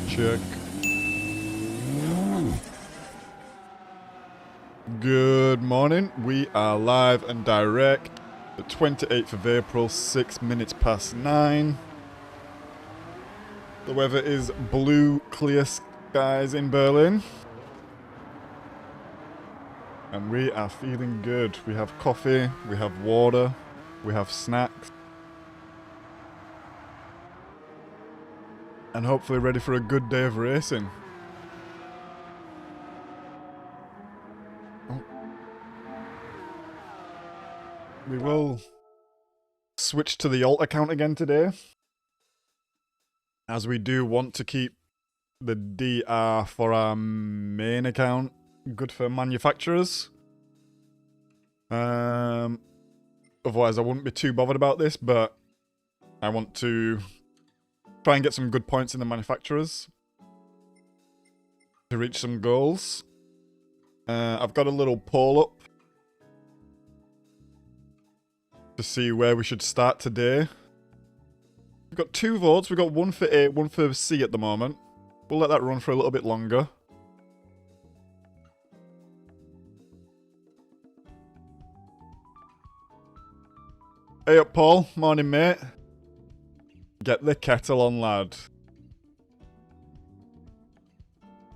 Check. Good morning. We are live and direct. The 28th of April, 6 minutes past 9. The weather is blue, clear skies in Berlin. And we are feeling good. We have coffee, we have water, we have snacks. And hopefully ready for a good day of racing. Oh. We will switch to the alt account again today, as we do want to keep the DR for our main account good for manufacturers. Otherwise I wouldn't be too bothered about this, but I want to try and get some good points in the manufacturers to reach some goals. I've got a little poll up to see where we should start today. We've got 2 votes. We've got one for A, one for C at the moment. We'll let that run for a little bit longer. Hey up, Paul. Morning, mate. Get the kettle on, lad.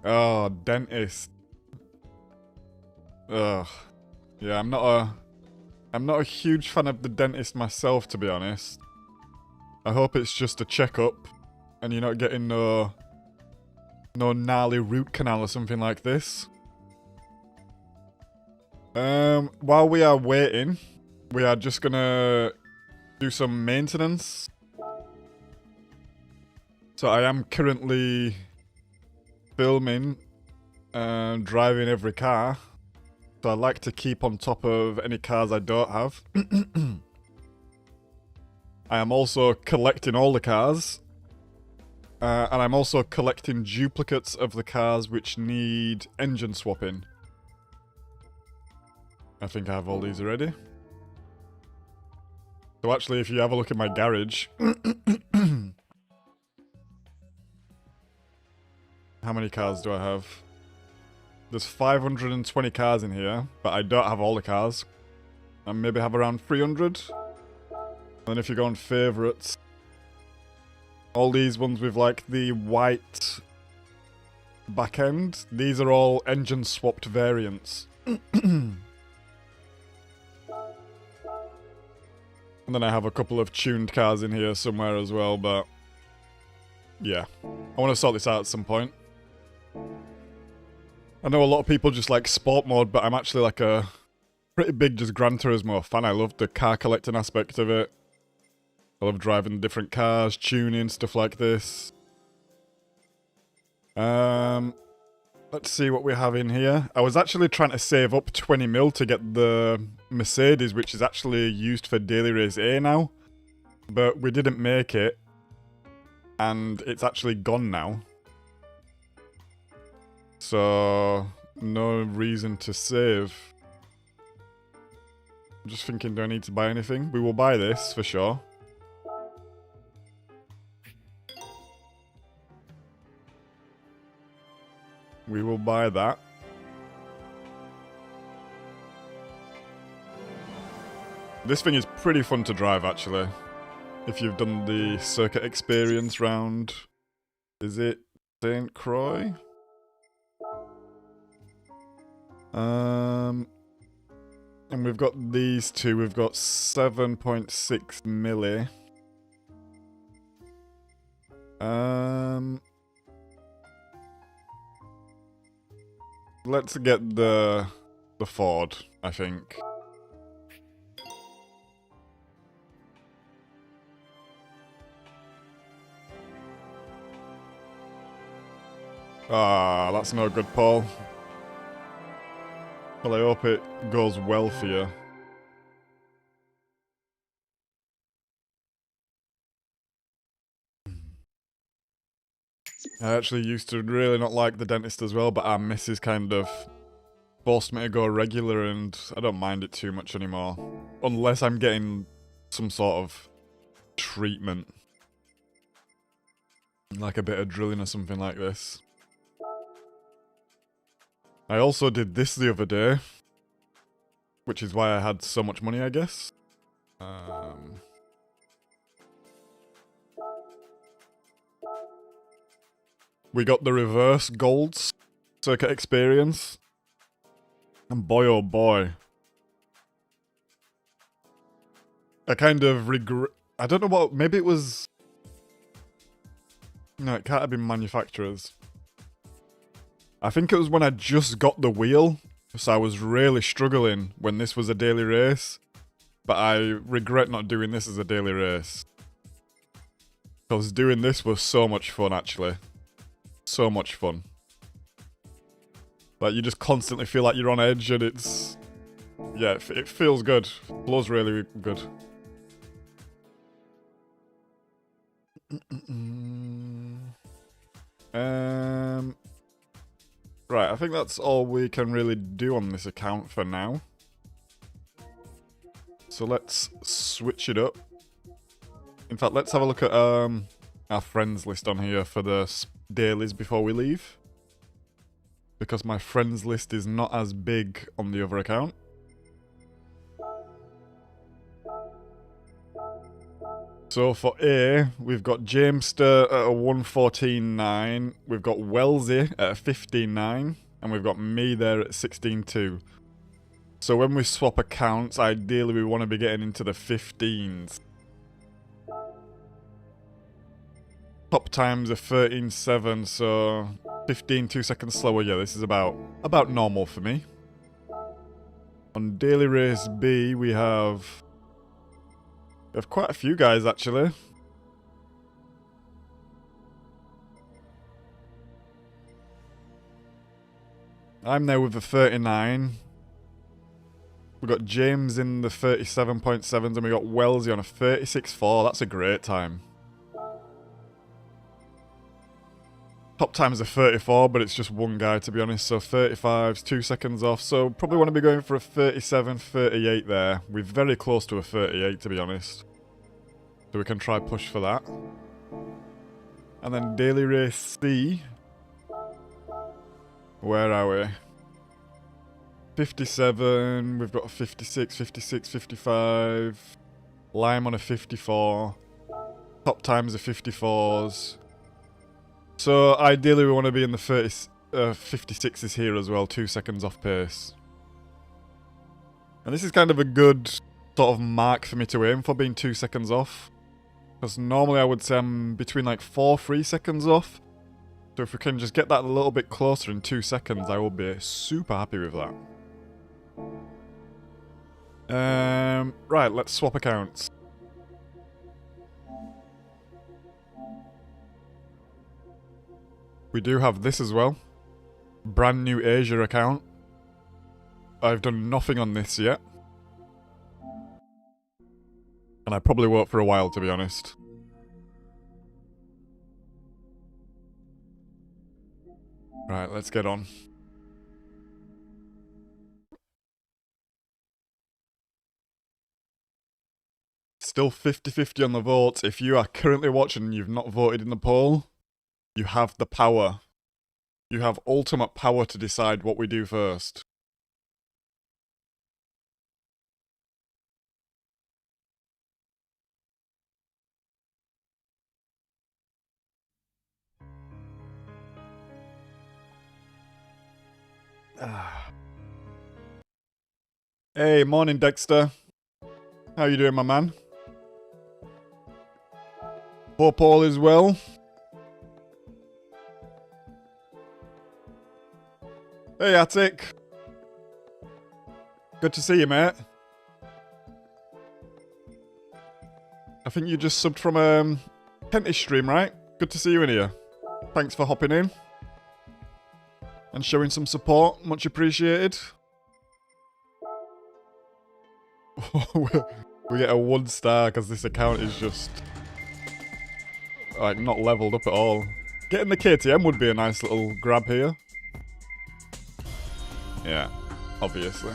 Oh, dentist. Ugh. Yeah, I'm not a huge fan of the dentist myself, to be honest. I hope it's just a checkup and you're not getting no gnarly root canal or something like this. While we are waiting, we are just gonna do some maintenance. So I am currently filming and driving every car. So I like to keep on top of any cars I don't have. I am also collecting all the cars. And I'm also collecting duplicates of the cars which need engine swapping. I think I have all these already. So actually, if you have a look at my garage... How many cars do I have? There's 520 cars in here, but I don't have all the cars. I maybe have around 300. And then if you go on favourites, all these ones with like the white back end, these are all engine swapped variants. And then I have a couple of tuned cars in here somewhere as well, but yeah. I want to sort this out at some point. I know a lot of people just like sport mode, but I'm actually like a pretty big just Gran Turismo fan. I love the car collecting aspect of it. I love driving different cars, tuning, stuff like this. Let's see what we have in here. I was actually trying to save up 20 mil to get the Mercedes, which is actually used for Daily Race A now. But we didn't make it. And it's actually gone now. So, no reason to save. I'm just thinking, do I need to buy anything? We will buy this, for sure. We will buy that. This thing is pretty fun to drive, actually. If you've done the circuit experience round. Is it St. Croix? And we've got these two. We've got 7.6 milli. Let's get the Ford, I think. Ah, that's no good, Paul. Well, I hope it goes well for you. I actually used to really not like the dentist as well, but our missus kind of forced me to go regular, and I don't mind it too much anymore. Unless I'm getting some sort of treatment. Like a bit of drilling or something like this. I also did this the other day, which is why I had so much money, I guess. We got the reverse golds circuit experience. And boy oh boy. I kind of regret... I don't know what... Maybe it was... No, it can't have been manufacturers. I think it was when I just got the wheel. So I was really struggling when this was a daily race. But I regret not doing this as a daily race. Because doing this was so much fun, actually. So much fun. Like, you just constantly feel like you're on edge and it's... Yeah, it feels good. Blows really good. Right, I think that's all we can really do on this account for now. So let's switch it up. In fact, let's have a look at our friends list on here for the dailies before we leave. Because my friends list is not as big on the other account. So for A, we've got Jamester at a 114.9, we've got Wellesley at a 15.9, and we've got me there at 16.2. So when we swap accounts, ideally we want to be getting into the 15s. Top times are 13.7, so 15, 2 seconds slower. Yeah, this is about normal for me. On daily race B, we have quite a few guys, actually. I'm there with the 39. We've got James in the 37.7s, and we got Wellesley on a 36.4. That's a great time. Top times are 34, but it's just one guy, to be honest. So 35's 2 seconds off. So probably want to be going for a 37, 38 there. We're very close to a 38, to be honest. So we can try push for that. And then daily race C. Where are we? 57, we've got a 56, 56, 55. Lime on a 54. Top times are 54s. So ideally we want to be in the 56s here as well, 2 seconds off pace. And this is kind of a good sort of mark for me to aim for, being 2 seconds off. Because normally I would say I'm between like 3 seconds off. So if we can just get that a little bit closer in 2 seconds, I will be super happy with that. Right, let's swap accounts. We do have this as well. Brand new Asia account. I've done nothing on this yet. And I probably won't for a while, to be honest. Right, let's get on. Still 50-50 on the votes. If you are currently watching and you've not voted in the poll, you have the power. You have ultimate power to decide what we do first. Hey, morning Dexter. How you doing, my man? Hope all is well. Hey, Attic. Good to see you, mate. I think you just subbed from Kentish stream, right? Good to see you in here. Thanks for hopping in. And showing some support. Much appreciated. We get a 1 star because this account is just... like, not leveled up at all. Getting the KTM would be a nice little grab here. Yeah, obviously.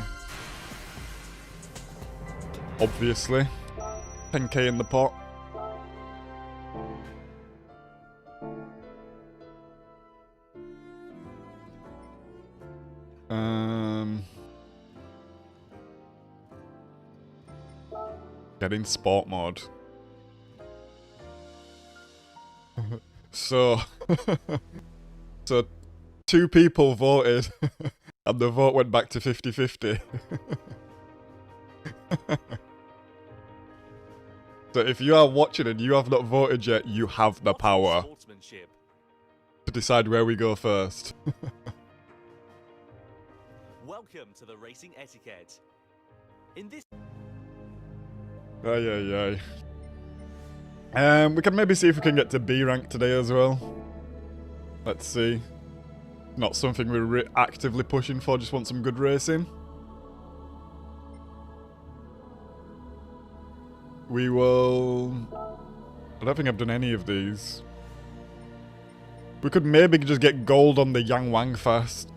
Obviously. 10k in the pot. Get in sport mode. So, so 2 people voted, and the vote went back to 50-50. So if you are watching and you have not voted yet, you have the power to decide where we go first. Welcome to the racing etiquette. In this Ay. We can maybe see if we can get to B rank today as well. Let's see. Not something we're actively pushing for, just want some good racing. We will... I don't think I've done any of these. We could maybe just get gold on the Yang Wang fast.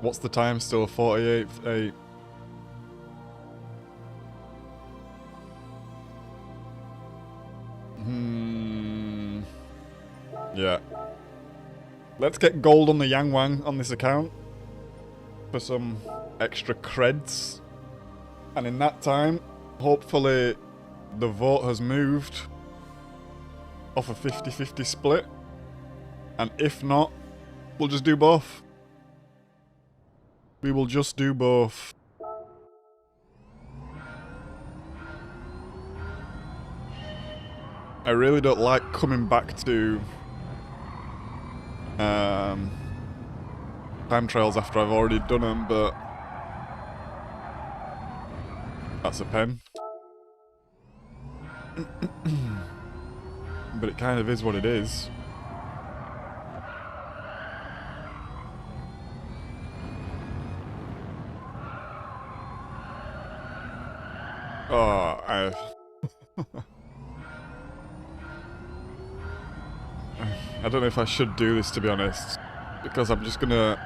What's the time still? 48.8. Yeah. Let's get gold on the Yang Wang on this account for some extra creds. And in that time, hopefully the vote has moved off a 50-50 split. And if not, we'll just do both. We will just do both. I really don't like coming back to time trials after I've already done them, but that's a pen. But it kind of is what it is. Oh, I don't know if I should do this, to be honest, because I'm just gonna...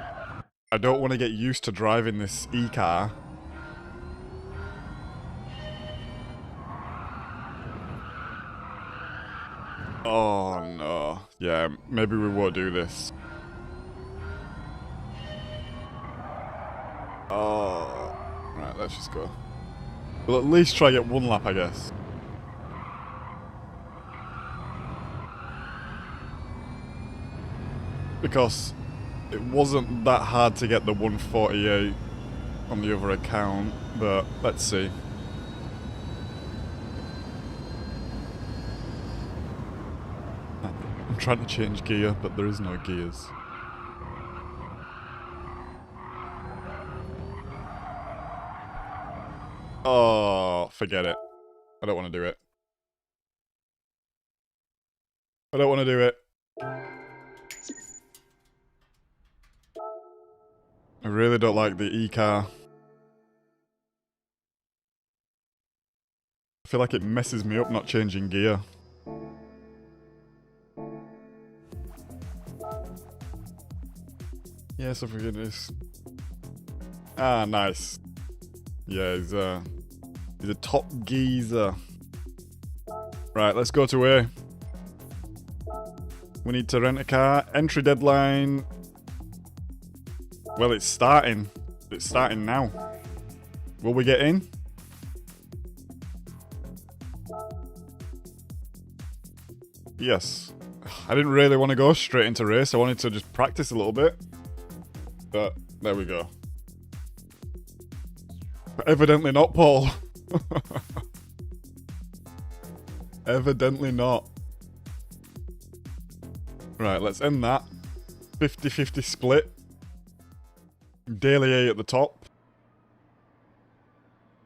I don't want to get used to driving this e-car. Oh no. Yeah, maybe we won't do this. Oh. Right, let's just go. We'll at least try get 1 lap, I guess. Because it wasn't that hard to get the 148 on the other account, but let's see. I'm trying to change gear, but there is no gears. Oh, forget it. I don't want to do it. I don't want to do it. I really don't like the e-car. I feel like it messes me up not changing gear. Yes, I forget this. Ah, nice. Yeah, he's a top geezer. Right, let's go to A. We need to rent a car. Entry deadline. Well, it's starting. It's starting now. Will we get in? Yes. I didn't really want to go straight into race. I wanted to just practice a little bit. But there we go. But evidently not, Paul. Evidently not. Right, let's end that. 50-50 split. Daily A at the top.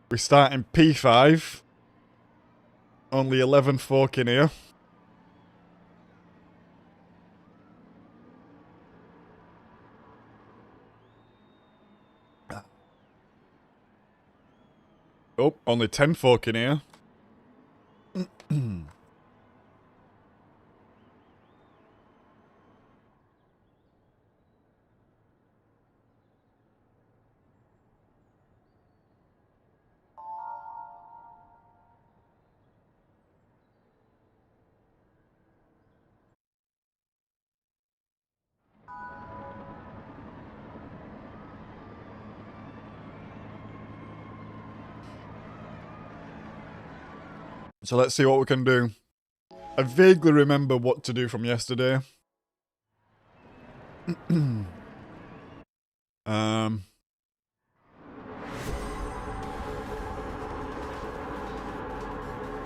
We start in P5. Only 11 folk in here. Oh, only 10 folk in here. So let's see what we can do. I vaguely remember what to do from yesterday. And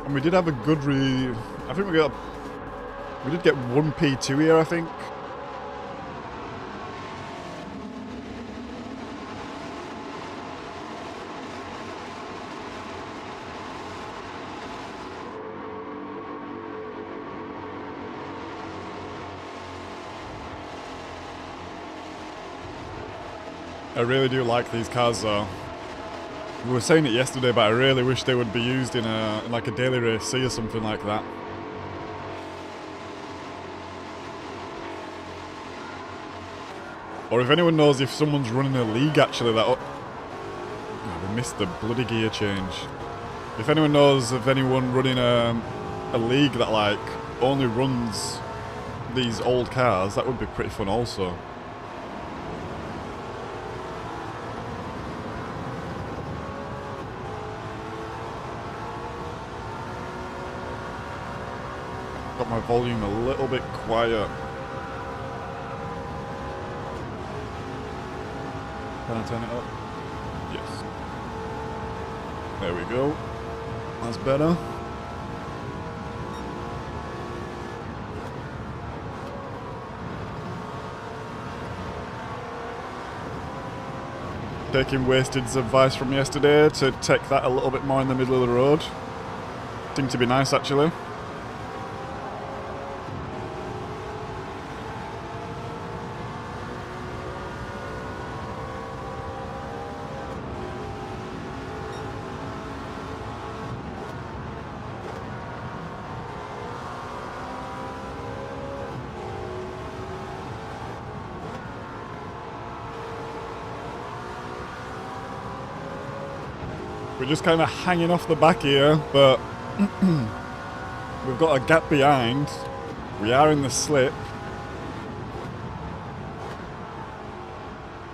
we did have a good I think we did get one P2 here, I think. I really do like these cars though. We were saying it yesterday, but I really wish they would be used in like a daily race C or something like that. Or if anyone knows if someone's running a league actually that... Oh, we missed the bloody gear change. If anyone knows of anyone running a league that like only runs these old cars, that would be pretty fun also. Got my volume a little bit quiet. Can I turn it up? Yes. There we go. That's better. Taking Wasted's advice from yesterday to take that a little bit more in the middle of the road. Seemed to be nice actually. We're just kind of hanging off the back here, but we've got a gap behind. We are in the slip.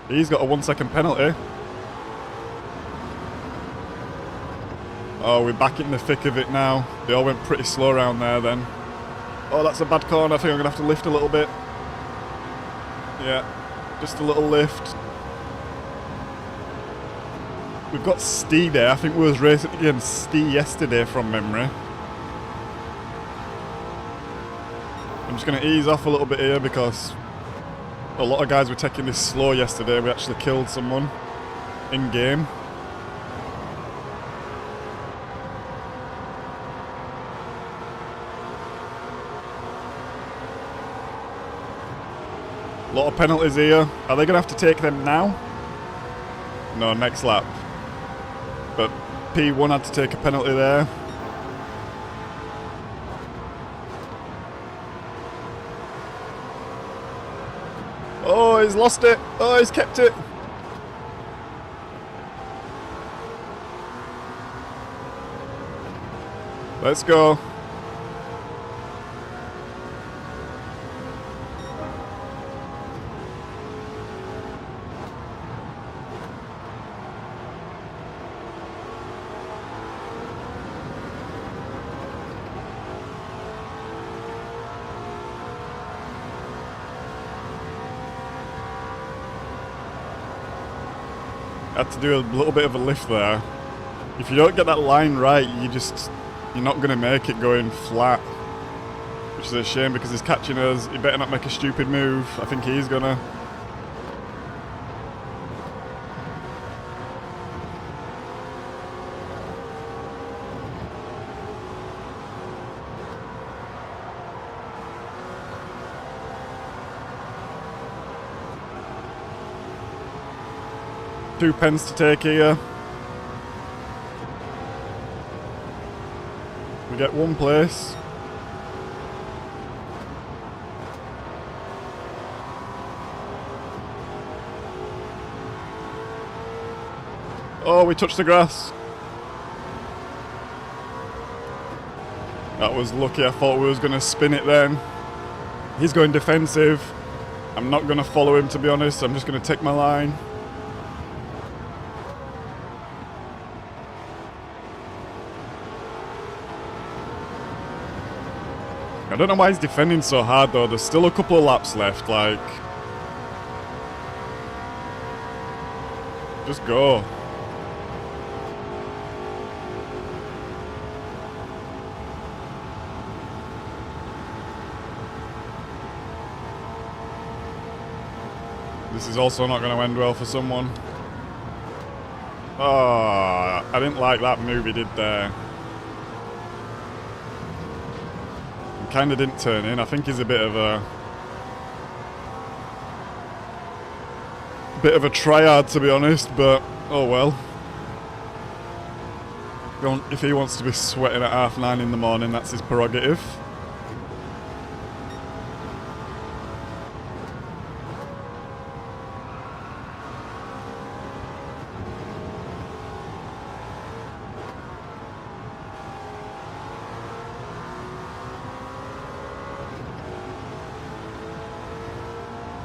He's got a 1 second penalty. Oh, we're back in the thick of it now. They all went pretty slow around there then. Oh, that's a bad corner. I think I'm going to have to lift a little bit. Yeah, just a little lift. We've got Stee there. I think we was racing against Stee yesterday from memory. I'm just going to ease off a little bit here because a lot of guys were taking this slow yesterday. We actually killed someone in game. A lot of penalties here. Are they going to have to take them now? No, next lap. But P1 had to take a penalty there. Oh, he's lost it. Oh, he's kept it. Let's go. Had to do a little bit of a lift there. If you don't get that line right, you're not going to make it going flat. Which is a shame because he's catching us. He better not make a stupid move. I think he's gonna. Two pens to take here. We get one place. Oh, we touched the grass. That was lucky. I thought we was going to spin it then. He's going defensive. I'm not going to follow him, to be honest. I'm just going to take my line. I don't know why he's defending so hard though. There's still a couple of laps left, like... Just go. This is also not going to end well for someone. Oh, I didn't like that move he did there. He kind of didn't turn in. I think he's a bit of a tryhard, to be honest, but oh well. If he wants to be sweating at 9:30 in the morning, that's his prerogative.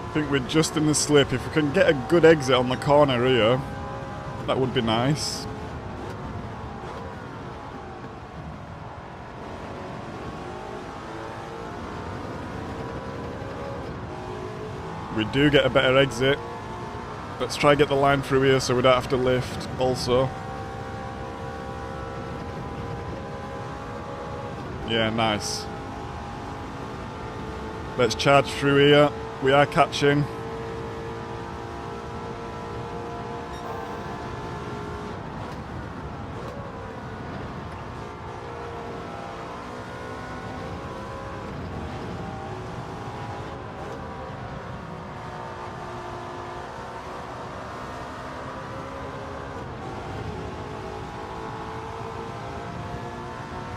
I think we're just in the slip. If we can get a good exit on the corner here, that would be nice. We do get a better exit. Let's try get the line through here so we don't have to lift also. Yeah, nice. Let's charge through here. We are catching.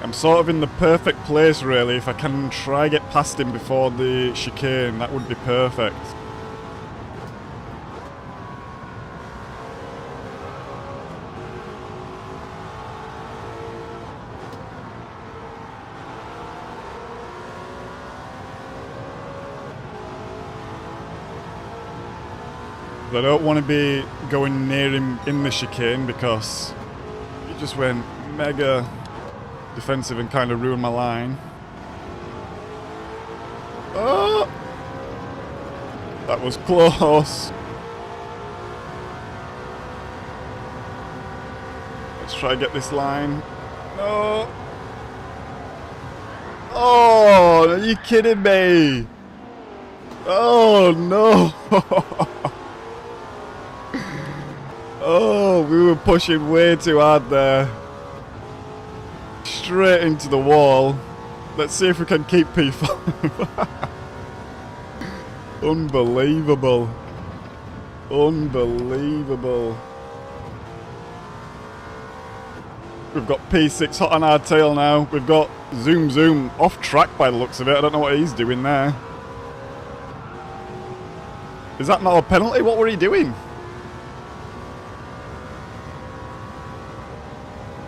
I'm sort of in the perfect place really. If I can try get past him before the chicane, that would be perfect. I don't want to be going near him in the chicane because he just went mega defensive and kind of ruined my line. Oh! That was close. Let's try and get this line. No! Oh, are you kidding me? Oh no! Oh, we were pushing way too hard there. Straight into the wall. Let's see if we can keep P5. Unbelievable. Unbelievable. We've got P6 hot on our tail now. We've got Zoom Zoom off track by the looks of it. I don't know what he's doing there. Is that not a penalty? What were he doing?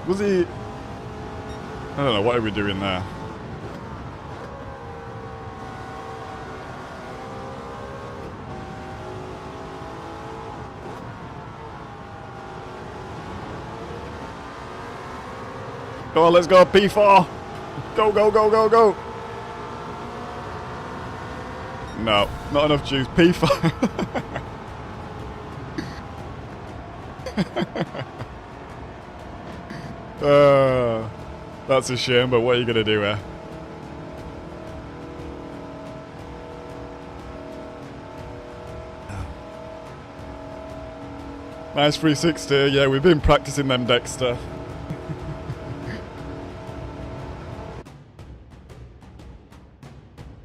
Was he... I don't know, what are we doing there? Go on, let's go, P4! Go, go, go, go, go! No, not enough juice. P5. That's a shame, but what are you going to do here? Nice 360. Yeah, we've been practicing them, Dexter.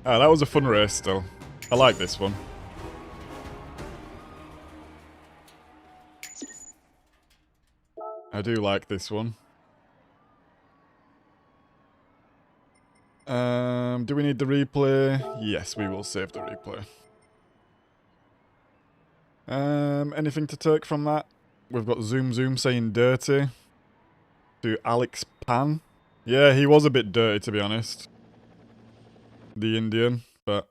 Ah, that was a fun race still. I like this one. I do like this one. Do we need the replay? Yes, we will save the replay. Anything to take from that? We've got Zoom Zoom saying dirty. To Alex Pan. Yeah, he was a bit dirty to be honest. The Indian, but...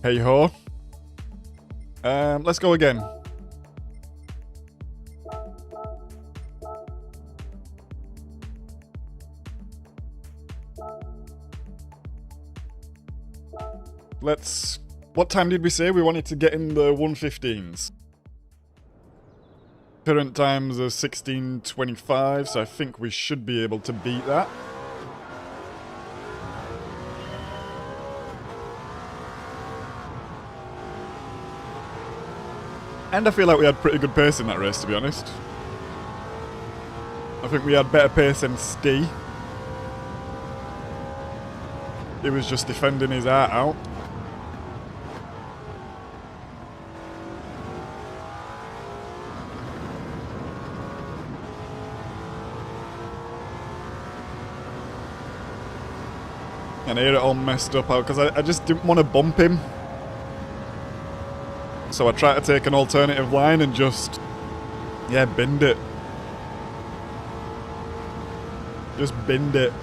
Hey ho. Let's go again. let's... What time did we say we wanted to get in the 115s? Current times are 16:25, so I think we should be able to beat that. And I feel like we had pretty good pace in that race, to be honest. I think we had better pace than Stee. He was just defending his heart out. And here it all messed up out because I just didn't want to bump him. So I tried to take an alternative line and just, yeah, binned it. Just binned it.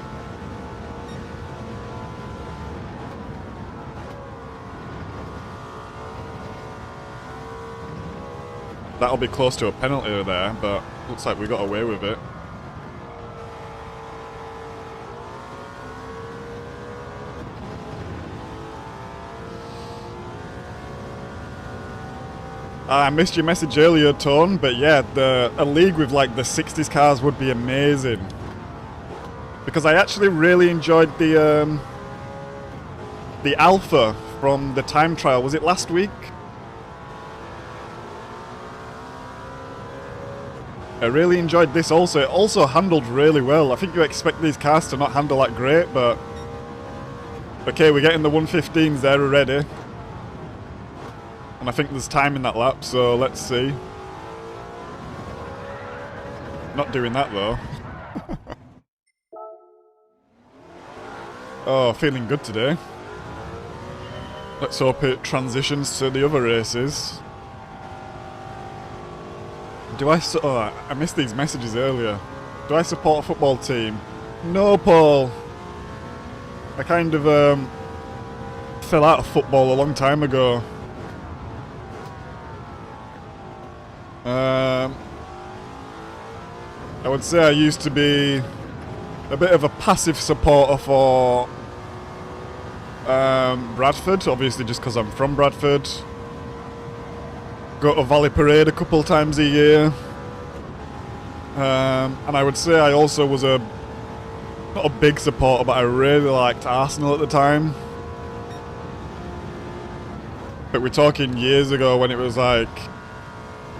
That'll be close to a penalty there, but looks like we got away with it. I missed your message earlier, Tone, but yeah, a league with like the 60s cars would be amazing. Because I actually really enjoyed the alpha from the time trial. Was it last week? I really enjoyed this also. It also handled really well. I think you expect these cars to not handle that great, but... Okay, we're getting the 115s there already. And I think there's time in that lap, so let's see. Not doing that though. Oh, feeling good today. Let's hope it transitions to the other races. Do I... Oh, I missed these messages earlier. Do I support a football team? No, Paul. I kind of fell out of football a long time ago. I would say I used to be a bit of a passive supporter for Bradford, obviously just because I'm from Bradford. Go to Valley Parade a couple times a year. And I would say I also was not a big supporter, but I really liked Arsenal at the time. But we're talking years ago when it was like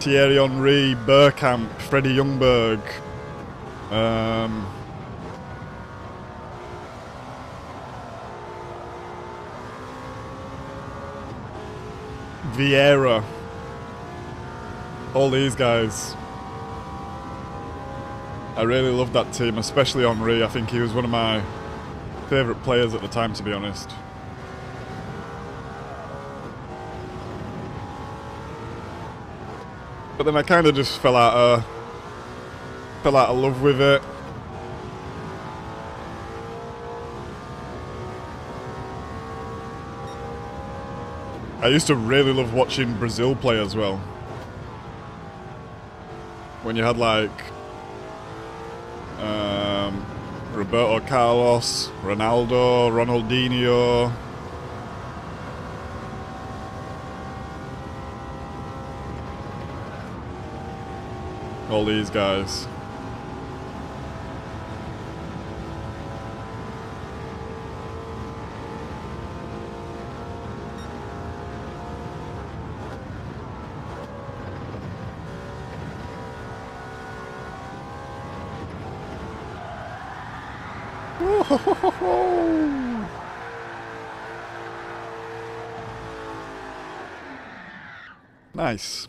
Thierry Henry, Bergkamp, Freddie Ljungberg. Vieira. All these guys. I really loved that team, especially Henry. I think he was one of my favourite players at the time, to be honest. But then I kind of just fell out of love with it. I used to really love watching Brazil play as well. When you had like Roberto Carlos, Ronaldo, Ronaldinho. All these guys. Nice.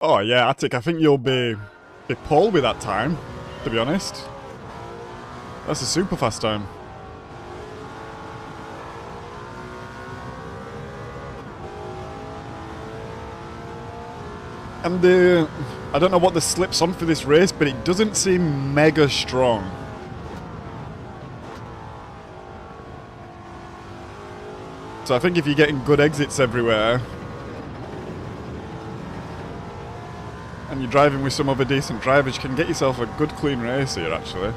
Oh yeah, Attic, I think you'll be pole with that time, to be honest. That's a super fast time. And I don't know what the slip's on for this race, but it doesn't seem mega strong. So I think if you're getting good exits everywhere, and you're driving with some other decent drivers, you can get yourself a good clean race here actually.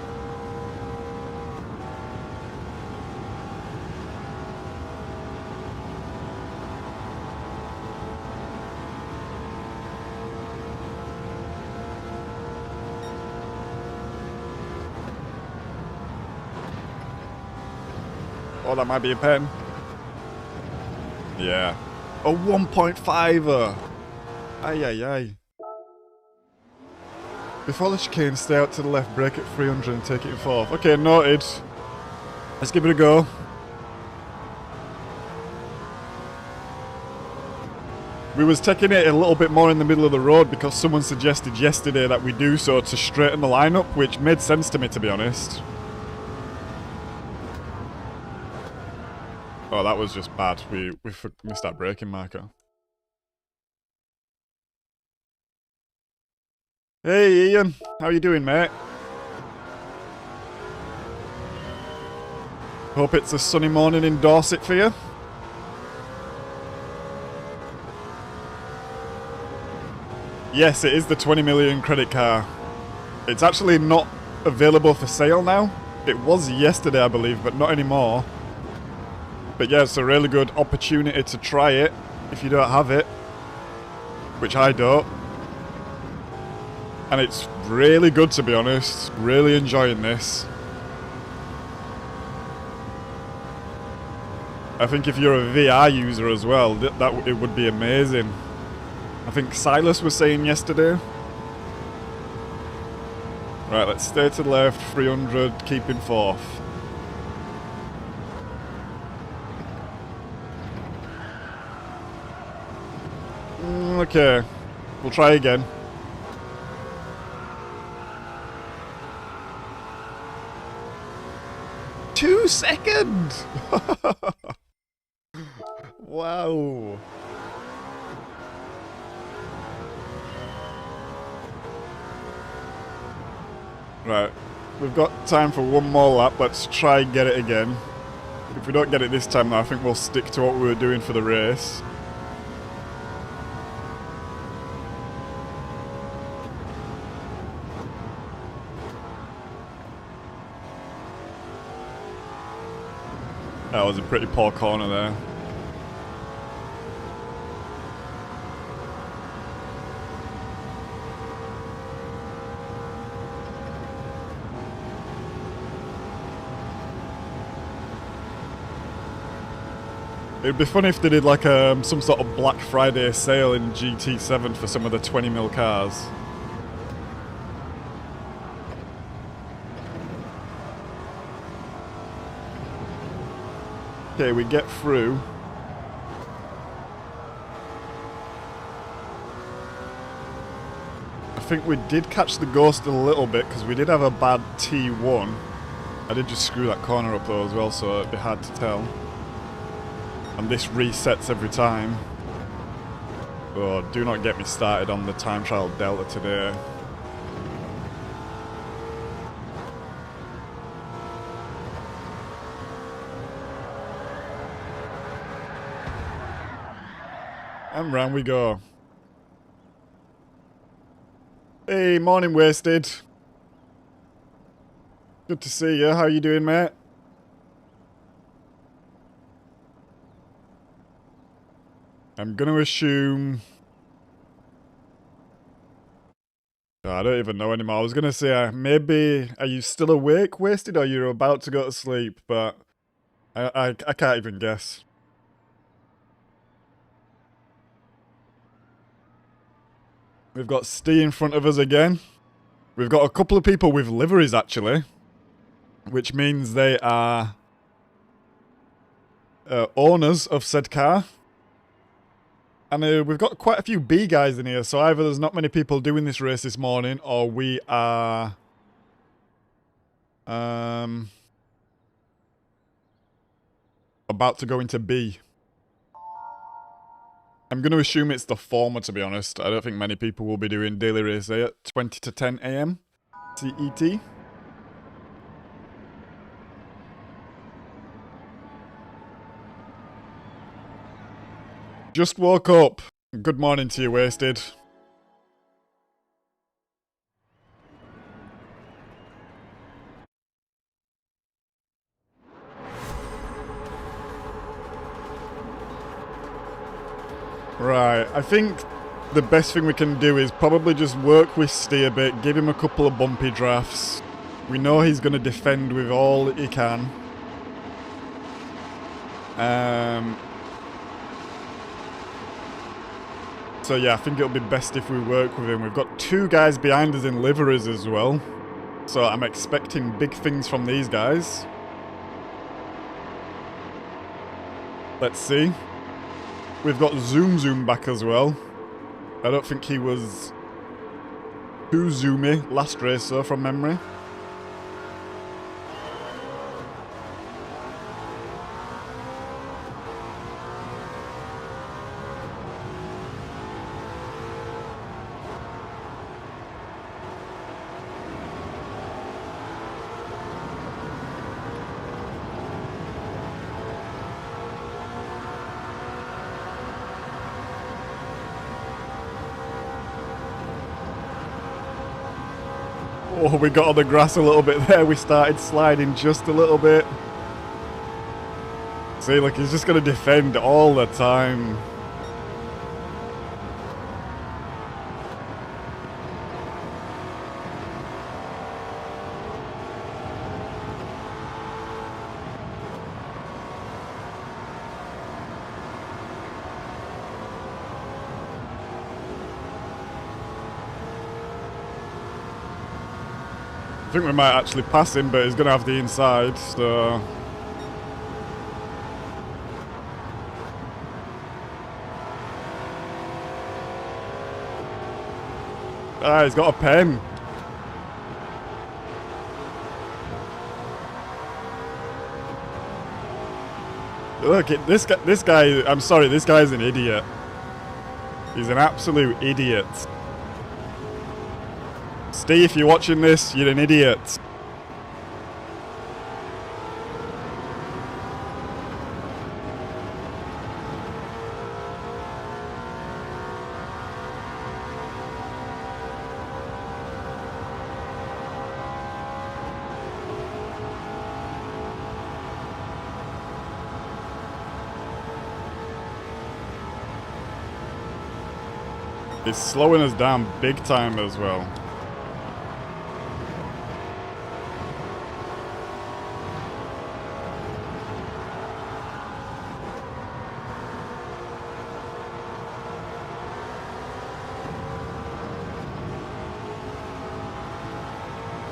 Oh, that might be a pen. Yeah. A 1.5er. Ay, ay, ay. Before the chicane, stay out to the left, brake at 300 and take it in fourth. Okay, noted. Let's give it a go. We was taking it a little bit more in the middle of the road because someone suggested yesterday that we do so to straighten the lineup, which made sense to me, to be honest. Oh, that was just bad. We missed that braking marker. Hey Ian, how you doing, mate? Hope it's a sunny morning in Dorset for you. Yes, it is the 20 million credit car. It's actually not available for sale now. It was yesterday, I believe, but not anymore. But yeah, it's a really good opportunity to try it if you don't have it, which I don't. And it's really good, to be honest. Really enjoying this. I think if you're a VR user as well, it would be amazing. I think Silas was saying yesterday. Right, let's stay to the left, 300, keep in fourth. Okay, we'll try again. Two seconds! Wow. Right, we've got time for one more lap. Let's try and get it again. If we don't get it this time, though, I think we'll stick to what we were doing for the race. That was a pretty poor corner there. It'd be funny if they did like some sort of Black Friday sale in GT7 for some of the 20mm cars. Okay, we get through. I think we did catch the ghost a little bit because we did have a bad T1. I did just screw that corner up though as well, so it'd be hard to tell. And this resets every time. Oh, do not get me started on the time trial Delta today. And round we go. Hey, morning Wasted. Good to see you. How you doing, mate? I'm gonna assume... Oh, I don't even know anymore. I was gonna say, maybe... Are you still awake, Wasted, or you're about to go to sleep? But... I can't even guess. We've got Steve in front of us again. We've got a couple of people with liveries, actually. Which means they are... owners of said car. And we've got quite a few B guys in here, so either there's not many people doing this race this morning, or we are... about to go into B. I'm going to assume it's the former, to be honest. I don't think many people will be doing daily race day at 20 to 10 AM CET. Just woke up. Good morning to you, Wasted. Right, I think the best thing we can do is probably just work with Steve a bit, give him a couple of bumpy drafts. We know he's going to defend with all that he can. So yeah, I think it'll be best if we work with him. We've got 2 guys behind us in liveries as well. So I'm expecting big things from these guys. Let's see. We've got Zoom back as well. I don't think he was too zoomy last racer from memory. Oh, we got on the grass a little bit there. We started sliding just a little bit. See, look, he's just going to defend all the time. I think we might actually pass him, but he's going to have the inside, so... Ah, he's got a pen. Look, this guy, I'm sorry, this guy's an idiot. He's an absolute idiot. Steve, if you're watching this, you're an idiot. He's slowing us down big time as well.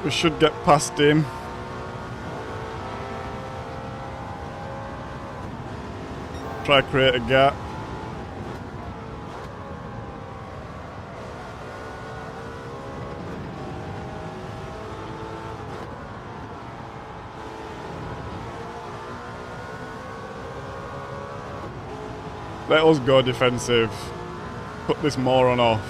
We should get past him. Try to create a gap. Let us go defensive. Put this moron off.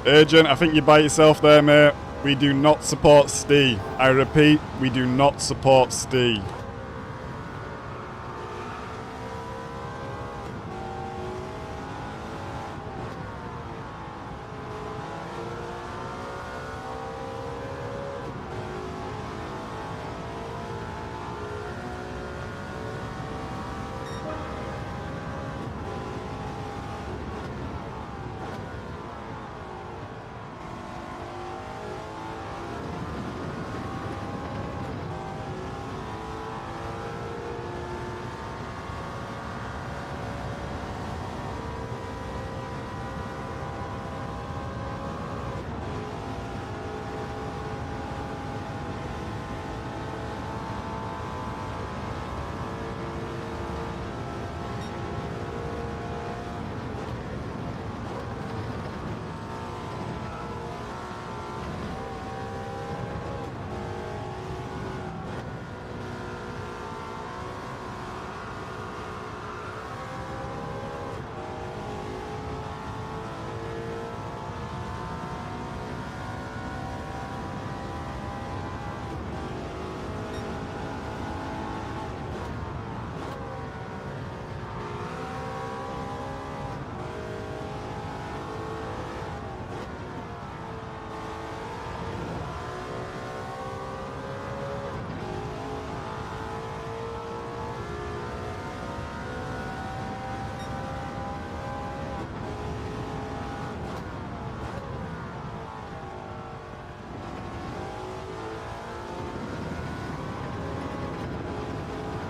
Agent, I think you're by yourself there, mate. We do not support Steve. I repeat, we do not support Steve.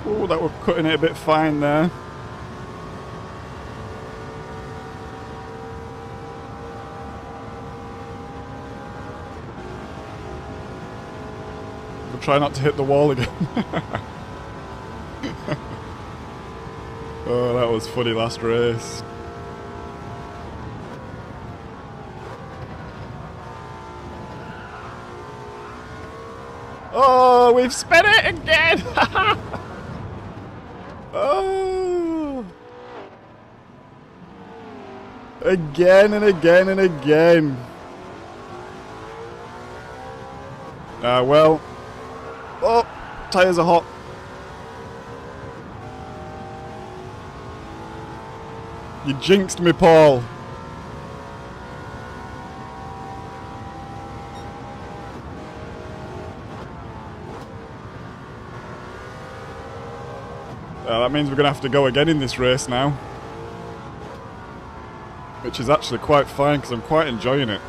Oh, that we're cutting it a bit fine there. We'll try not to hit the wall again. Oh, that was funny last race. Oh, we've spin it again! Oh! Again and again and again. Well. Oh, tyres are hot. You jinxed me, Paul. That means we're going to have to go again in this race now. Which is actually quite fine because I'm quite enjoying it.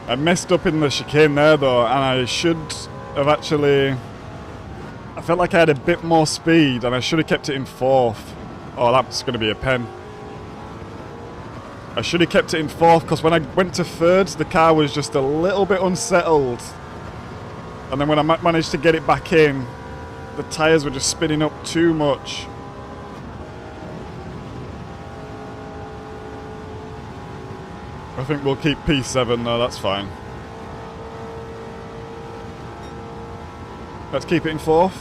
I messed up in the chicane there though, and I should have actually... I felt like I had a bit more speed and I should have kept it in 4th. Oh, that's going to be a pen. I should have kept it in 4th because when I went to 3rd, the car was just a little bit unsettled. And then when I managed to get it back in, the tyres were just spinning up too much. I think we'll keep P7 though, that's fine. Let's keep it in 4th.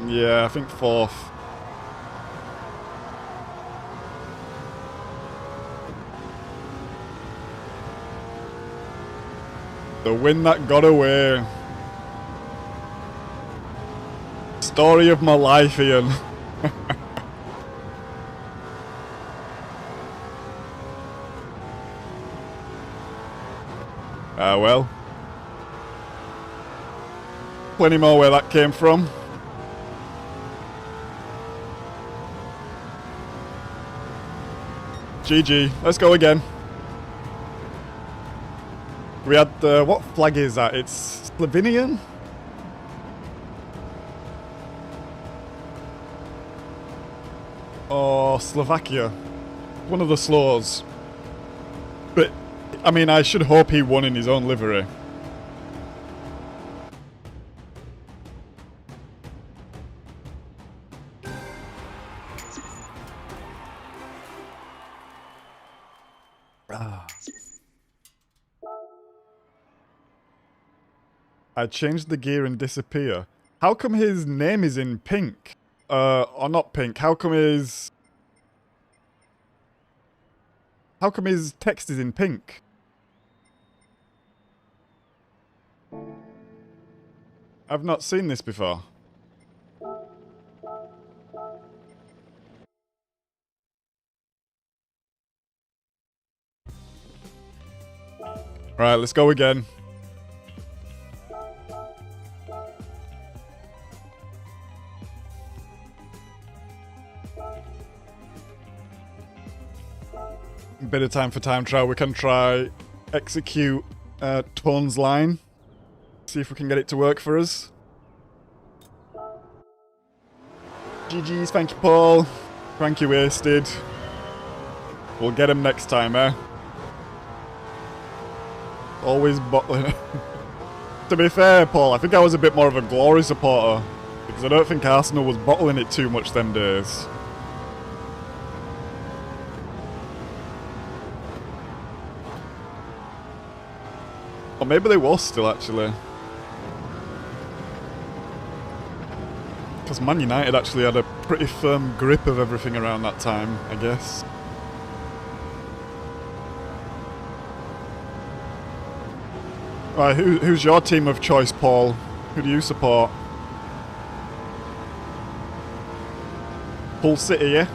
Yeah, I think 4th. The win that got away. Story of my life, Ian. Well. Plenty more where that came from. GG. Let's go again. We had what flag is that? It's Slovenian? Or Slovakia. One of the slows. But, I mean, I should hope he won in his own livery. I changed the gear and disappear. How come his name is in pink? Or not pink. How come his text is in pink? I've not seen this before. Right, let's go again. Bit of time for time trial. We can try execute Tone's line. See if we can get it to work for us. GG's, thank you, Paul. Thank you, Wasted. We'll get him next time, eh? Always bottling. To be fair, Paul, I think I was a bit more of a Glory supporter. Because I don't think Arsenal was bottling it too much them days. Or maybe they was still, actually. Because Man United actually had a pretty firm grip of everything around that time, I guess. Right, who's your team of choice, Paul? Who do you support? Hull City, yeah?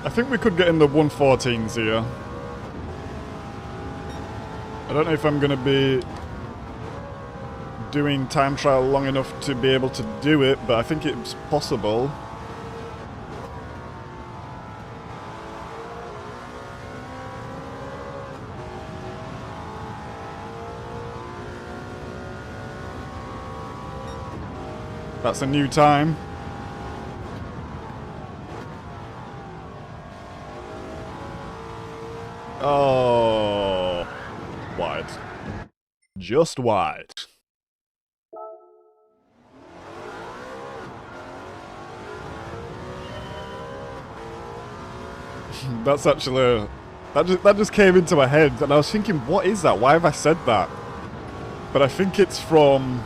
I think we could get in the 114s here. I don't know if I'm going to be doing time trial long enough to be able to do it, but I think it's possible. That's a new time. Oh, wide. Just wide. That's actually... That just came into my head, and I was thinking, what is that? Why have I said that? But I think it's from...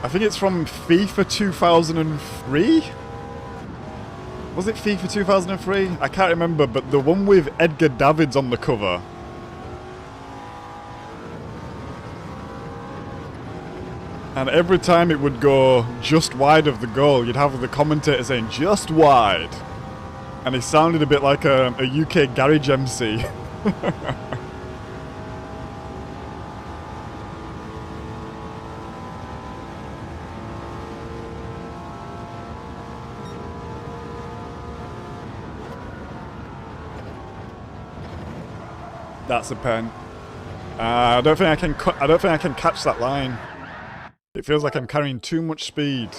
FIFA 2003? Was it FIFA 2003? I can't remember, but the one with Edgar Davids on the cover. And every time it would go just wide of the goal, you'd have the commentator saying, just wide. And he sounded a bit like a UK garage MC. That's a pen. I don't think I can. I don't think I can catch that line. It feels like I'm carrying too much speed.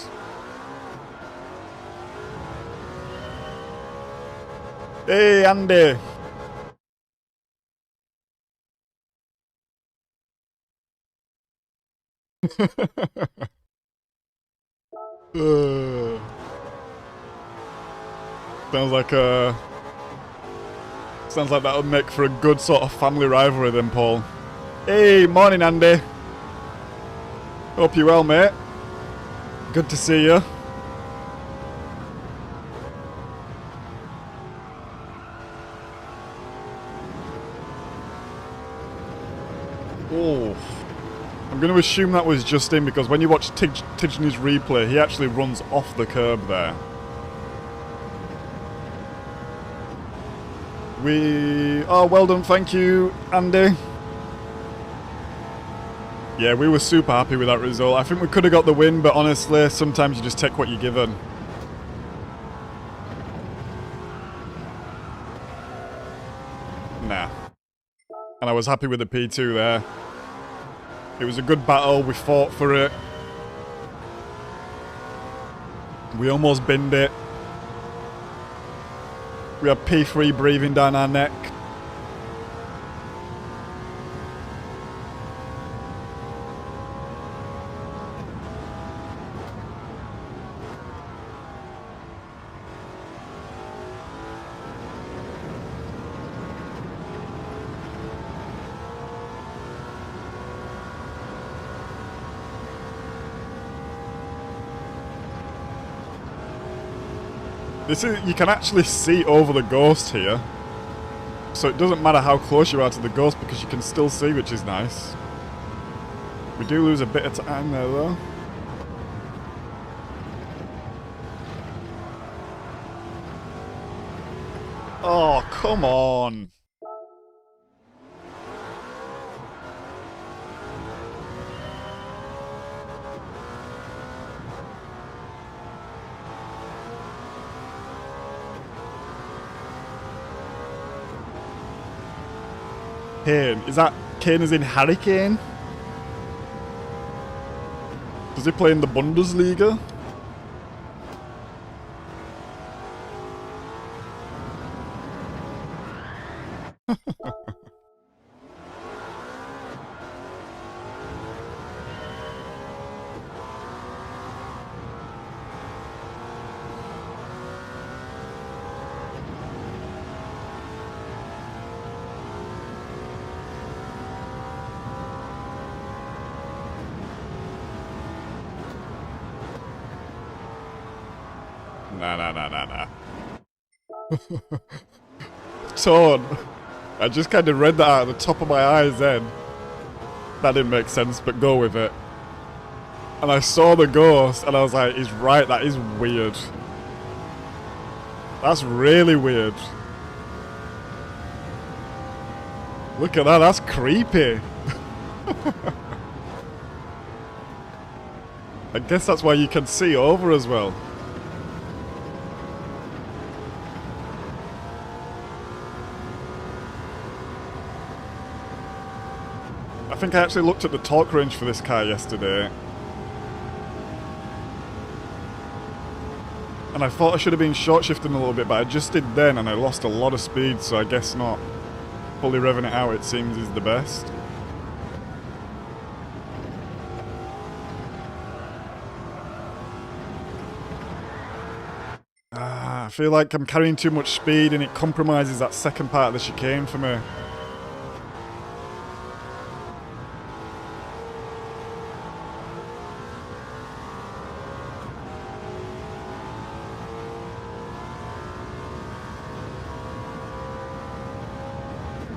Hey, Andy. Sounds like that would make for a good sort of family rivalry then, Paul. Hey, morning, Andy. Hope you're well, mate. Good to see you. Oh, I'm going to assume that was Justin because when you watch Tidgeney's replay, he actually runs off the curb there. Oh, well done, thank you, Andy. Yeah, we were super happy with that result. I think we could have got the win, but honestly, sometimes you just take what you're given. Nah. And I was happy with the P2 there. It was a good battle, we fought for it. We almost binned it. We had P3 breathing down our neck. You can actually see over the ghost here. So it doesn't matter how close you are to the ghost because you can still see, which is nice. We do lose a bit of time there though. Oh, come on. Kane. Is that Kane as in Harry Kane? Does he play in the Bundesliga? Nah. Torn. I just kind of read that out of the top of my eyes then. That didn't make sense, but go with it. And I saw the ghost, and I was like, he's right, that is weird. That's really weird. Look at that, that's creepy. I guess that's why you can see over as well. I think I actually looked at the torque range for this car yesterday. And I thought I should have been short shifting a little bit, but I just did then and I lost a lot of speed, so I guess not. Fully revving it out, it seems, is the best. I feel like I'm carrying too much speed and it compromises that second part of the chicane for me.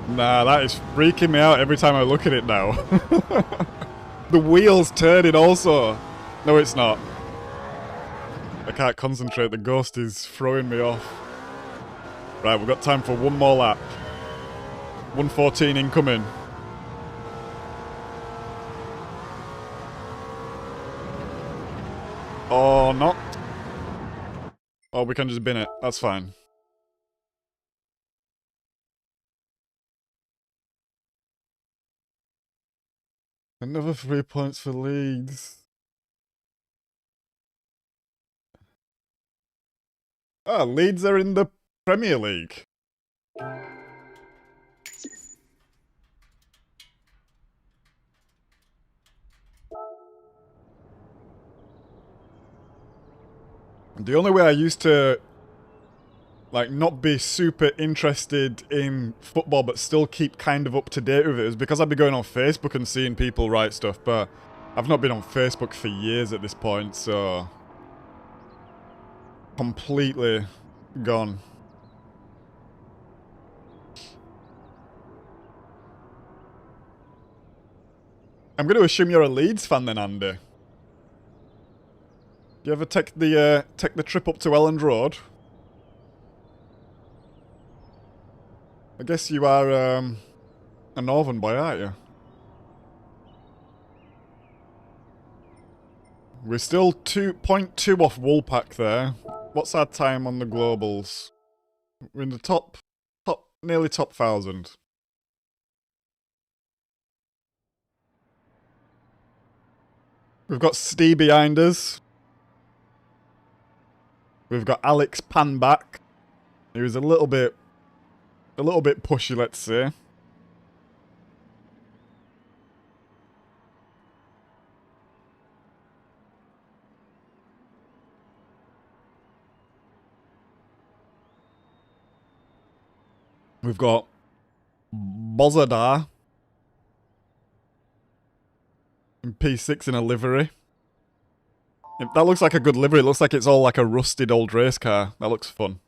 Nah, that is freaking me out every time I look at it now. The wheel's turning also. No, it's not. I can't concentrate, the ghost is throwing me off. Right, we've got time for one more lap. 1:14 incoming. Or not. Or we can just bin it, that's fine. Another 3 points for Leeds. Ah, Leeds are in the Premier League. The only way I used to, like, not be super interested in football but still keep kind of up to date with it is because I'd be going on Facebook and seeing people write stuff, but I've not been on Facebook for years at this point, so... completely gone. I'm going to assume you're a Leeds fan then, Andy. Do you ever take the trip up to Elland Road? I guess you are a northern boy, aren't you? We're still 2.2 off Woolpack there. What's our time on the globals? We're in the nearly top 1,000. We've got Steve behind us. We've got Alex pan back. He was a little bit pushy, let's say. We've got Bozadar in P6 in a livery. That looks like a good livery. It looks like it's all like a rusted old race car. That looks fun.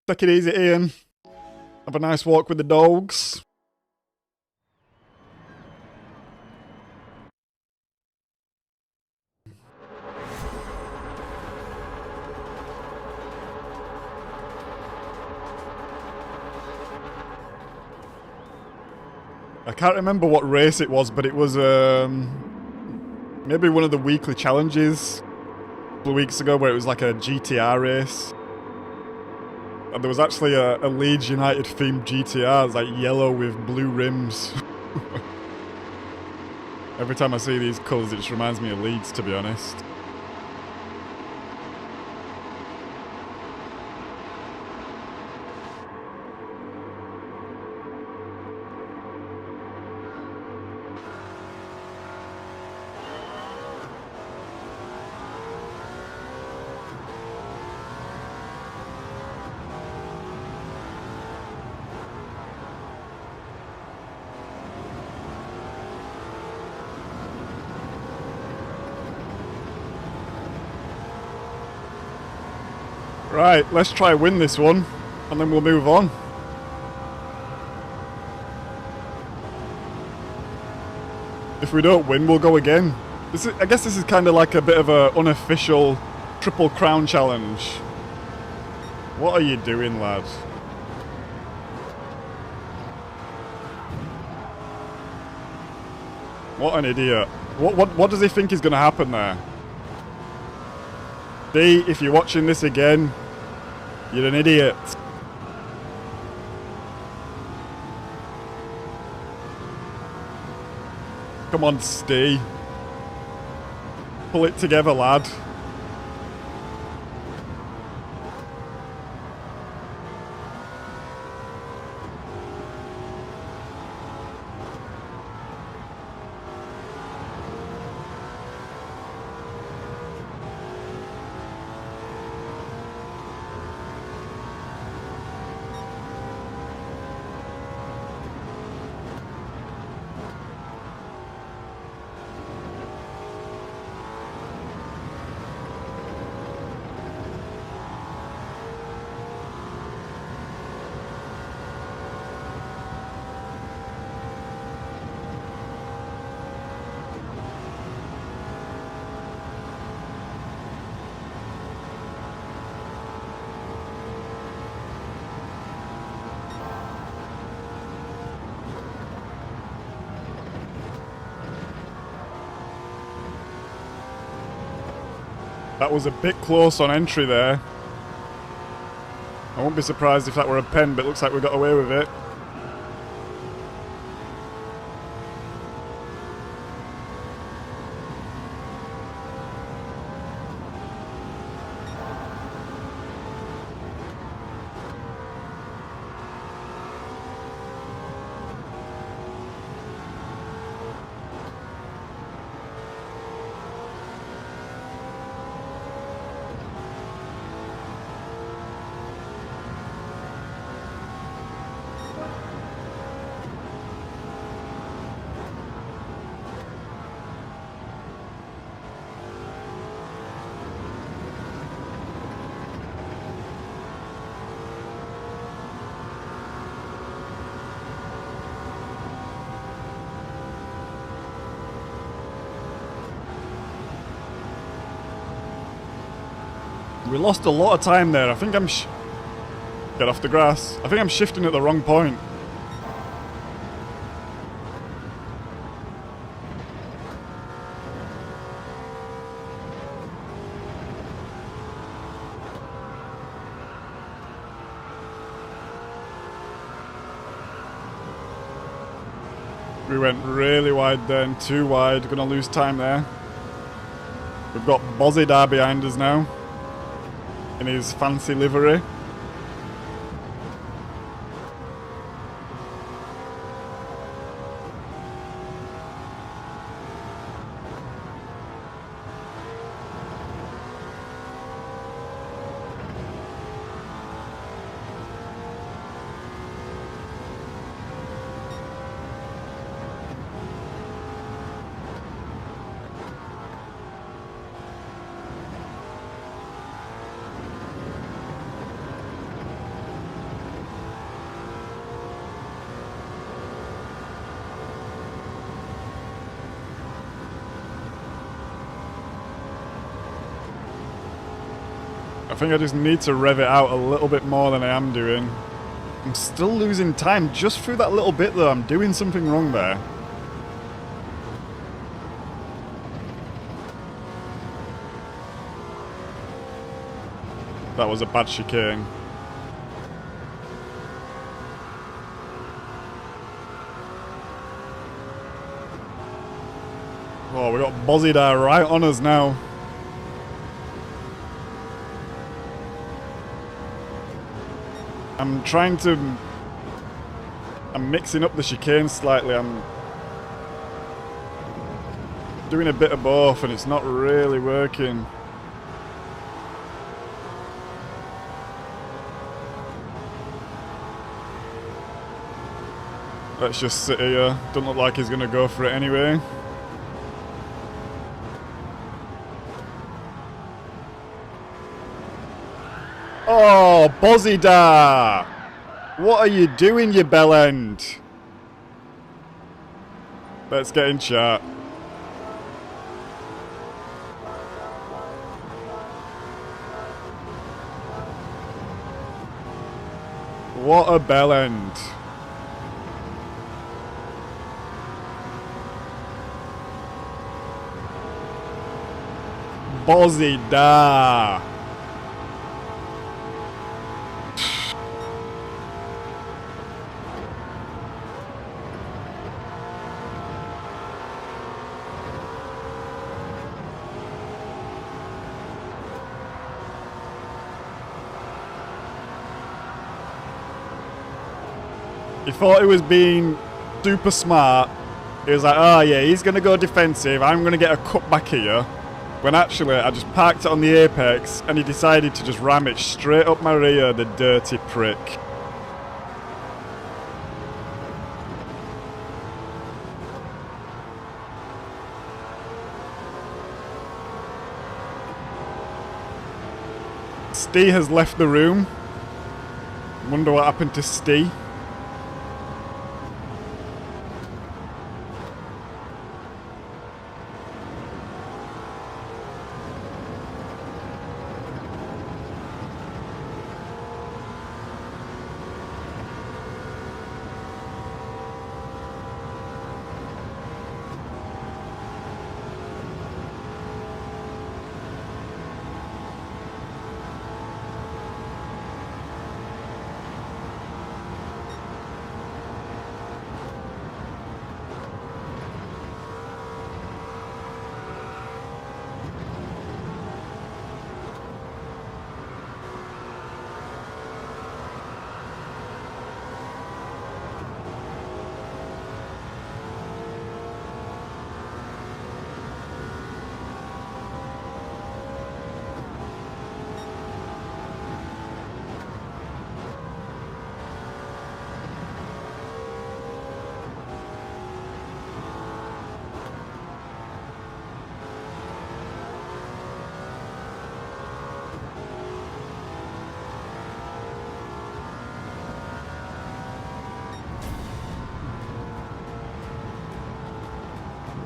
Take it easy, Ian. Have a nice walk with the dogs. I can't remember what race it was, but it was maybe one of the weekly challenges a couple of weeks ago where it was like a GTR race. And there was actually a Leeds United themed GTR, it's like yellow with blue rims. Every time I see these colours it just reminds me of Leeds, to be honest. Right, let's try win this one, and then we'll move on. If we don't win, we'll go again. I guess this is kind of like a bit of a unofficial Triple Crown challenge. What are you doing, lad? What an idiot. What does he think is going to happen there? D, if you're watching this again, you're an idiot. Come on, Steve. Pull it together, lad. That was a bit close on entry there. I won't be surprised if that were a pen, but it looks like we got away with it. We lost a lot of time there. I think I'm get off the grass. I think I'm shifting at the wrong point. We went really wide then, too wide. Gonna lose time there. We've got Bozidar behind us now in his fancy livery. I think I just need to rev it out a little bit more than I am doing. I'm still losing time just through that little bit though. I'm doing something wrong there. That was a bad chicane. Oh, we got Bozidar right on us now. I'm mixing up the chicane slightly. I'm doing a bit of both and it's not really working. Let's just sit here. Doesn't look like he's going to go for it anyway. Oh, Bozidar! What are you doing, you bellend? Let's get in chat. What a bell end. Bozzy da. He thought he was being super smart. He was like, oh yeah, he's going to go defensive. I'm going to get a cutback here. When actually, I just parked it on the apex and he decided to just ram it straight up my rear, the dirty prick. Steve has left the room. Wonder what happened to Steve.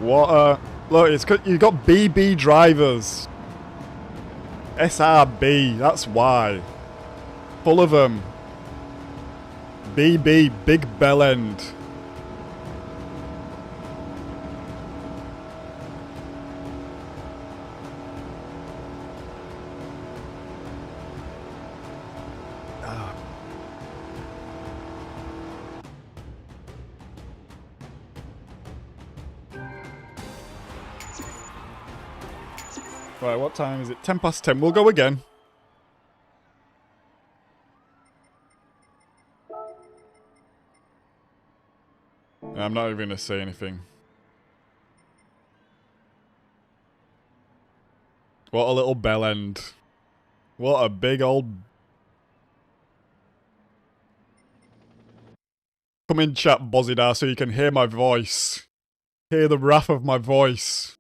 What a... Look, it's you've got BB drivers. SRB, that's why. Full of them. BB, big bell end. Right, what time is it? 10 past 10. We'll go again. I'm not even going to say anything. What a little bell end. What a big old... Come in chat, Bozzidar, so you can hear my voice. Hear the wrath of my voice.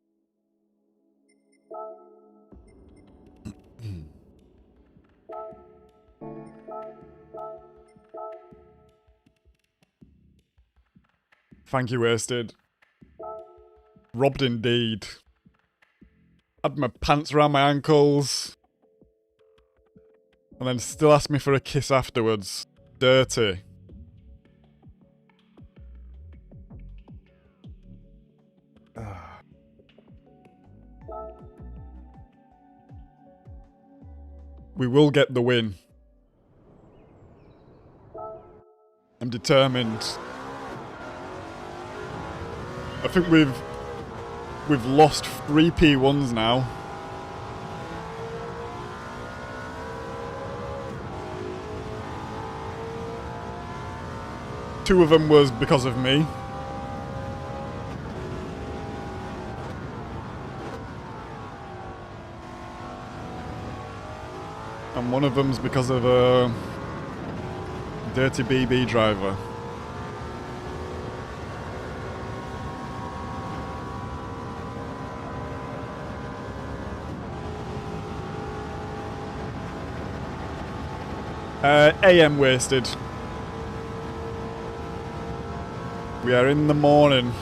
Thank you, Wasted. Robbed indeed. Had my pants around my ankles. And then still asked me for a kiss afterwards. Dirty. We will get the win. I'm determined. I think we've lost 3 P1s now. Two of them was because of me. And one of them's because of a dirty BB driver. AM Wasted. We are in the morning.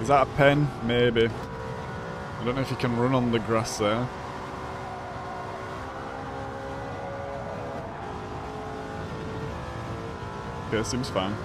Is that a pen? Maybe. I don't know if you can run on the grass there. Okay, seems fine.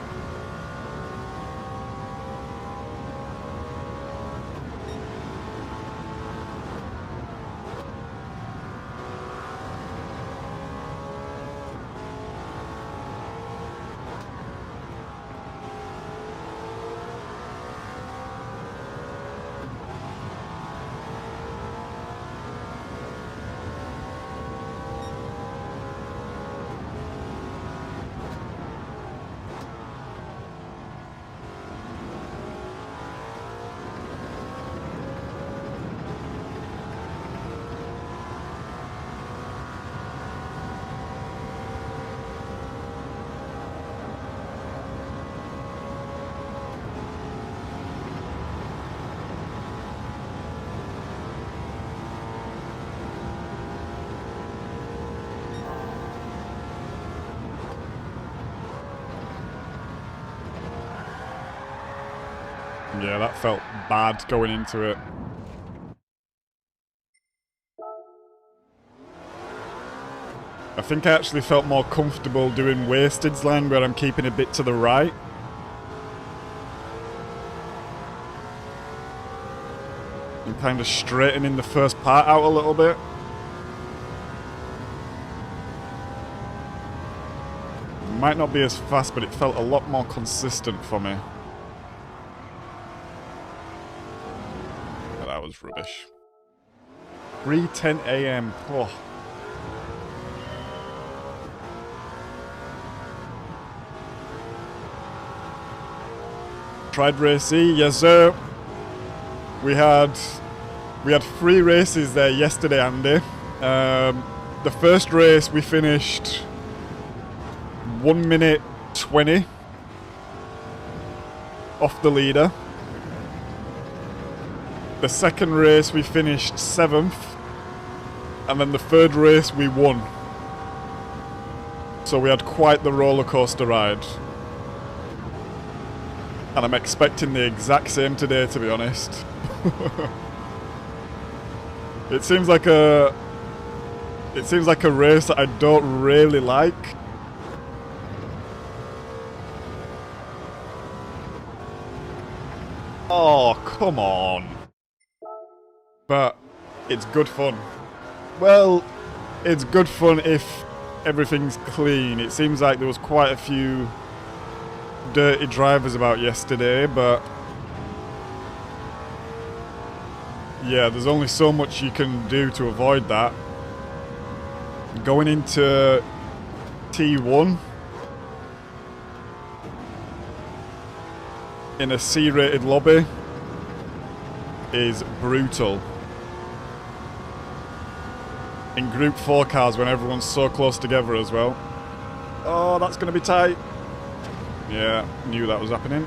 Yeah, that felt bad going into it. I think I actually felt more comfortable doing wastage line where I'm keeping a bit to the right. And kind of straightening the first part out a little bit. Might not be as fast, but it felt a lot more consistent for me. That was rubbish. 3:10 AM. Oh. Tried race E, yes sir. We had 3 races there yesterday, Andy. The first race we finished 1 minute 20 off the leader. The second race we finished 7th, and then the third race we won. So we had quite the roller coaster ride. And I'm expecting the exact same today, to be honest. It seems like a race that I don't really like. Oh, come on. But it's good fun. Well, it's good fun if everything's clean. It seems like there was quite a few dirty drivers about yesterday, but yeah, there's only so much you can do to avoid that. Going into T1 in a C-rated lobby is brutal. In Group 4 cars when everyone's so close together as well. Oh, that's going to be tight. Yeah, knew that was happening.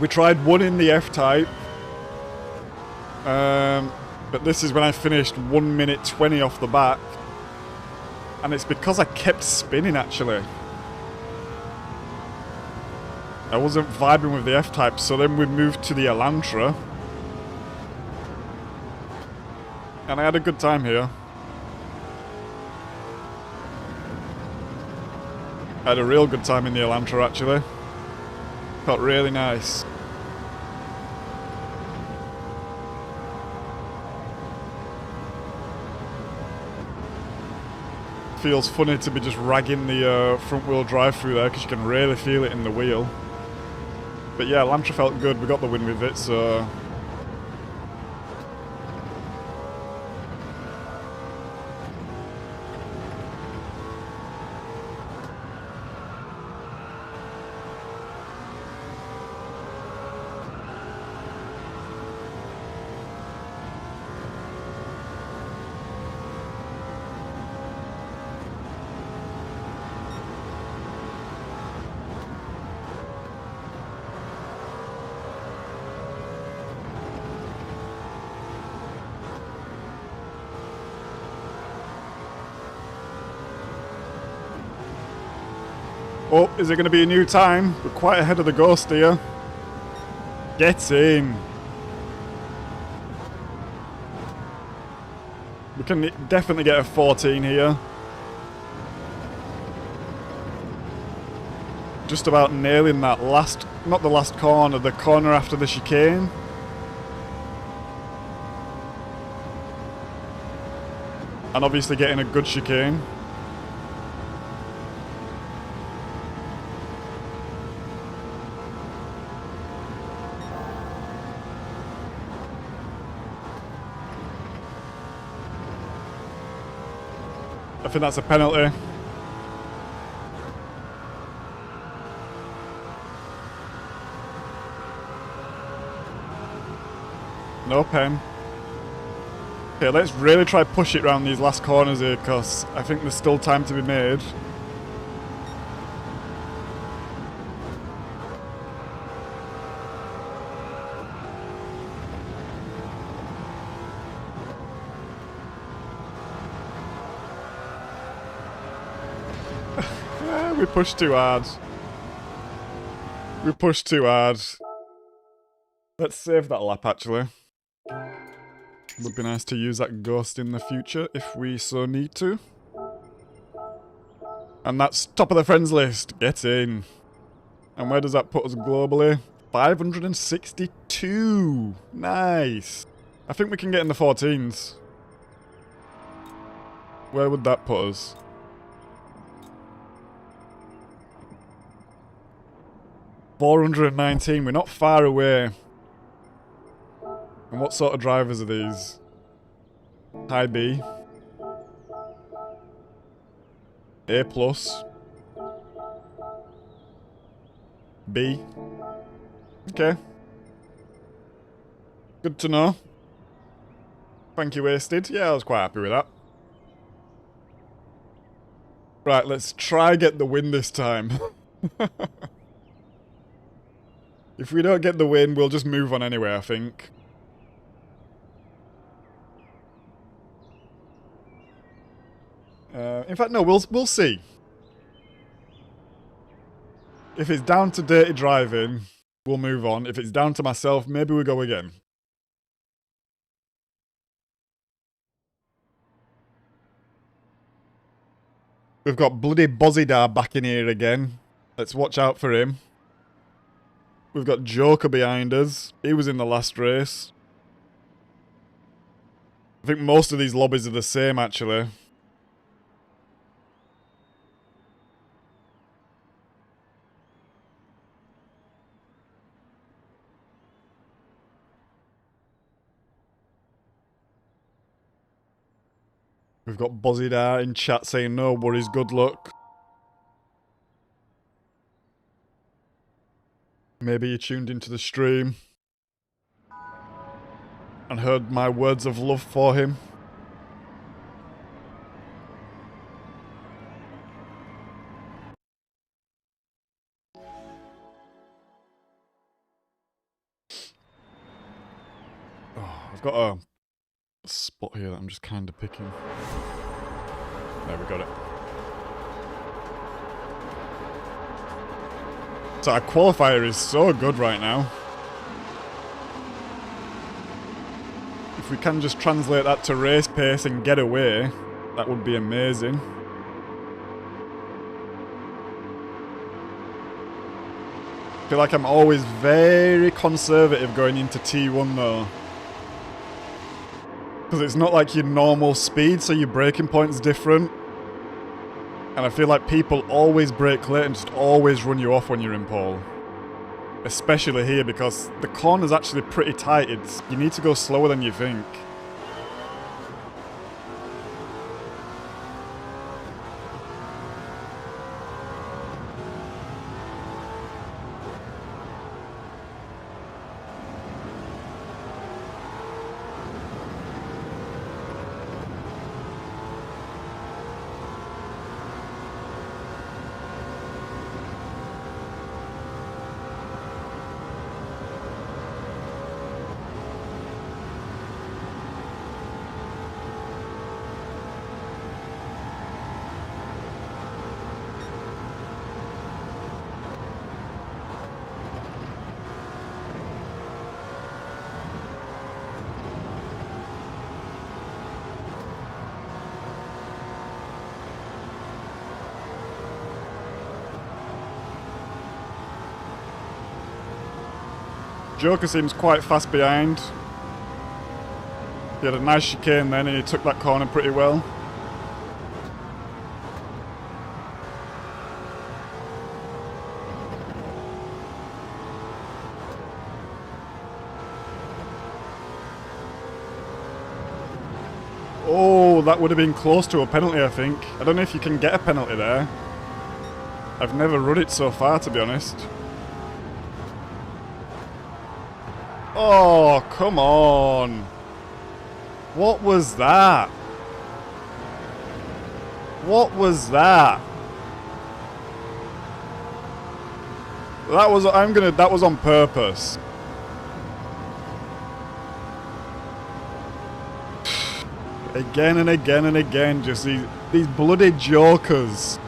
We tried one in the F-Type. But this is when I finished 1 minute 20 off the back. And it's because I kept spinning, actually. I wasn't vibing with the F-Type, so then we moved to the Elantra. And I had a good time here. I had a real good time in the Elantra, actually. Felt really nice. Feels funny to be just ragging the front wheel drive through there because you can really feel it in the wheel. But yeah, Elantra felt good. We got the win with it, so... Oh, is it going to be a new time? We're quite ahead of the ghost here. Get in. We can definitely get a 14 here. Just about nailing that last, not the last corner, the corner after the chicane. And obviously getting a good chicane. I think that's a penalty. No pen. Okay, let's really try push it around these last corners here, because I think there's still time to be made. We pushed too hard. We pushed too hard. Let's save that lap, actually. Would be nice to use that ghost in the future if we so need to. And that's top of the friends list. Get in. And where does that put us globally? 562. Nice. I think we can get in the 14s. Where would that put us? $419. We're not far away. And what sort of drivers are these? High B. A plus. B. Okay. Good to know. Thank you, Wasted. Yeah, I was quite happy with that. Right, let's try get the win this time. If we don't get the win, we'll just move on anyway, I think. In fact, no, we'll see. If it's down to dirty driving, we'll move on. If it's down to myself, maybe we go again. We've got bloody Bozidar back in here again. Let's watch out for him. We've got Joker behind us. He was in the last race. I think most of these lobbies are the same, actually. We've got Bozidar in chat saying no worries, good luck. Maybe you tuned into the stream and heard my words of love for him. Oh, I've got a spot here that I'm just kind of picking. There, we got it. So our qualifier is so good right now. If we can just translate that to race pace and get away, that would be amazing. I feel like I'm always very conservative going into T1 though. Because it's not like your normal speed, so your braking point's different. And I feel like people always brake late and just always run you off when you're in pole. Especially here, because the corner's actually pretty tight. You need to go slower than you think. Joker seems quite fast behind. He had a nice chicane then and he took that corner pretty well. Oh, that would have been close to a penalty, I think. I don't know if you can get a penalty there. I've never run it so far, to be honest. Oh, come on. What was that? What was that? That was on purpose. Again and again and again, just these bloody jokers.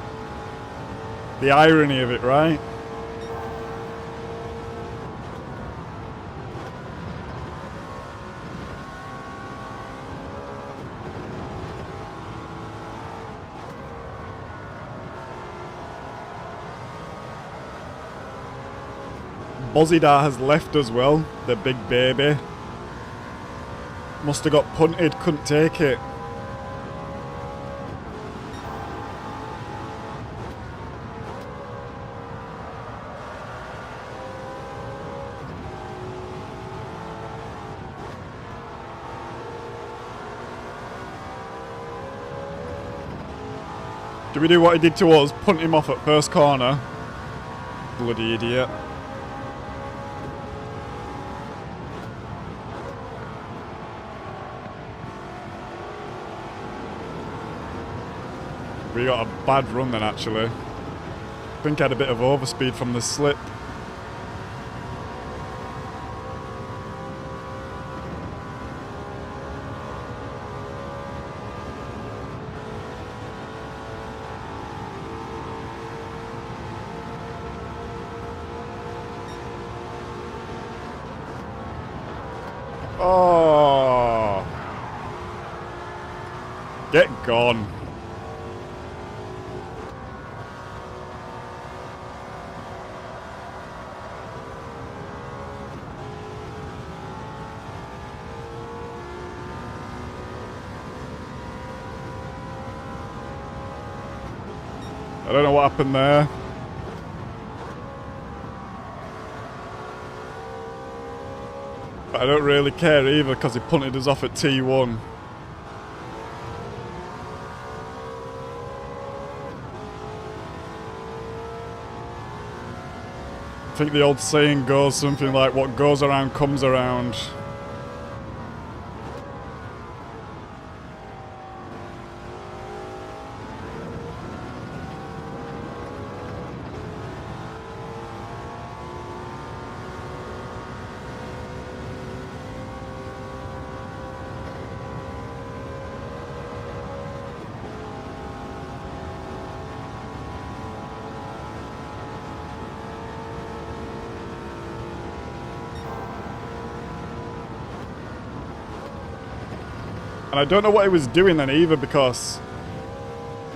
The irony of it, right? Bozidar has left as well, the big baby. Must have got punted, couldn't take it. Do we do what he did to us? Punt him off at first corner? Bloody idiot. We got a bad run then, actually. I think I had a bit of overspeed from the slip. Oh! Get gone. I don't know what happened there. But I don't really care either because he punted us off at T1. I think the old saying goes something like, what goes around comes around. And I don't know what he was doing then either, because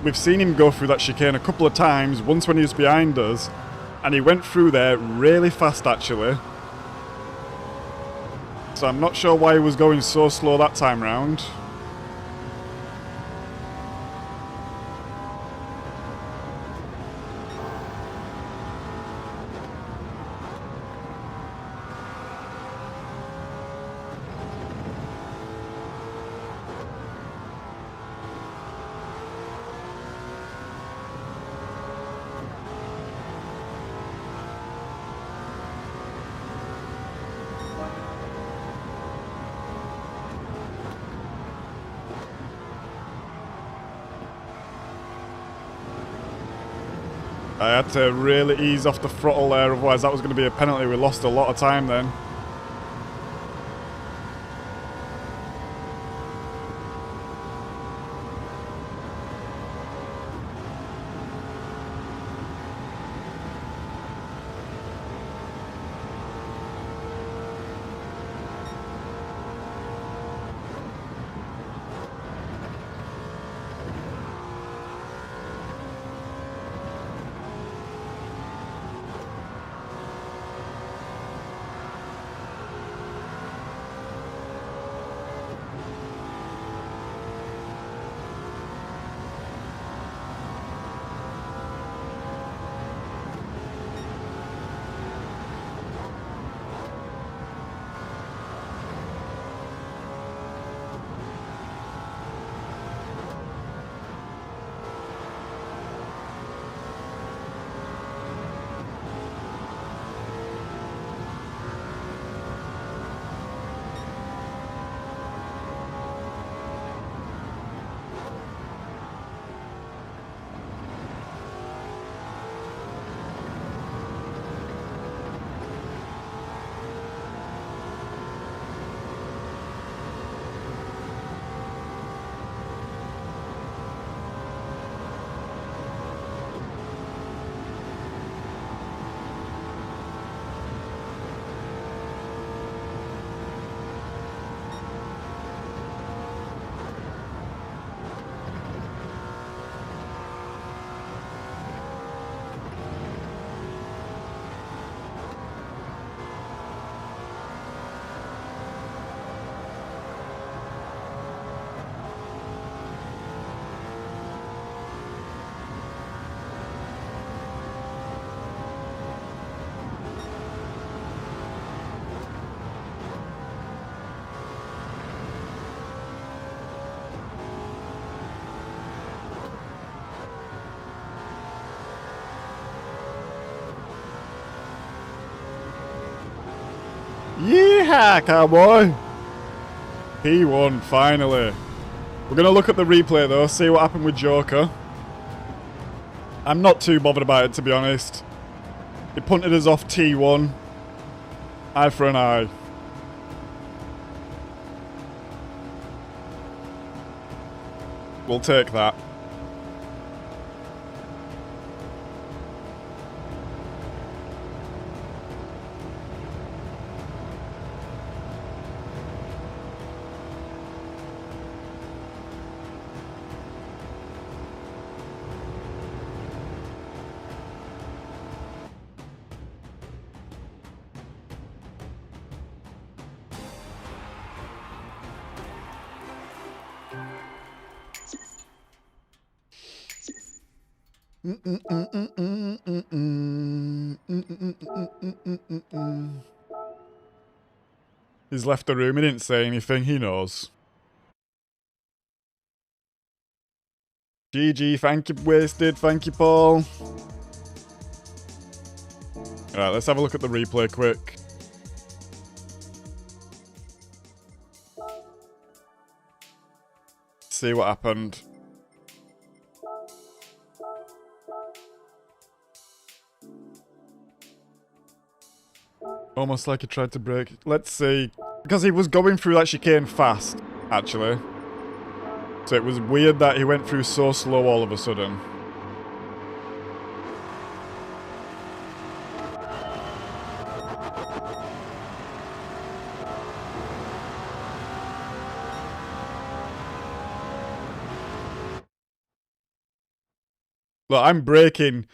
we've seen him go through that chicane a couple of times, once when he was behind us, and he went through there really fast actually. So I'm not sure why he was going so slow that time round. I had to really ease off the throttle there, otherwise that was going to be a penalty. We lost a lot of time then. Yeah, cowboy. He won, finally. We're going to look at the replay, though, see what happened with Joker. I'm not too bothered about it, to be honest. He punted us off T1. Eye for an eye. We'll take that. He's left the room, he didn't say anything, he knows. GG, thank you, Wasted, thank you, Paul. Alright, let's have a look at the replay quick. See what happened. Almost like he tried to brake. Let's see. Because he was going through that chicane fast, actually. So it was weird that he went through so slow all of a sudden. Look, I'm braking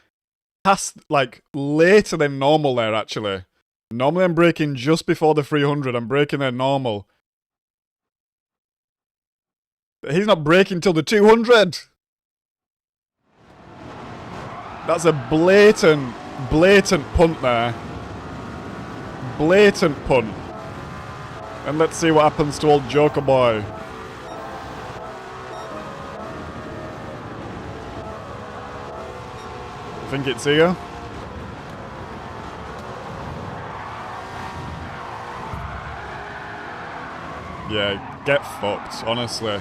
past, like, later than normal there, actually. Normally I'm braking just before the 300. I'm braking there normal. But he's not braking till the 200. That's a blatant punt there. Blatant punt. And let's see what happens to old Joker boy. I think it's here. Yeah, get fucked, honestly.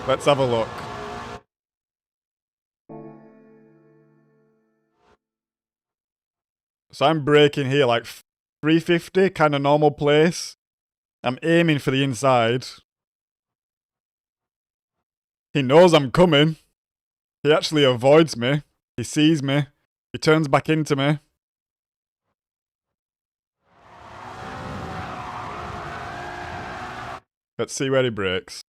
Let's have a look. So I'm braking here like 350, kind of normal place. I'm aiming for the inside. He knows I'm coming. He actually avoids me. He sees me. He turns back into me. Let's see where he brakes.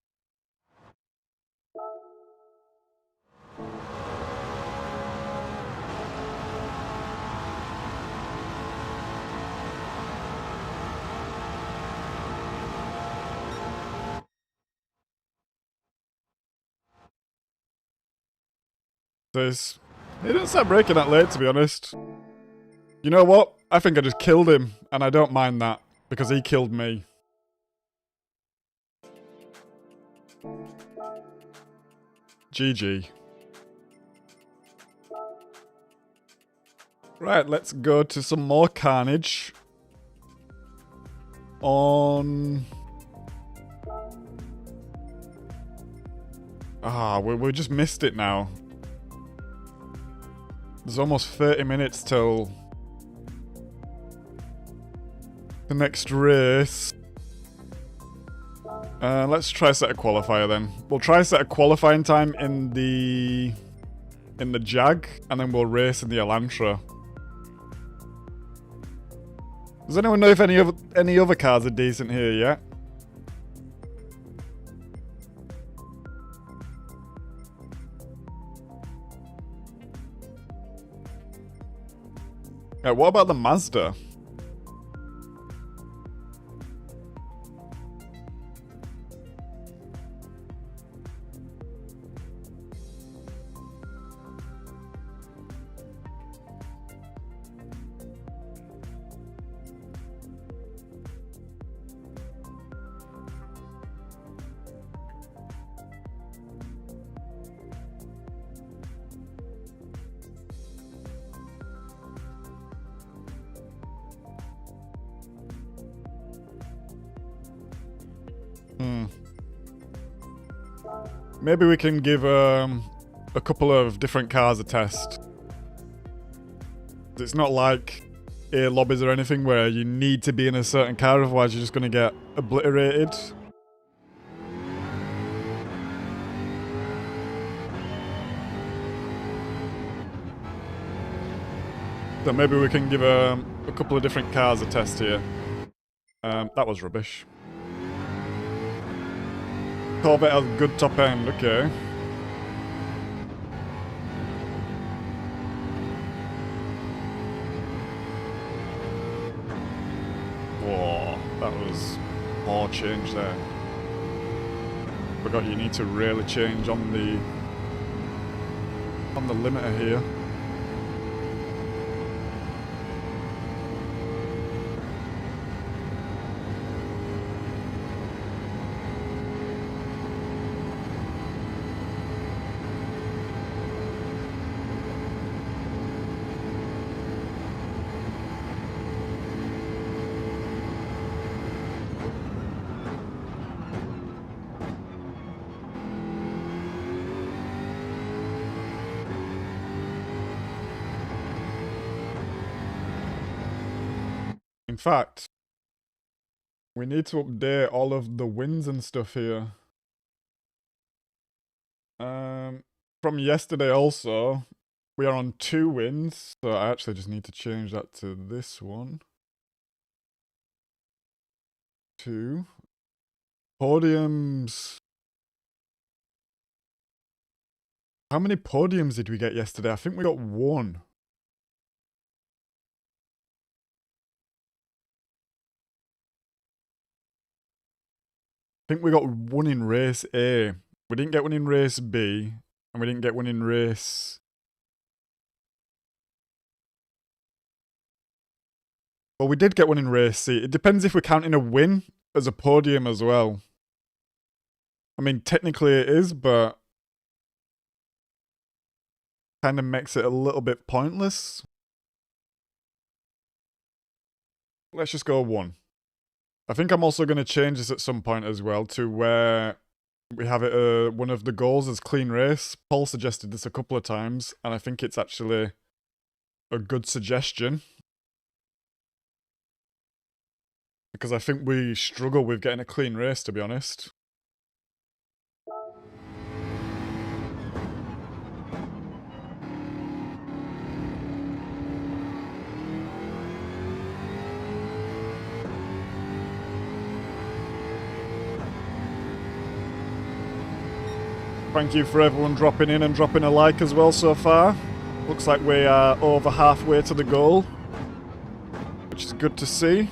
He didn't start braking that late, to be honest. You know what? I think I just killed him, and I don't mind that, because he killed me. GG. Right, let's go to some more carnage. On... we just missed it now. There's almost 30 minutes till the next race. Let's try set a qualifier then. We'll try set a qualifying time in the Jag, and then we'll race in the Elantra. Does anyone know if any other cars are decent here yet? What about the Mazda? Maybe we can give a couple of different cars a test. It's not like A lobbies or anything where you need to be in a certain car, otherwise you're just going to get obliterated. So maybe we can give a couple of different cars a test here. That was rubbish. Corvette has good top end, okay. Whoa, that was poor change there. Forgot you need to really change on the limiter here. In fact, we need to update all of the wins and stuff here. From yesterday also, we are on 2 wins, so I actually just need to change that to this one. 2. Podiums. How many podiums did we get yesterday? I think we got 1. I think we got 1 in race A. We didn't get 1 in race B, and we didn't get 1 in race... Well, we did get 1 in race C. It depends if we're counting a win as a podium as well. I mean, technically it is, but... kind of makes it a little bit pointless. Let's just go 1. I think I'm also going to change this at some point as well to where we have it one of the goals as clean race. Paul suggested this a couple of times, and I think it's actually a good suggestion. Because I think we struggle with getting a clean race, to be honest. Thank you for everyone dropping in and dropping a like as well so far. Looks like we are over halfway to the goal, which is good to see.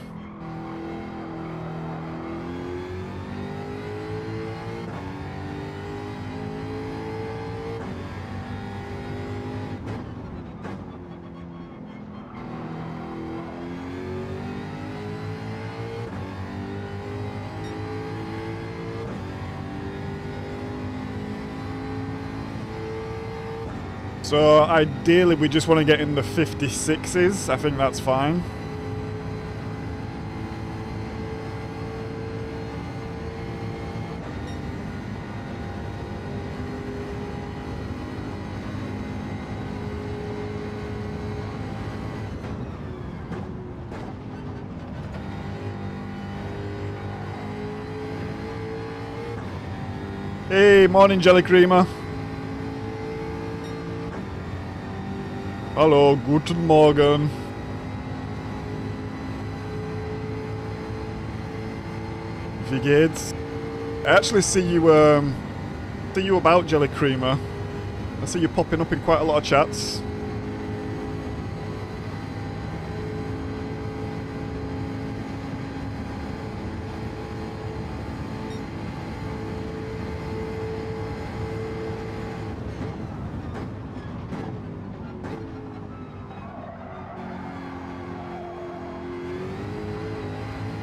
So ideally we just want to get in the 56s, I think that's fine. Hey, morning Jelly Creamer. Hallo, guten Morgen. Wie geht's? I actually see you about, Jelly Creamer. I see you popping up in quite a lot of chats.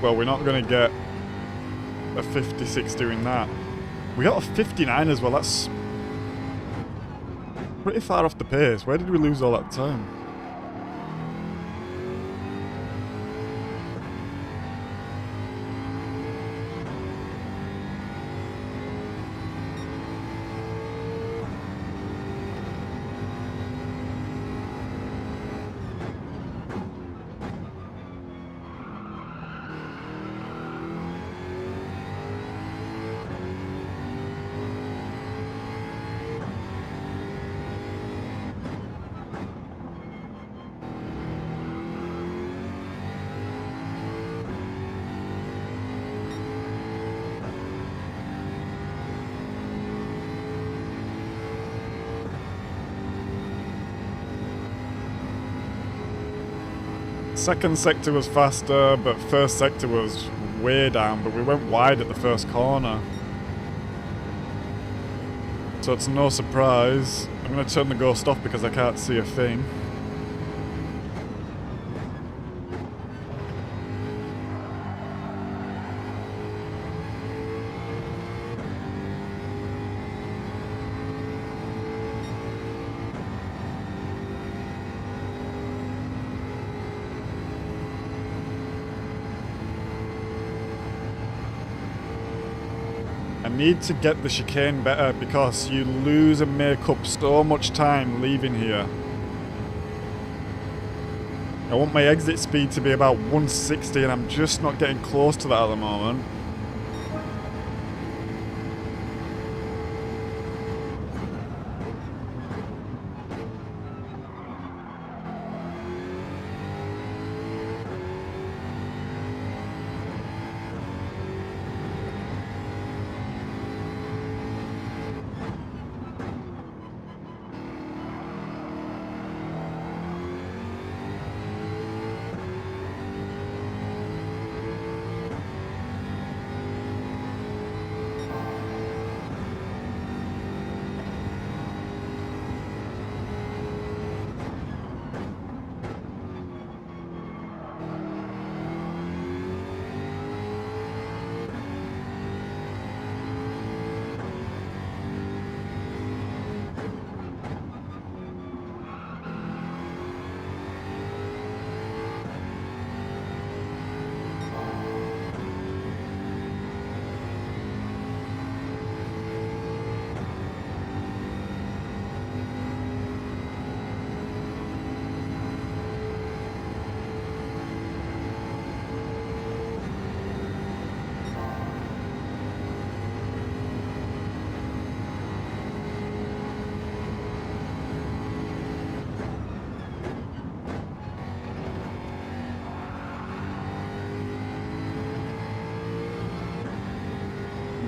Well, we're not going to get a 56 doing that. We got a 59 as well, that's pretty far off the pace. Where did we lose all that time? Second sector was faster, but first sector was way down, but we went wide at the first corner. So it's no surprise. I'm going to turn the ghost off because I can't see a thing. I need to get the chicane better because you lose and make up so much time leaving here. I want my exit speed to be about 160 and I'm just not getting close to that at the moment.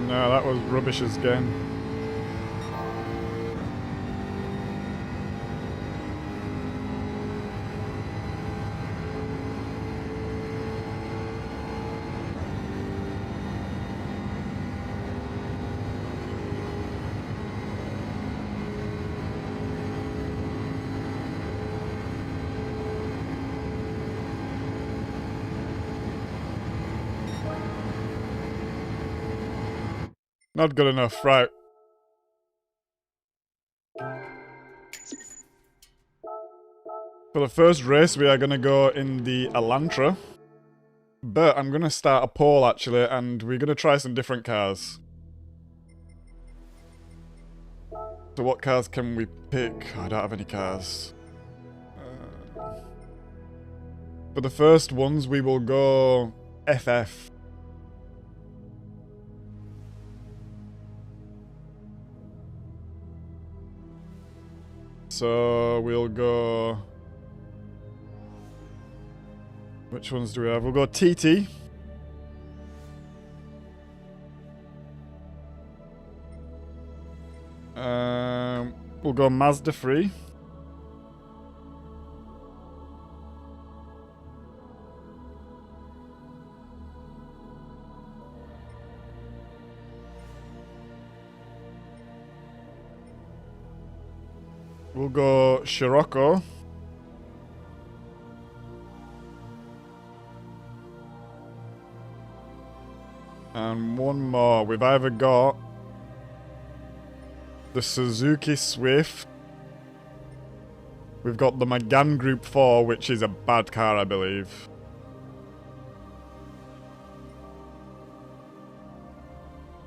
No, that was rubbish again. Not good enough, right. For the first race, we are going to go in the Elantra. But I'm going to start a poll, actually, and we're going to try some different cars. So what cars can we pick? Oh, I don't have any cars. For the first ones, we will go FF. So we'll go... Which ones do we have? We'll go TT. We'll go Mazda 3. We'll go Scirocco. And one more. We've either got the Suzuki Swift. We've got the Megane Group 4, which is a bad car, I believe.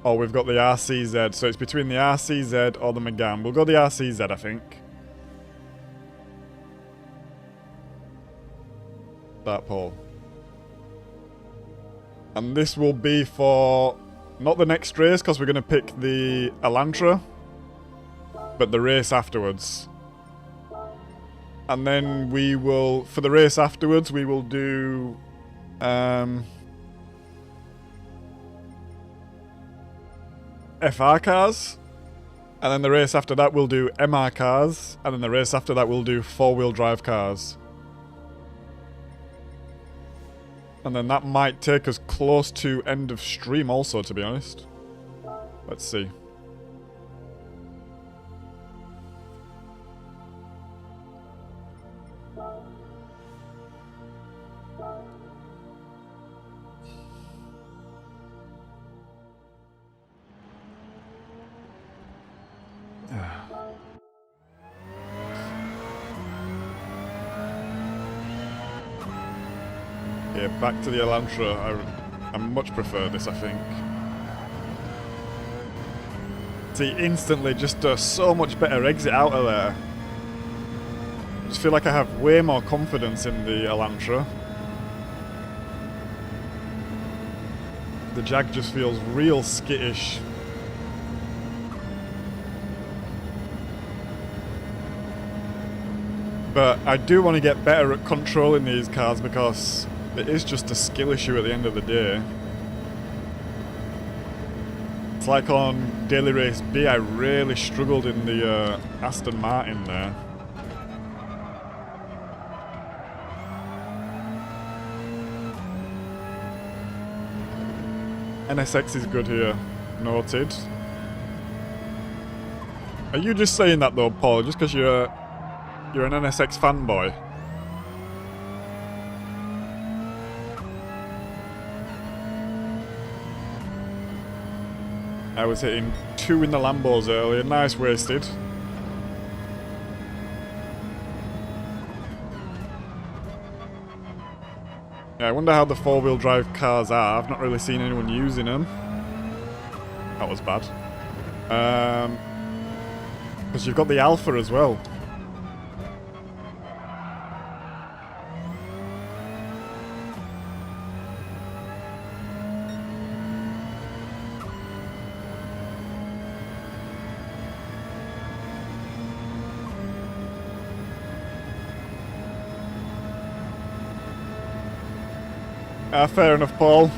Or we've got the RCZ. So it's between the RCZ or the Megane. We'll go the RCZ, I think. That poll. And this will be for not the next race because we're going to pick the Elantra, but the race afterwards. And then we will, for the race afterwards, we will do FR cars. And then the race after that we'll do MR cars. And then the race after that we'll do four-wheel drive cars. And then that might take us close to end of stream also, to be honest. Let's see. Yeah, back to the Elantra. I much prefer this, I think. See, instantly just a so much better exit out of there. Just feel like I have way more confidence in the Elantra. The Jag just feels real skittish. But I do want to get better at controlling these cars because it is just a skill issue at the end of the day. It's like on Daily Race B, I really struggled in the Aston Martin there. NSX is good here. Noted. Are you just saying that though, Paul, just because you're an NSX fanboy? I was hitting 2 in the Lambos earlier. Nice wasted. Yeah, I wonder how the 4-wheel drive cars are. I've not really seen anyone using them. That was bad. Because you've got the Alpha as well. Fair enough, Paul.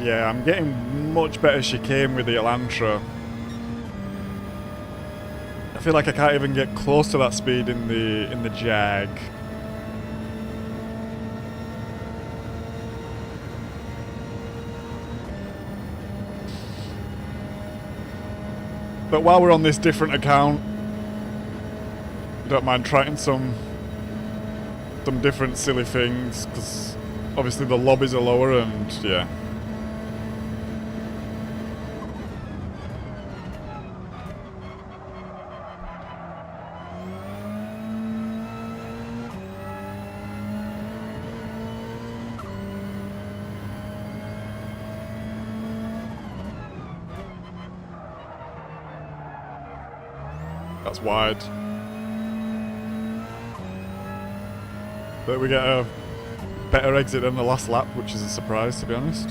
Yeah, I'm getting much better chicane with the Elantra. I feel like I can't even get close to that speed in the Jag. But while we're on this different account, I don't mind trying some different silly things, because obviously the lobbies are lower and yeah. That's wide. But we get a better exit than the last lap, which is a surprise, to be honest.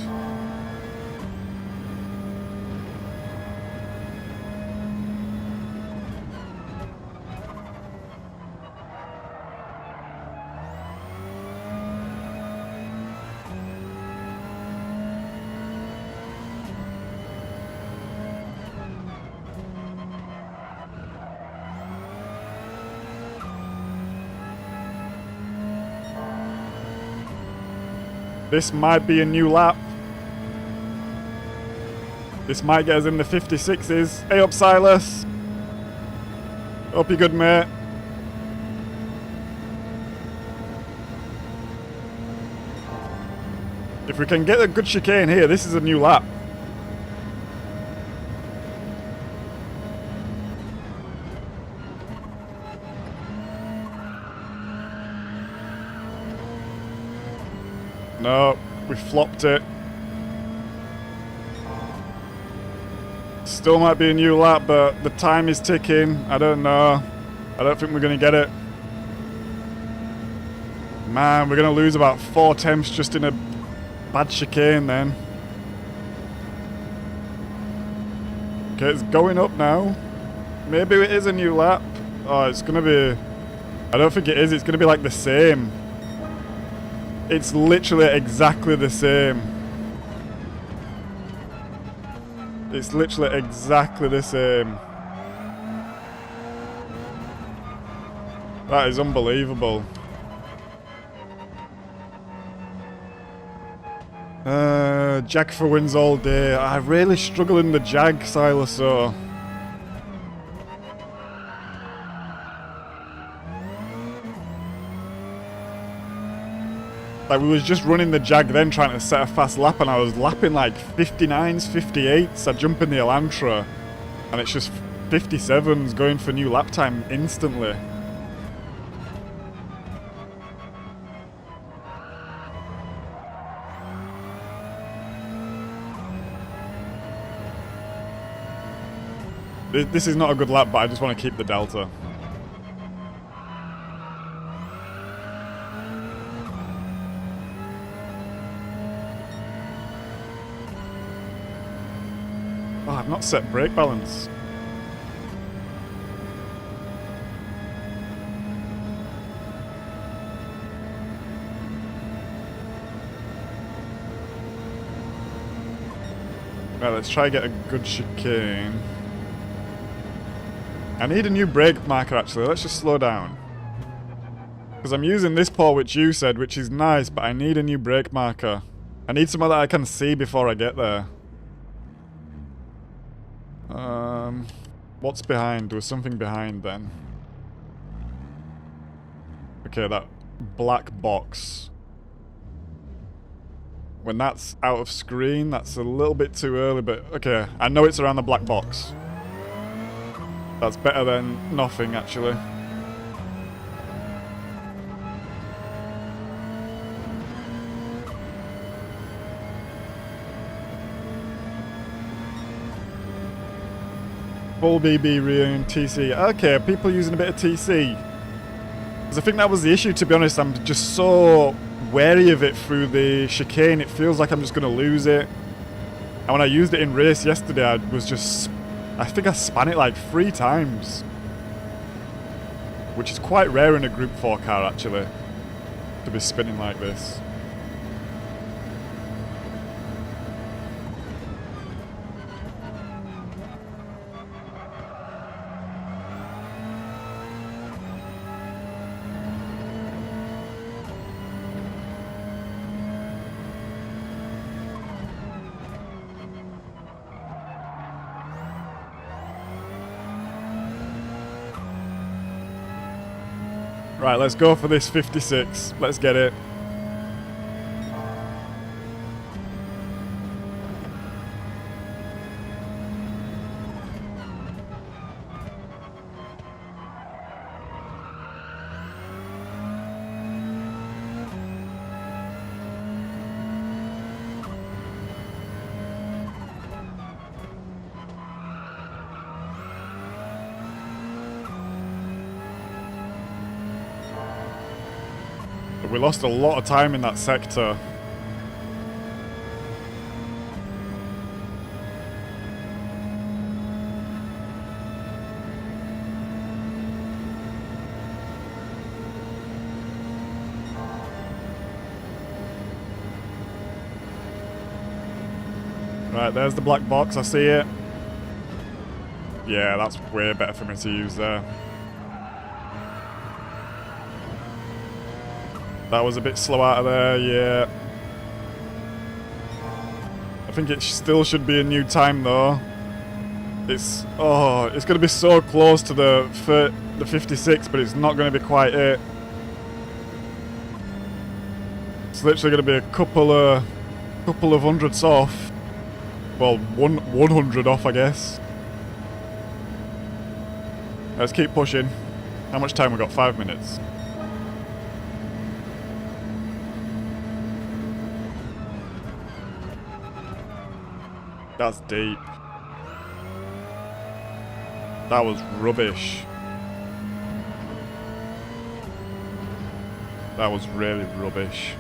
This might be a new lap. This might get us in the 56s. Hey up, Silas. Hope you're good, mate. If we can get a good chicane here, this is a new lap. No, we flopped it. Still might be a new lap, but the time is ticking. I don't know. I don't think we're going to get it. Man, we're going to lose about 4 attempts just in a bad chicane then. Okay, it's going up now. Maybe it is a new lap. Oh, it's going to be... I don't think it is. It's going to be like the same. It's literally exactly the same. It's literally exactly the same. That is unbelievable. Jag for wins all day. I really struggle in the Jag, Silaso. Like, we was just running the Jag then trying to set a fast lap, and I was lapping like 59s, 58s. I jump in the Elantra, and it's just 57s going for new lap time instantly. This is not a good lap, but I just want to keep the delta. Oh, I've not set brake balance. Right, let's try and get a good chicane. I need a new brake marker actually, let's just slow down. Because I'm using this pole which you said, which is nice, but I need a new brake marker. I need somewhere that I can see before I get there. What's behind? There was something behind then. Okay, that black box. When that's out of screen, that's a little bit too early, but okay, I know it's around the black box. That's better than nothing, actually. Full BB rear and TC. Okay, people using a bit of TC. Because I think that was the issue, to be honest. I'm just so wary of it through the chicane. It feels like I'm just going to lose it. And when I used it in race yesterday, I was just... I think I span it like 3 times. Which is quite rare in a Group 4 car, actually. To be spinning like this. Right, let's go for this 56. Let's get it. We lost a lot of time in that sector. Right, there's the black box, I see it. Yeah, that's way better for me to use there. That was a bit slow out of there, yeah. I think it still should be a new time though. It's going to be so close to the 56, but it's not going to be quite it. It's literally going to be a couple of hundreds off. Well, 100 off, I guess. Let's keep pushing. How much time we got? 5 minutes. That's deep. That was rubbish. That was really rubbish.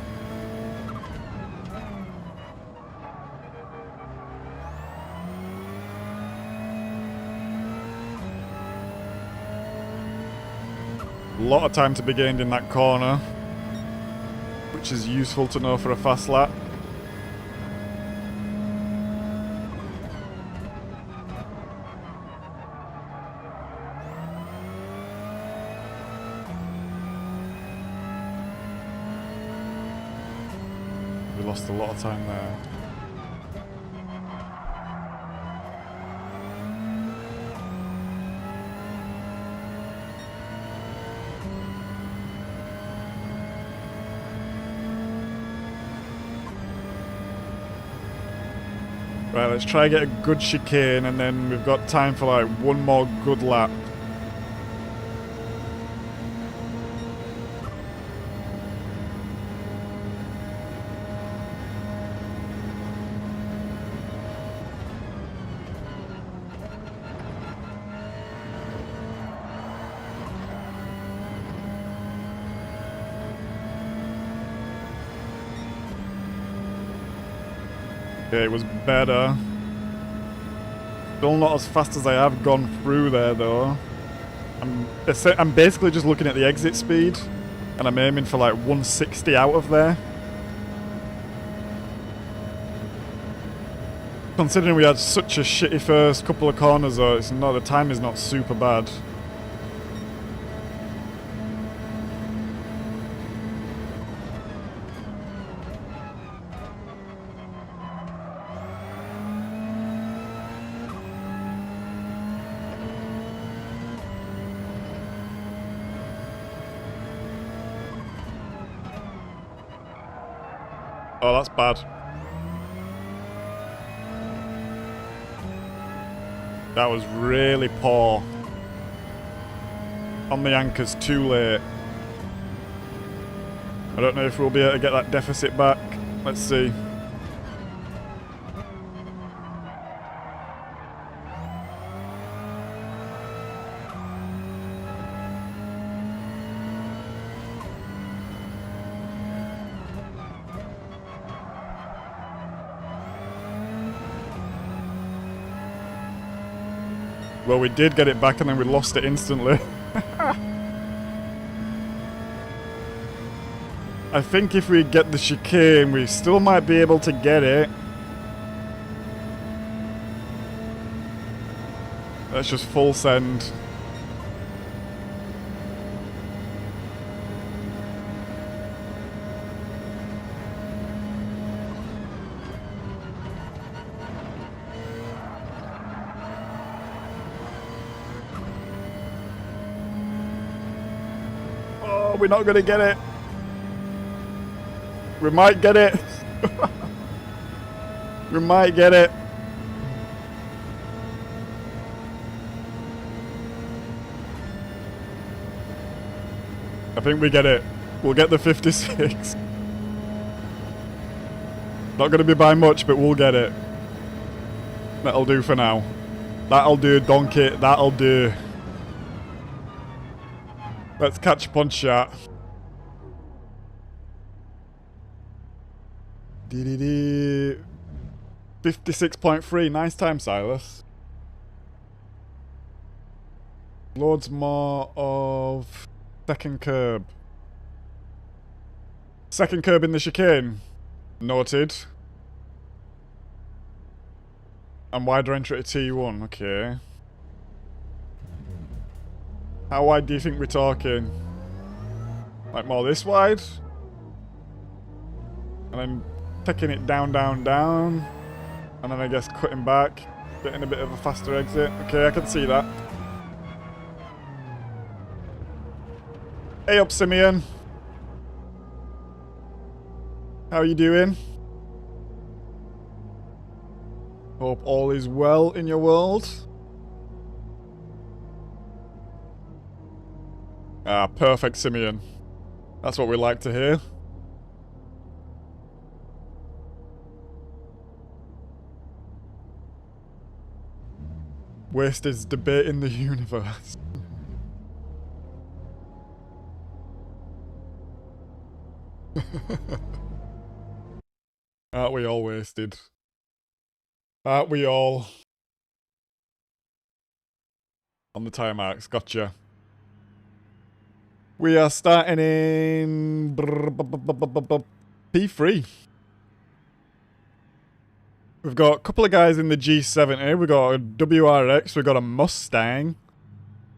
A lot of time to be gained in that corner. which is useful to know for a fast lap. We lost a lot of time there. Right, let's try and get a good chicane, and then we've got time for like one more good lap. Okay, it was better. Still not as fast as I have gone through there though. I'm basically just looking at the exit speed, and I'm aiming for like 160 out of there. Considering we had such a shitty first couple of corners though, the time is not super bad. Oh, that's bad. That was really poor. On the anchors too late. I don't know if we'll be able to get that deficit back. Let's see. Well, we did get it back and then we lost it instantly. I think if we get the chicane, we still might be able to get it. Let's just full send. Oh, we're not gonna get it. We might get it. We might get it. I think we get it. We'll get the 56. Not going to be by much, but we'll get it. That'll do for now. That'll do, donkey. That'll do. Let's catch up on chat. 56.3. Nice time, Silas. Loads more of second curb. Second curb in the chicane. Noted. And wider entry to T1. Okay. How wide do you think we're talking? Like more this wide? And then taking it down, down, down. And then I guess cutting back. Getting a bit of a faster exit. Okay, I can see that. Hey up, Simeon. How are you doing? Hope all is well in your world. Ah, perfect, Simeon. That's what we like to hear. Wasted debate in the universe. Aren't we all wasted? Aren't we all? On the tire marks, gotcha. We are starting in P3. We've got a couple of guys in the G70. We've got a WRX. We've got a Mustang.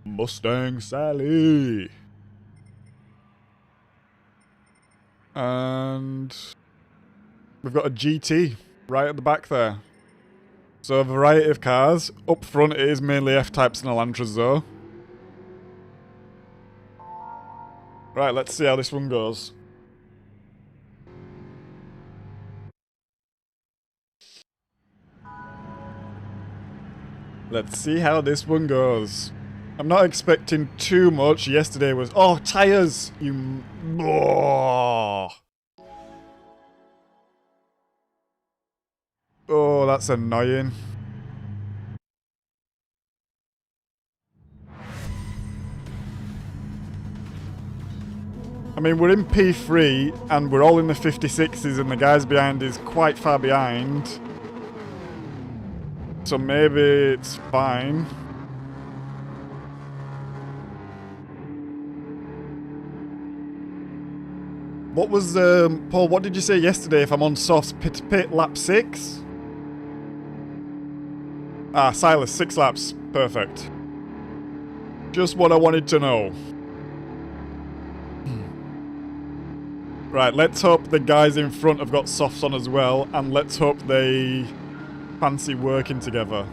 Mustang Sally. And we've got a GT right at the back there. So a variety of cars. Up front it is mainly F-Types and Elantras though. Right, let's see how this one goes. Let's see how this one goes. I'm not expecting too much. Yesterday was... Oh, tyres! You... Oh. Oh, that's annoying. I mean, we're in P3 and we're all in the 56s and the guys behind is quite far behind. So maybe it's fine. What was, Paul, what did you say yesterday if I'm on softs? Pit to pit, lap 6? Ah, Silas, 6 laps. Perfect. Just what I wanted to know. Right, let's hope the guys in front have got softs on as well, and let's hope they fancy working together.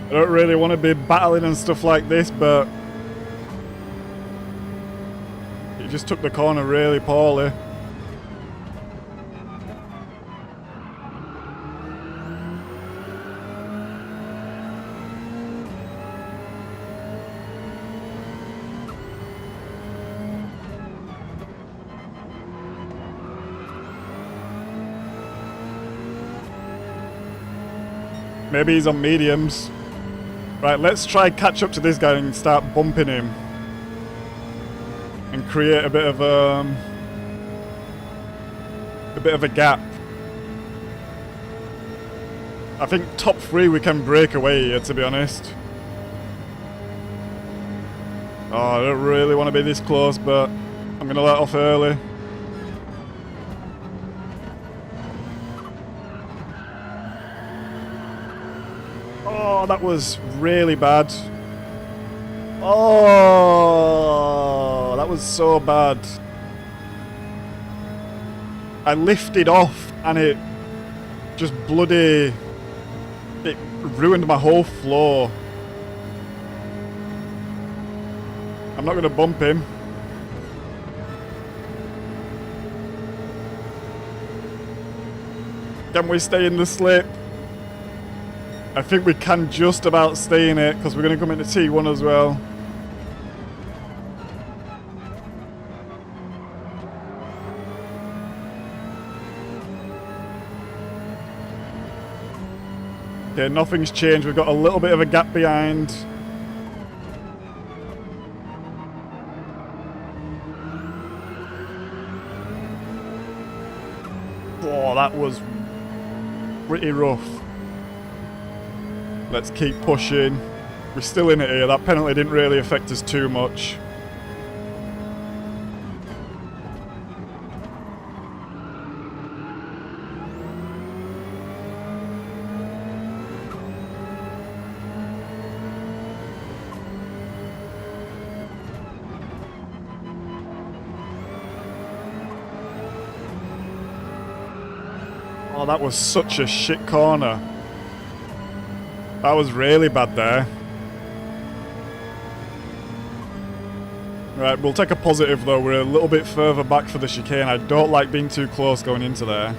I don't really want to be battling and stuff like this, but he just took the corner really poorly. Maybe he's on mediums. Right, let's try catch up to this guy and start bumping him. And create a bit of a gap. I think top 3 we can break away here, to be honest. Oh, I don't really want to be this close, but I'm going to let off early. Oh, that was really bad. Oh, that was so bad. I lifted off and it just bloody... It ruined my whole floor. I'm not going to bump him. Can we stay in the slip? I think we can just about stay in it because we're going to come into T1 as well. Okay, nothing's changed. We've got a little bit of a gap behind. Oh, that was pretty rough. Let's keep pushing. We're still in it here. That penalty didn't really affect us too much. Oh, that was such a shit corner. That was really bad there. Right, we'll take a positive though. We're a little bit further back for the chicane. I don't like being too close going into there.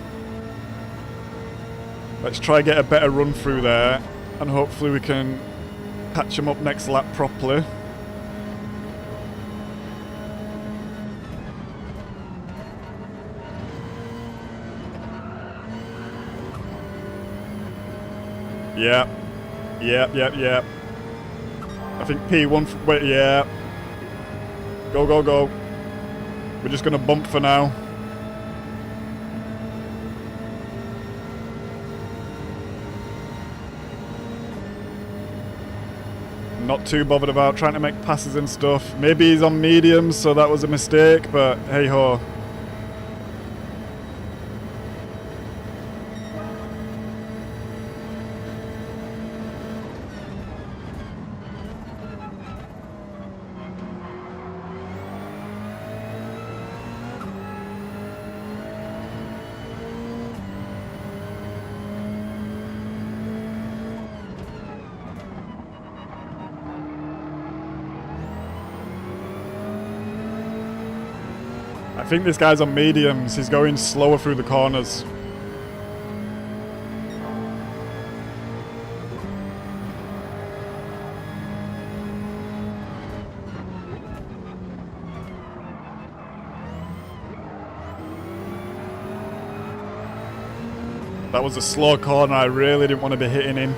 Let's try get a better run through there, and hopefully we can catch him up next lap properly. Yep. Yep. I think P1... Wait, yeah. Go, go, go. We're just going to bump for now. Not too bothered about trying to make passes and stuff. Maybe he's on mediums, so that was a mistake, but hey ho. I think this guy's on mediums. He's going slower through the corners. That was a slow corner. I really didn't want to be hitting him.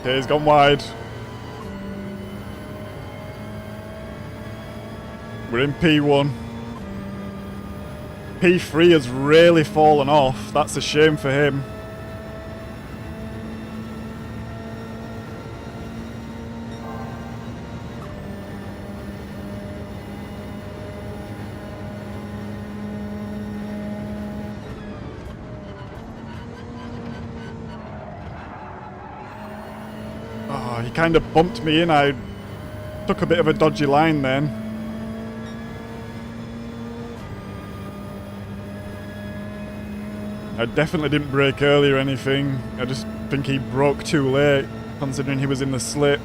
Okay, he's gone wide. We're in P1. P3 has really fallen off. That's a shame for him. Oh, he kind of bumped me in. I took a bit of a dodgy line then. I definitely didn't brake early or anything. I just think he broke too late, considering he was in the slip.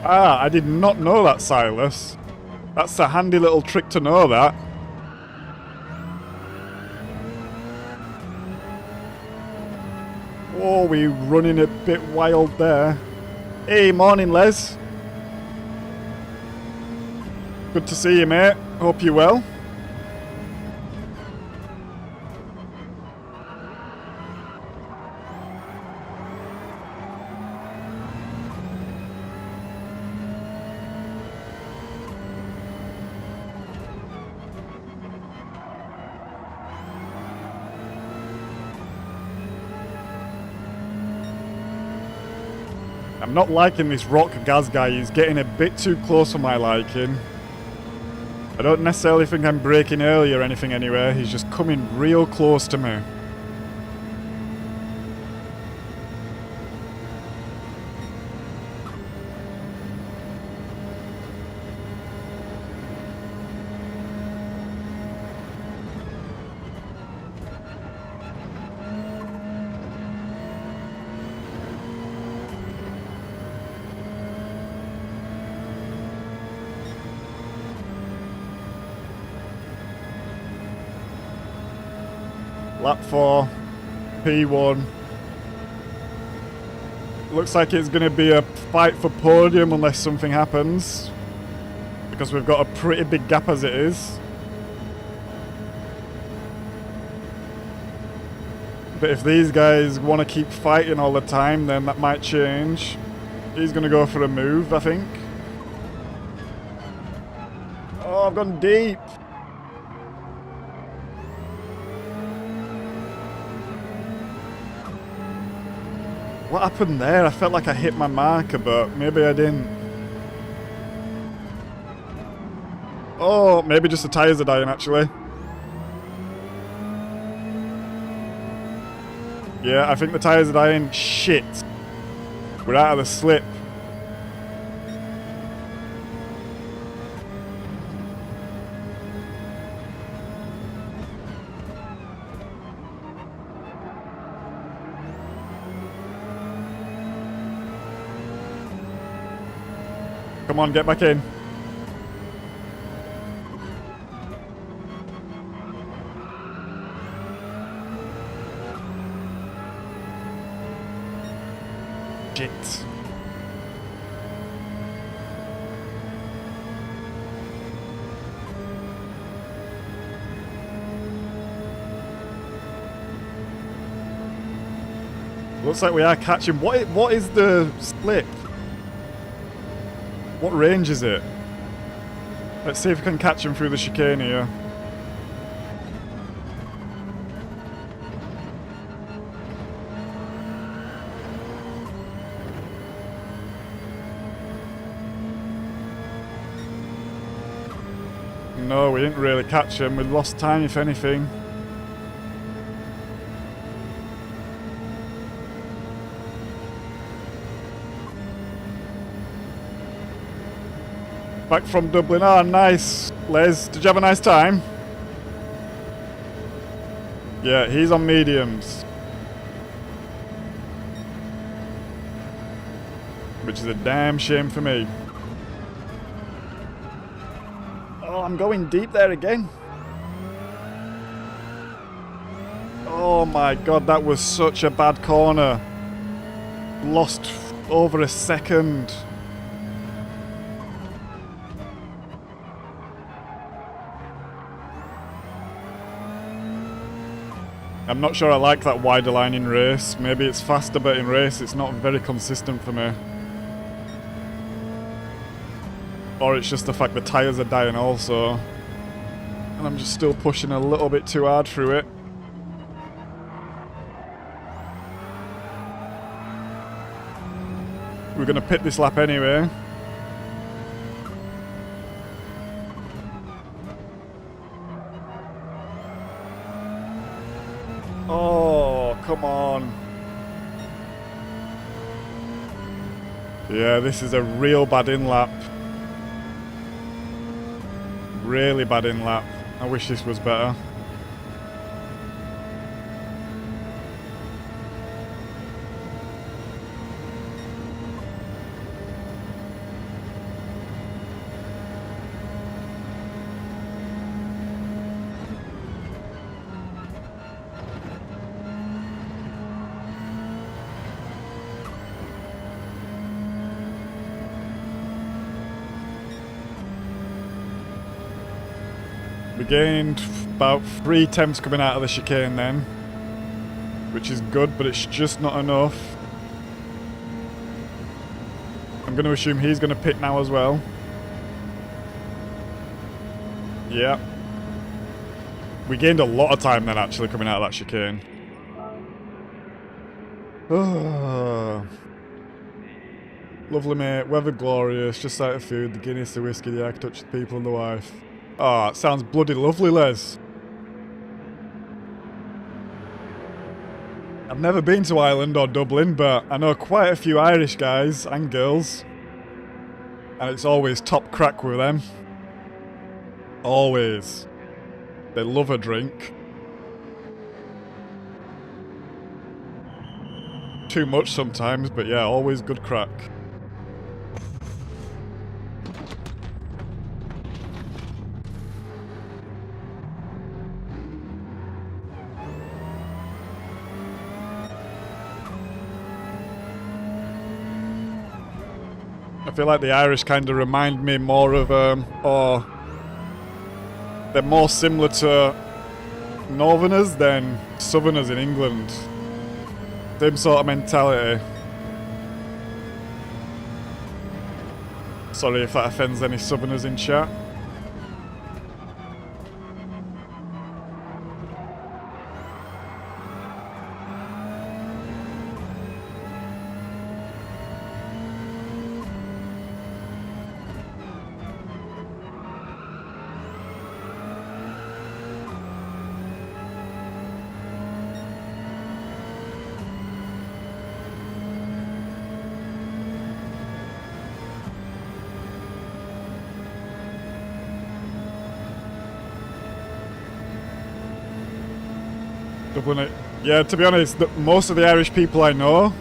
Ah, I did not know that, Silas. That's a handy little trick to know that. Whoa, we're running a bit wild there. Hey, morning, Les. Good to see you, mate. Hope you're well. I'm not liking this rock gas guy. He's getting a bit too close for my liking. I don't necessarily think I'm braking early or anything anyway. He's just coming real close to me. Lap 4, P1. Looks like it's going to be a fight for podium unless something happens. Because we've got a pretty big gap as it is. But if these guys want to keep fighting all the time, then that might change. He's going to go for a move, I think. Oh, I've gone deep. What happened there? I felt like I hit my marker, but maybe I didn't. Oh, maybe just the tyres are dying, actually. Yeah, I think the tyres are dying. Shit. We're out of the slip. Come on, get back in. Shit. Looks like we are catching. What is the slip? What range is it? Let's see if we can catch him through the chicane here. No, we didn't really catch him. We lost time, if anything. Back from Dublin. Ah, nice. Les, did you have a nice time? Yeah, he's on mediums. Which is a damn shame for me. Oh, I'm going deep there again. Oh my god, that was such a bad corner. Lost over a second. I'm not sure I like that wider line in race. Maybe it's faster, but in race it's not very consistent for me. Or it's just the fact the tyres are dying also. And I'm just still pushing a little bit too hard through it. We're going to pit this lap anyway. Oh, come on. Yeah, this is a real bad in-lap. Really bad in-lap. I wish this was better. We gained about 3 temps coming out of the chicane then, which is good, but it's just not enough. I'm going to assume he's going to pit now as well. Yeah. We gained a lot of time then actually coming out of that chicane. Oh. Lovely mate, weather glorious, just out of food, the Guinness, the whiskey, the egg, touch the people and the wife. Oh, it sounds bloody lovely, Les. I've never been to Ireland or Dublin, but I know quite a few Irish guys and girls. And it's always top crack with them. Always. They love a drink. Too much sometimes, but yeah, always good crack. I feel like the Irish kind of remind me more of, or they're more similar to Northerners than Southerners in England. Same sort of mentality. Sorry if that offends any Southerners in chat. Dublin it. Yeah, to be honest, most of the Irish people I know,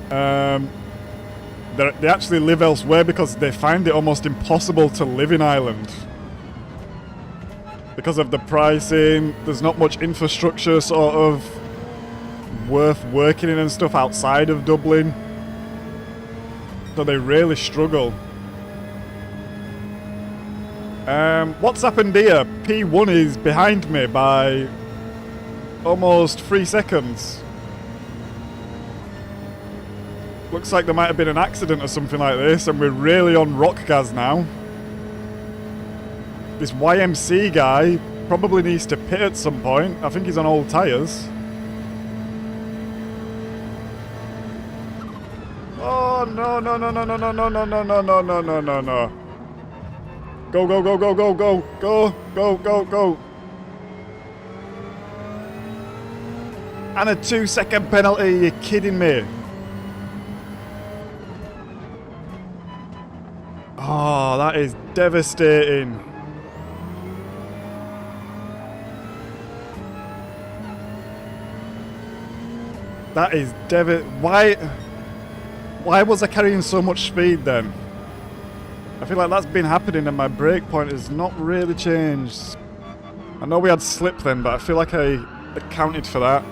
they actually live elsewhere because they find it almost impossible to live in Ireland. Because of the pricing, there's not much infrastructure sort of worth working in and stuff outside of Dublin. So they really struggle. What's happened here? P1 is behind me by almost 3 seconds. Looks like there might have been an accident or something like this, and we're really on rock gas now. This YMC guy probably needs to pit at some point. I think he's on old tyres. Oh no no no no no no no no no no no no no no no. Go go go go go go go go go go. And a 2-second penalty, you're kidding me. Oh, that is devastating. That is why was I carrying so much speed then? I feel like that's been happening and my brake point has not really changed. I know we had slip then, but I feel like I accounted for that.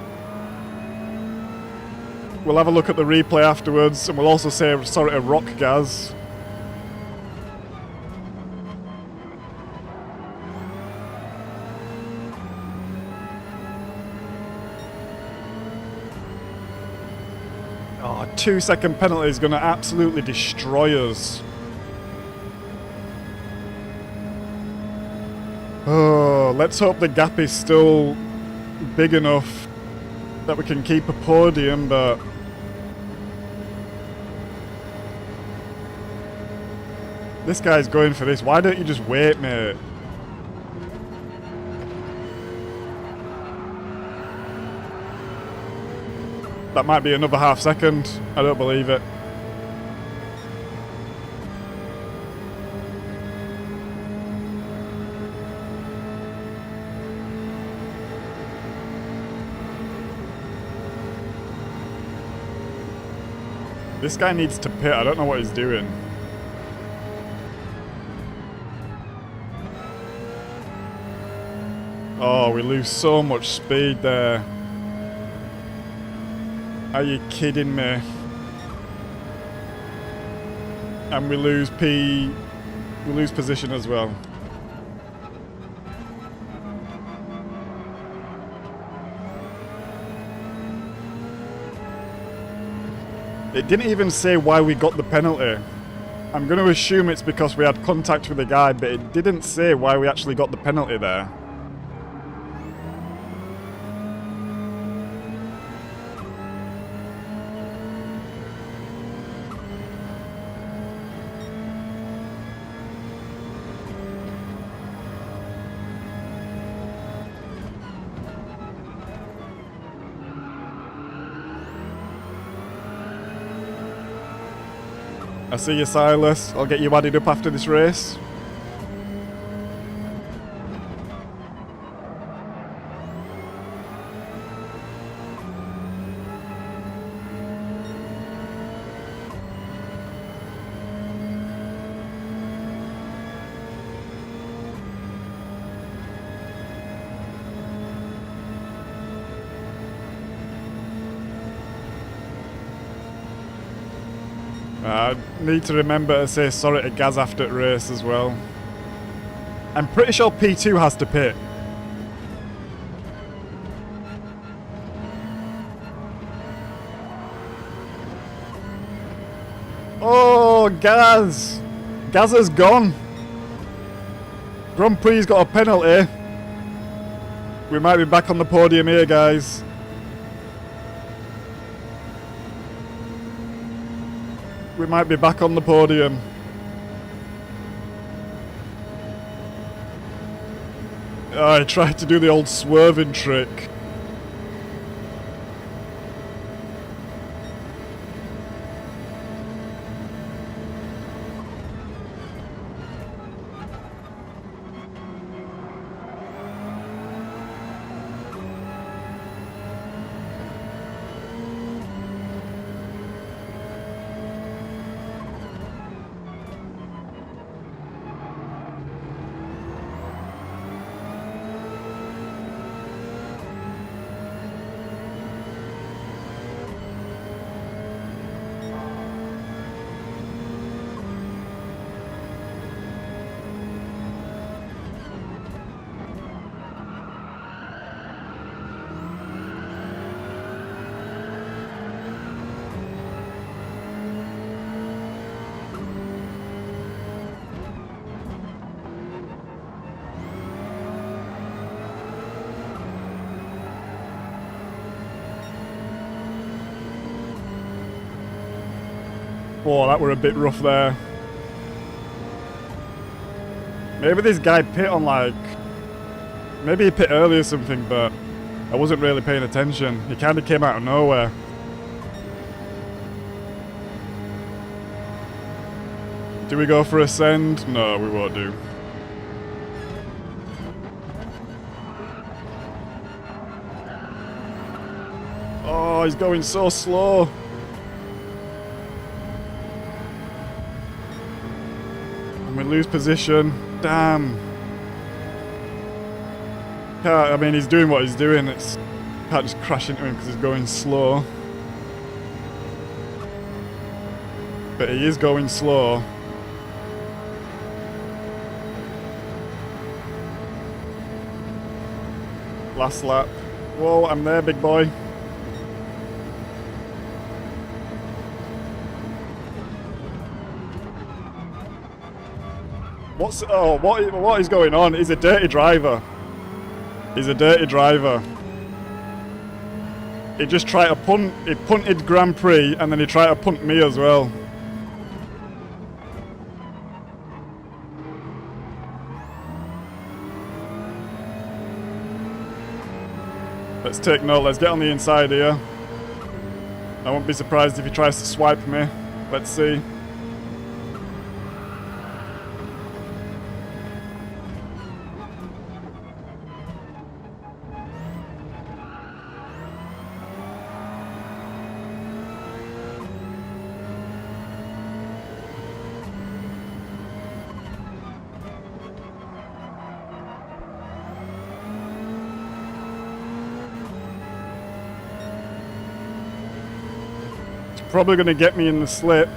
We'll have a look at the replay afterwards, and we'll also say sorry to Rock Gaz. Oh, 2-second penalty is going to absolutely destroy us. Oh, let's hope the gap is still big enough that we can keep a podium, but this guy's going for this. Why don't you just wait, mate? That might be another half second. I don't believe it. This guy needs to pit. I don't know what he's doing. Oh, we lose so much speed there. Are you kidding me? And we lose position as well. It didn't even say why we got the penalty. I'm going to assume it's because we had contact with the guy, but it didn't say why we actually got the penalty there. I see you, Silas. I'll get you added up after this race. I need to remember to say sorry to Gaz after the race as well. I'm pretty sure P2 has to pit. Oh, Gaz! Gaz has gone. Grand Prix got a penalty. We might be back on the podium here, guys. We might be back on the podium. I tried to do the old swerving trick. Oh, that were a bit rough there. Maybe this guy pit on like... Maybe he pit early or something, but I wasn't really paying attention. He kind of came out of nowhere. Do we go for a send? No, we won't do. Oh, he's going so slow. And we lose position. Damn. I mean, he's doing what he's doing. Can't just crash into him because he's going slow. But he is going slow. Last lap. Whoa, I'm there, big boy. What is going on? He's a dirty driver. He's a dirty driver. He just tried to punt. He punted Grand Prix and then he tried to punt me as well. Let's take note. Let's get on the inside here. I won't be surprised if he tries to swipe me. Let's see. Probably going to get me in the slip.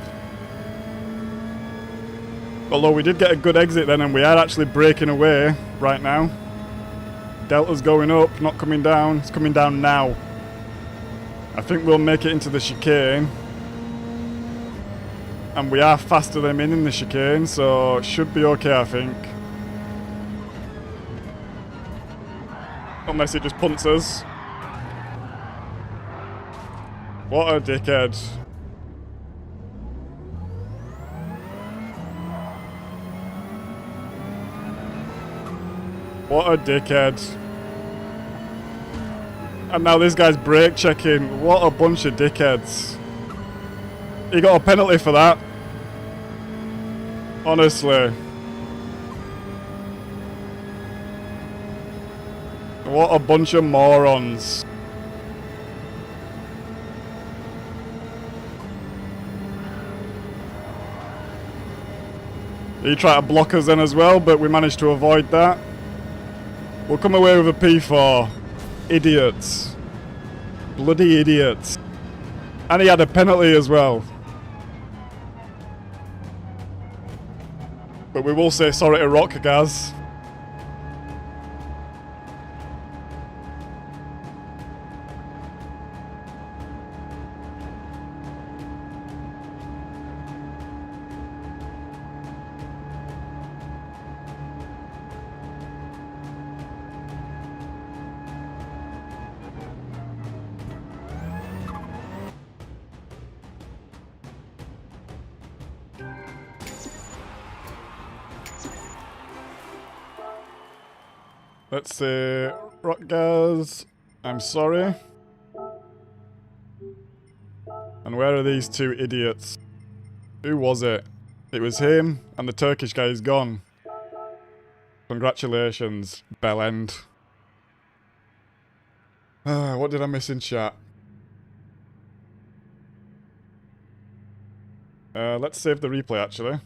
Although we did get a good exit then and we are actually breaking away right now. Delta's going up, not coming down. It's coming down now. I think we'll make it into the chicane. And we are faster than him in the chicane, so it should be okay, I think. Unless he just punts us. What a dickhead. What a dickhead. And now this guy's brake checking. What a bunch of dickheads. He got a penalty for that. Honestly. What a bunch of morons. He tried to block us then as well, but we managed to avoid that. We'll come away with a P4. Idiots. Bloody idiots. And he had a penalty as well. But we will say sorry to Rock, guys. Let's see. Rock guys, I'm sorry. And where are these two idiots? Who was it? It was him, and the Turkish guy is gone. Congratulations, Bellend. What did I miss in chat? Let's save the replay, actually.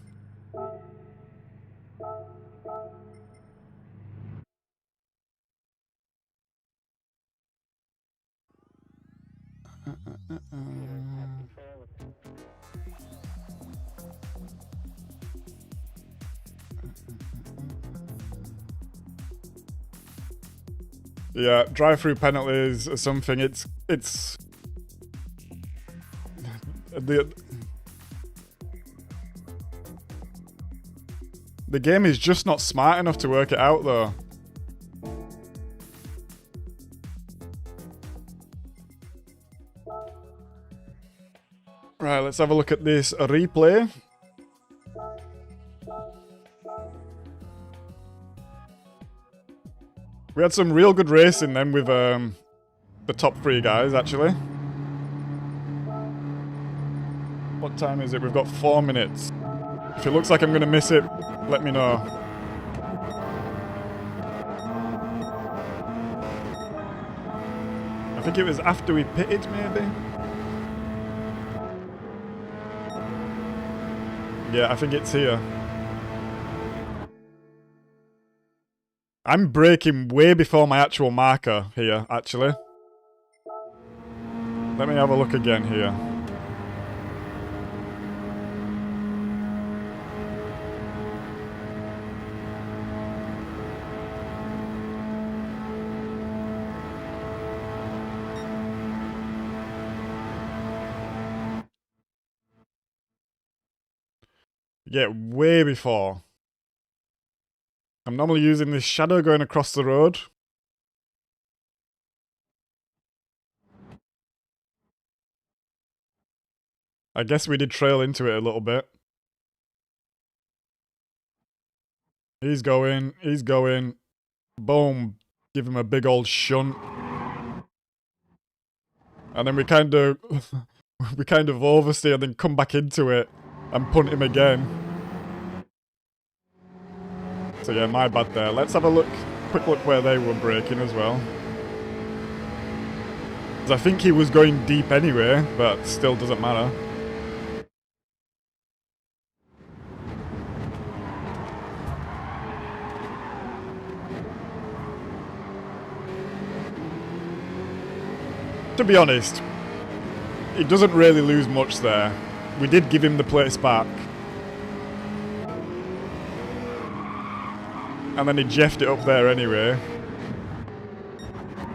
Yeah, drive-through penalties or something. It's the game is just not smart enough to work it out, though. Right, let's have a look at this replay. We had some real good racing then with the top 3 guys, actually. What time is it? We've got 4 minutes. If it looks like I'm going to miss it, let me know. I think it was after we pitted, maybe? Yeah, I think it's here. I'm braking way before my actual marker here, actually. Let me have a look again here. Yeah, way before. I'm normally using this shadow going across the road. I guess we did trail into it a little bit. He's going, he's going. Boom. Give him a big old shunt. And then we kind of oversteer and then come back into it and punt him again. So yeah, my bad there. Let's have a look, quick look where they were braking as well. I think he was going deep anyway, but still doesn't matter. To be honest, he doesn't really lose much there. We did give him the place back. And then he jeffed it up there anyway.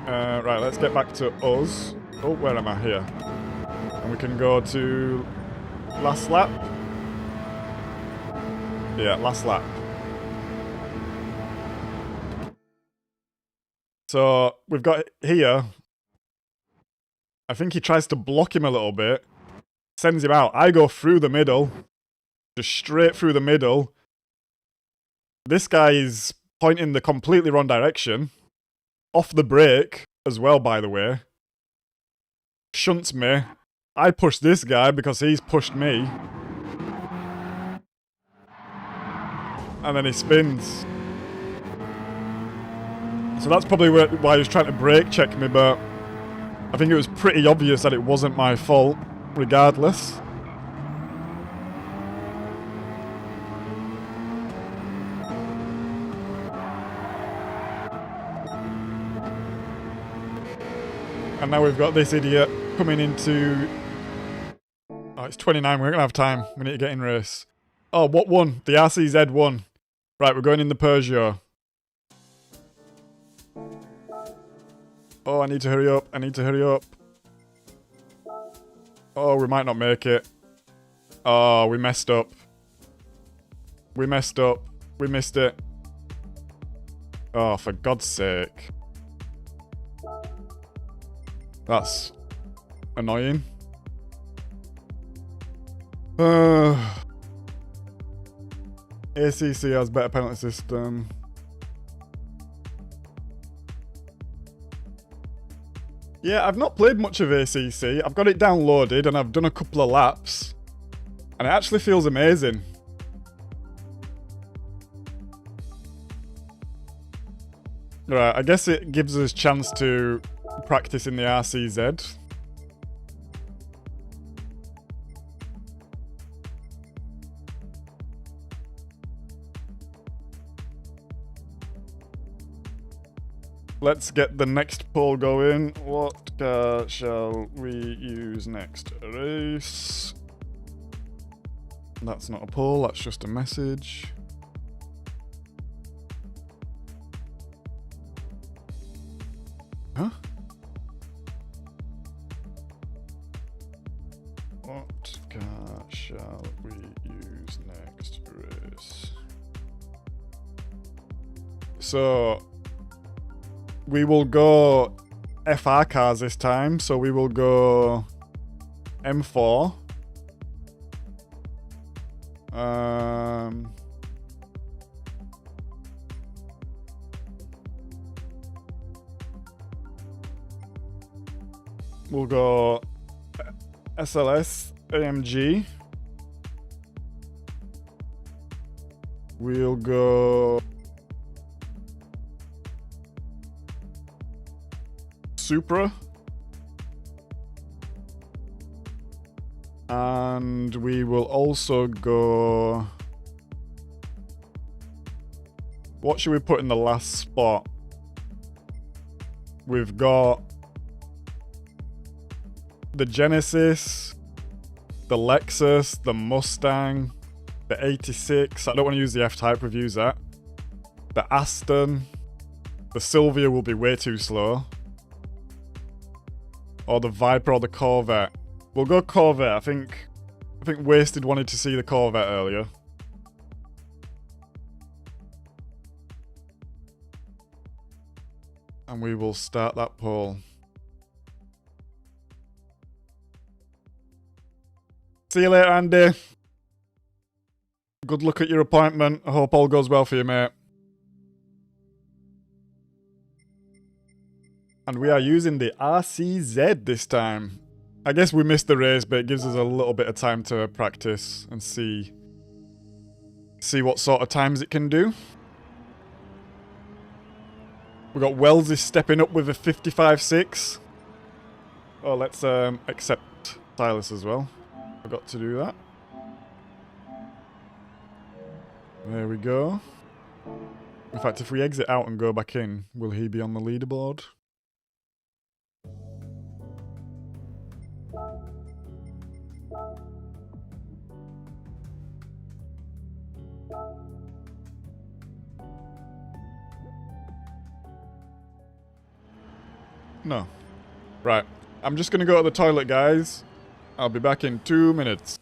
Right, let's get back to us. Oh, where am I here? And we can go to last lap. Yeah, last lap. So, we've got here. I think he tries to block him a little bit. Sends him out. I go through the middle. Just straight through the middle. This guy is pointing the completely wrong direction. Off the brake as well, by the way. Shunts me. I push this guy because he's pushed me. And then he spins. So that's probably why he was trying to brake check me, but I think it was pretty obvious that it wasn't my fault, regardless. And now we've got this idiot coming into... Oh, it's 29. We're going to have time. We need to get in race. Oh, what won? The RCZ won. Right, we're going in the Peugeot. Oh, I need to hurry up. I need to hurry up. Oh, we might not make it. Oh, we messed up. We messed up. We missed it. Oh, for God's sake. That's annoying. ACC has better penalty system. Yeah, I've not played much of ACC. I've got it downloaded and I've done a couple of laps. And it actually feels amazing. Right, I guess it gives us a chance to practice in the RCZ. Let's get the next poll going. What car shall we use next? Race. That's not a poll, that's just a message. Huh? What car shall we use next? Race. So we will go FR cars this time, so we will go M4. We'll go SLS AMG. We'll go Supra. And we will also go... What should we put in the last spot? We've got the Genesis, the Lexus, the Mustang, the 86. I don't want to use the F-Type, we've used that. The Aston. The Sylvia will be way too slow. Or the Viper or the Corvette. We'll go Corvette. I think Wasted wanted to see the Corvette earlier. And we will start that poll. See you later, Andy. Good luck at your appointment. I hope all goes well for you, mate. And we are using the RCZ this time. I guess we missed the race, but it gives us a little bit of time to practice and see what sort of times it can do. We got Wellesley stepping up with a 55.6. Oh, let's accept Silas as well. Forgot to do that. There we go. In fact, if we exit out and go back in, will he be on the leaderboard? No. Right. I'm just gonna go to the toilet, guys. I'll be back in 2 minutes.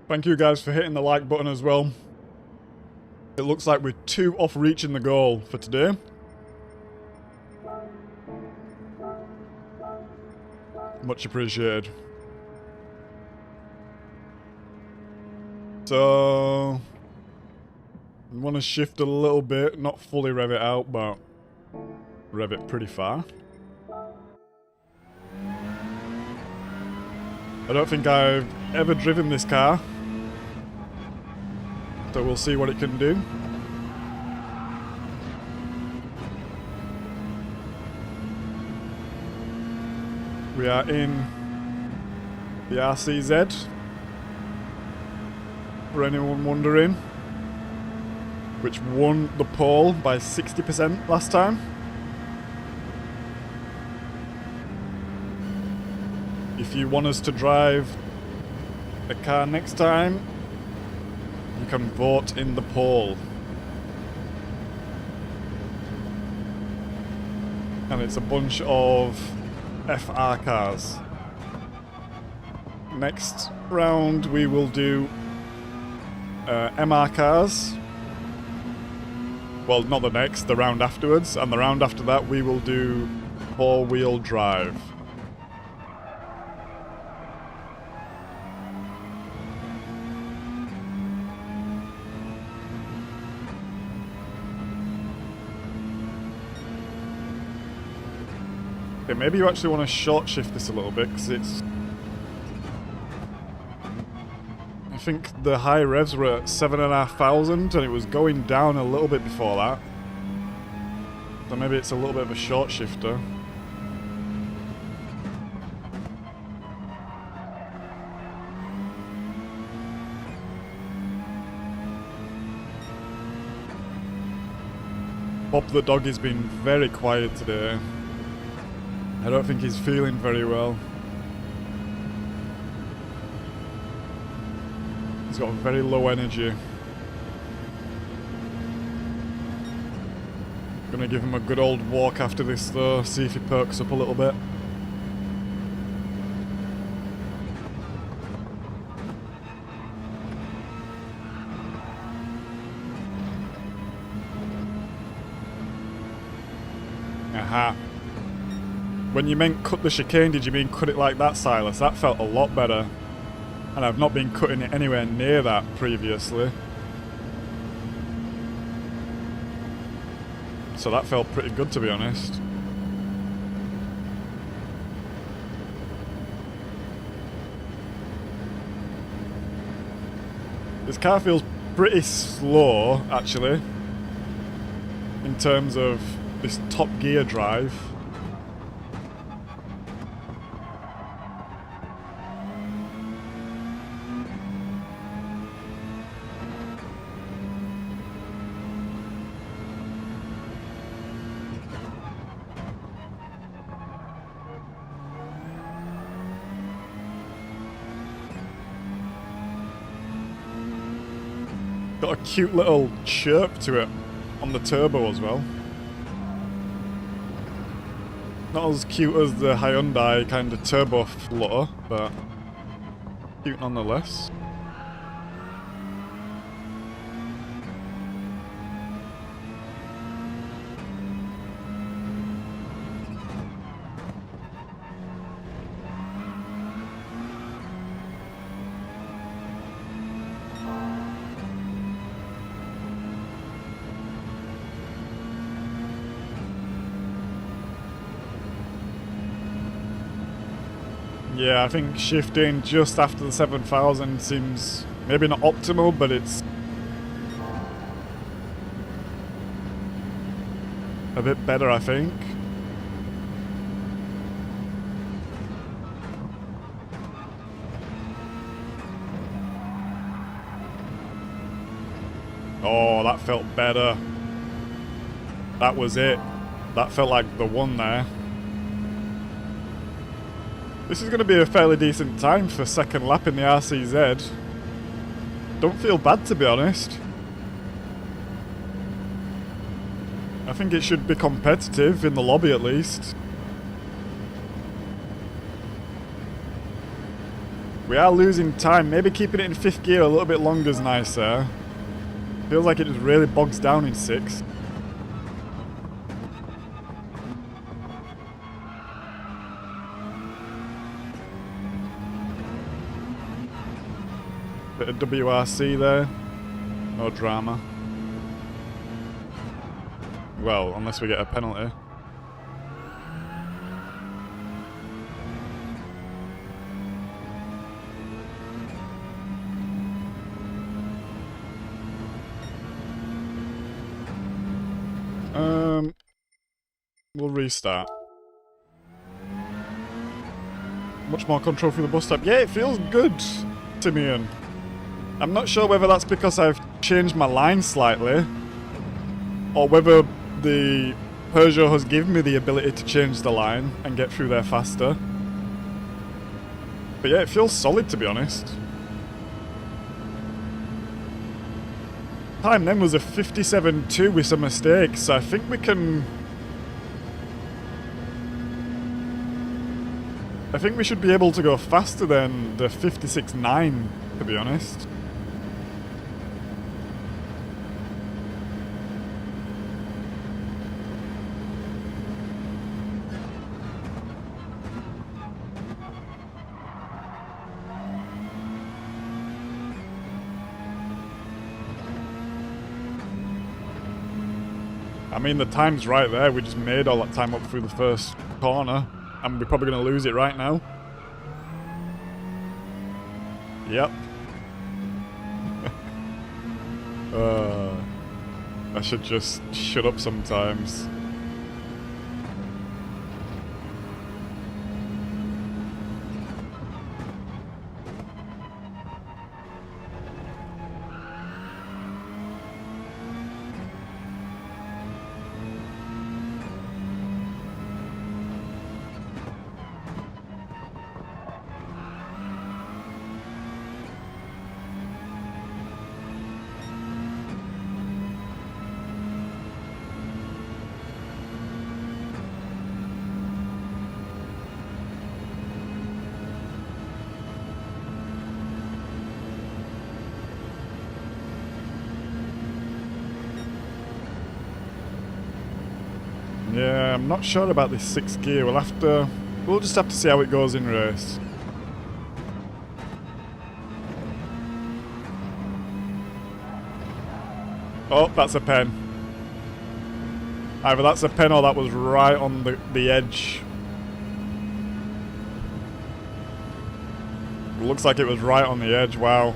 Thank you guys for hitting the like button as well. It looks like we're 2 off reaching the goal for today. Much appreciated. So, I want to shift a little bit, not fully rev it out, but rev it pretty far. I don't think I've ever driven this car, so we'll see what it can do. We are in the RCZ, for anyone wondering, which won the pole by 60% last time. If you want us to drive a car next time, you can vote in the poll. And it's a bunch of FR cars. Next round we will do MR cars. Well, not the next, the round afterwards. And the round after that we will do four-wheel drive. Okay, maybe you actually want to short shift this a little bit, because it's... I think the high revs were at 7,500 and it was going down a little bit before that. So maybe it's a little bit of a short shifter. Bob the dog has been very quiet today. I don't think he's feeling very well. He's got very low energy. Gonna give him a good old walk after this though, see if he perks up a little bit. Aha. When you meant cut the chicane, did you mean cut it like that, Silas? That felt a lot better. And I've not been cutting it anywhere near that previously. So that felt pretty good, to be honest. This car feels pretty slow, actually, in terms of this top gear drive. Got a cute little chirp to it on the turbo as well. Not as cute as the Hyundai kind of turbo flutter, but cute nonetheless. Yeah, I think shifting just after the 7,000 seems maybe not optimal, but it's a bit better, I think. Oh, that felt better. That was it. That felt like the one there. This is going to be a fairly decent time for second lap in the RCZ. Don't feel bad, to be honest. I think it should be competitive in the lobby at least. We are losing time. Maybe keeping it in 5th gear a little bit longer is nicer. Feels like it just really bogs down in 6th. Bit of WRC there. No drama. Well, unless we get a penalty. We'll restart. Much more control through the bus stop. Yeah, it feels good, Timian. I'm not sure whether that's because I've changed my line slightly, or whether the Peugeot has given me the ability to change the line and get through there faster. But yeah, it feels solid, to be honest. Time then was a 57.2 with some mistakes, so I think we can... I think we should be able to go faster than the 56.9, to be honest. I mean, the time's right there. We just made all that time up through the first corner. And we're probably going to lose it right now. Yep. I should just shut up sometimes. Yeah, I'm not sure about this 6th gear. We'll just have to see how it goes in race. Oh, that's a pen. Either that's a pen or that was right on the edge. Looks like it was right on the edge. Wow.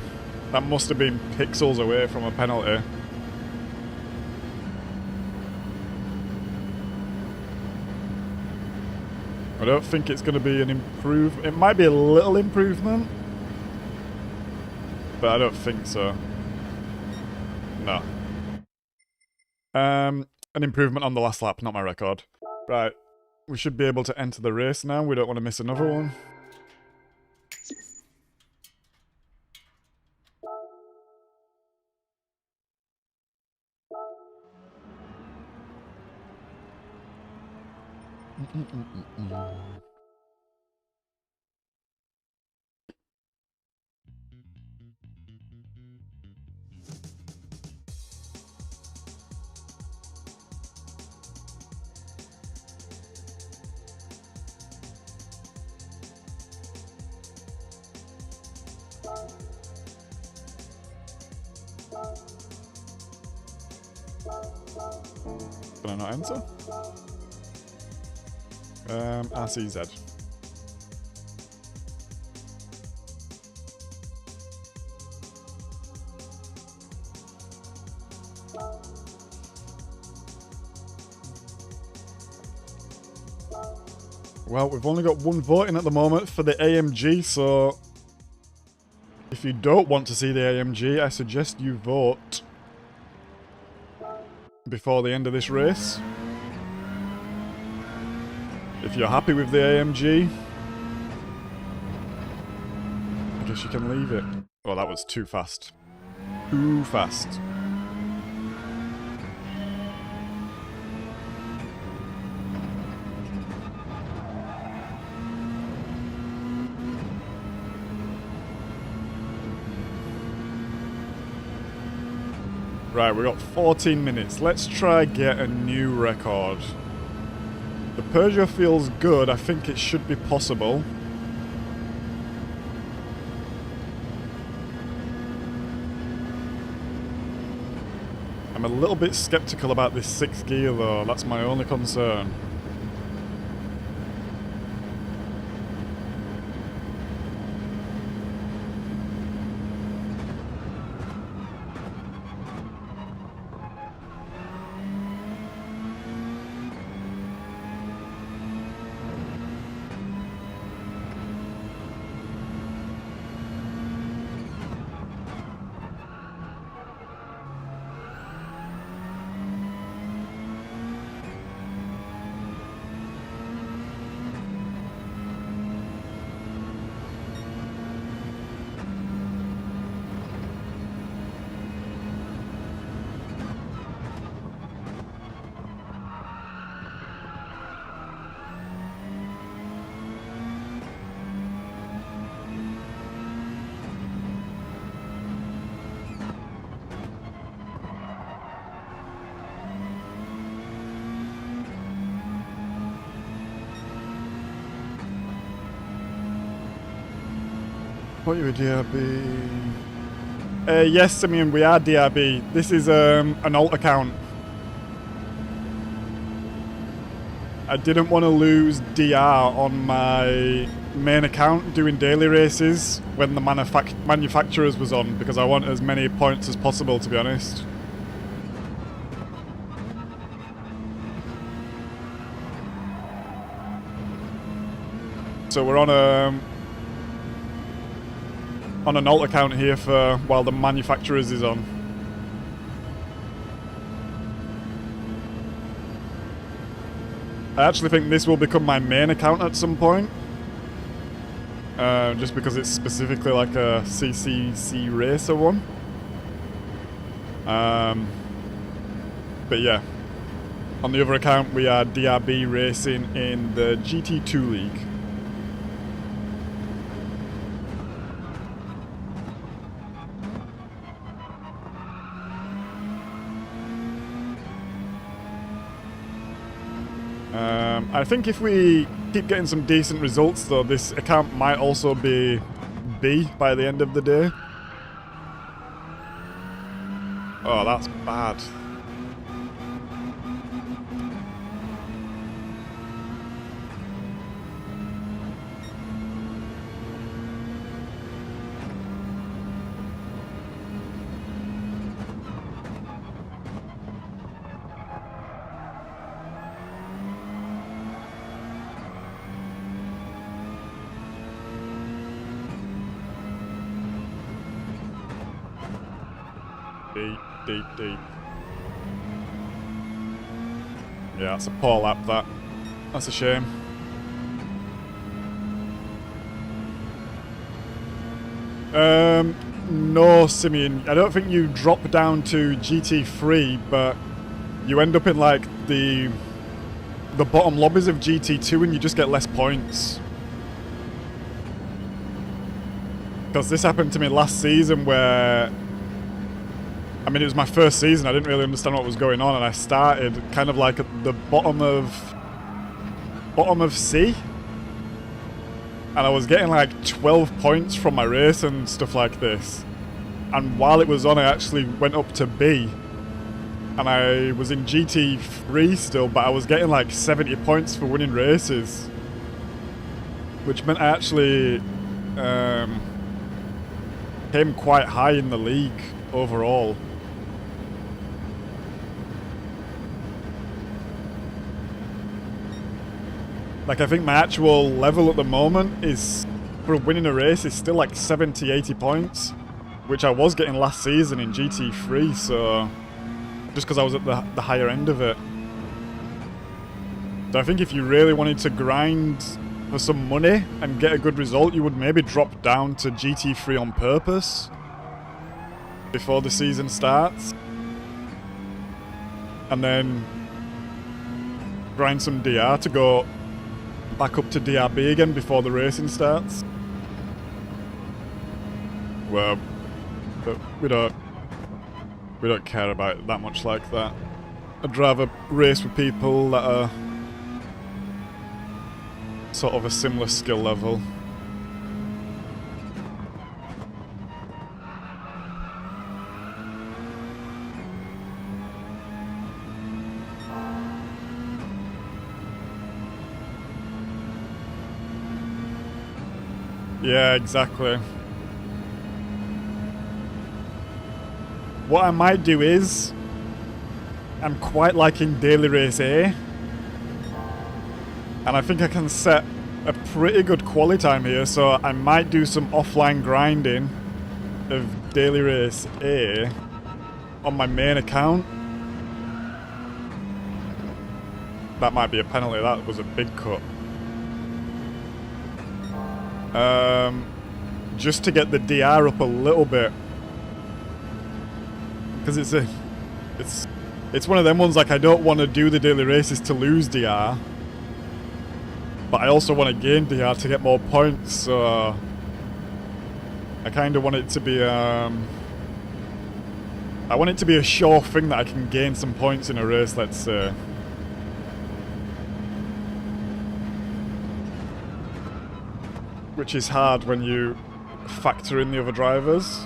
That must have been pixels away from a penalty. I don't think it's going to be an improve. It might be a little improvement, but I don't think so. No. An improvement on the last lap, not my record. Right, we should be able to enter the race now. We don't want to miss another one. Can I not enter? RCZ. Well, we've only got one voting at the moment for the AMG, so if you don't want to see the AMG, I suggest you vote before the end of this race. If you're happy with the AMG, I guess you can leave it. Oh, that was too fast. Too fast. Right, we got 14 minutes. Let's try get a new record. The Peugeot feels good. I think it should be possible. I'm a little bit skeptical about this 6th gear though. That's my only concern. What are you a DRB? Yes, I mean, we are DRB. This is an alt account. I didn't want to lose DR on my main account doing daily races when the manufacturers was on, because I want as many points as possible, to be honest. So we're on an alt account here for while the manufacturers is on. I actually think this will become my main account at some point. Just because it's specifically like a CCCRacer one. But yeah. On the other account we are DRB racing in the GT2 League. I think if we keep getting some decent results though, this account might also be B by the end of the day. Oh, that's bad. Deep. Yeah, that's a poor lap, that. That's a shame. No, Simeon. I don't think you drop down to GT3, but you end up in, like, the bottom lobbies of GT2 and you just get less points. Because this happened to me last season where... I mean, it was my first season, I didn't really understand what was going on, and I started kind of like at the bottom of C, and I was getting like 12 points from my race and stuff like this, and while it was on I actually went up to B, and I was in GT3 still, but I was getting like 70 points for winning races, which meant I actually came quite high in the league overall. Like, I think my actual level at the moment is, for winning a race, is still like 70, 80 points, which I was getting last season in GT3, so just because I was at the higher end of it. So I think if you really wanted to grind for some money and get a good result, you would maybe drop down to GT3 on purpose before the season starts, and then grind some DR to go back up to DRB again before the racing starts. Well, but we don't care about it that much like that. I'd rather race with people that are sort of a similar skill level. Yeah, exactly. What I might do is, I'm quite liking Daily Race A, and I think I can set a pretty good quali time here, so I might do some offline grinding of Daily Race A on my main account. That might be a penalty, that was a big cut. Just to get the DR up a little bit, because it's one of them ones, like, I don't want to do the daily races to lose DR, but I also want to gain DR to get more points, so I kind of want it to be I want it to be a sure thing that I can gain some points in a race, let's say. Which is hard when you factor in the other drivers.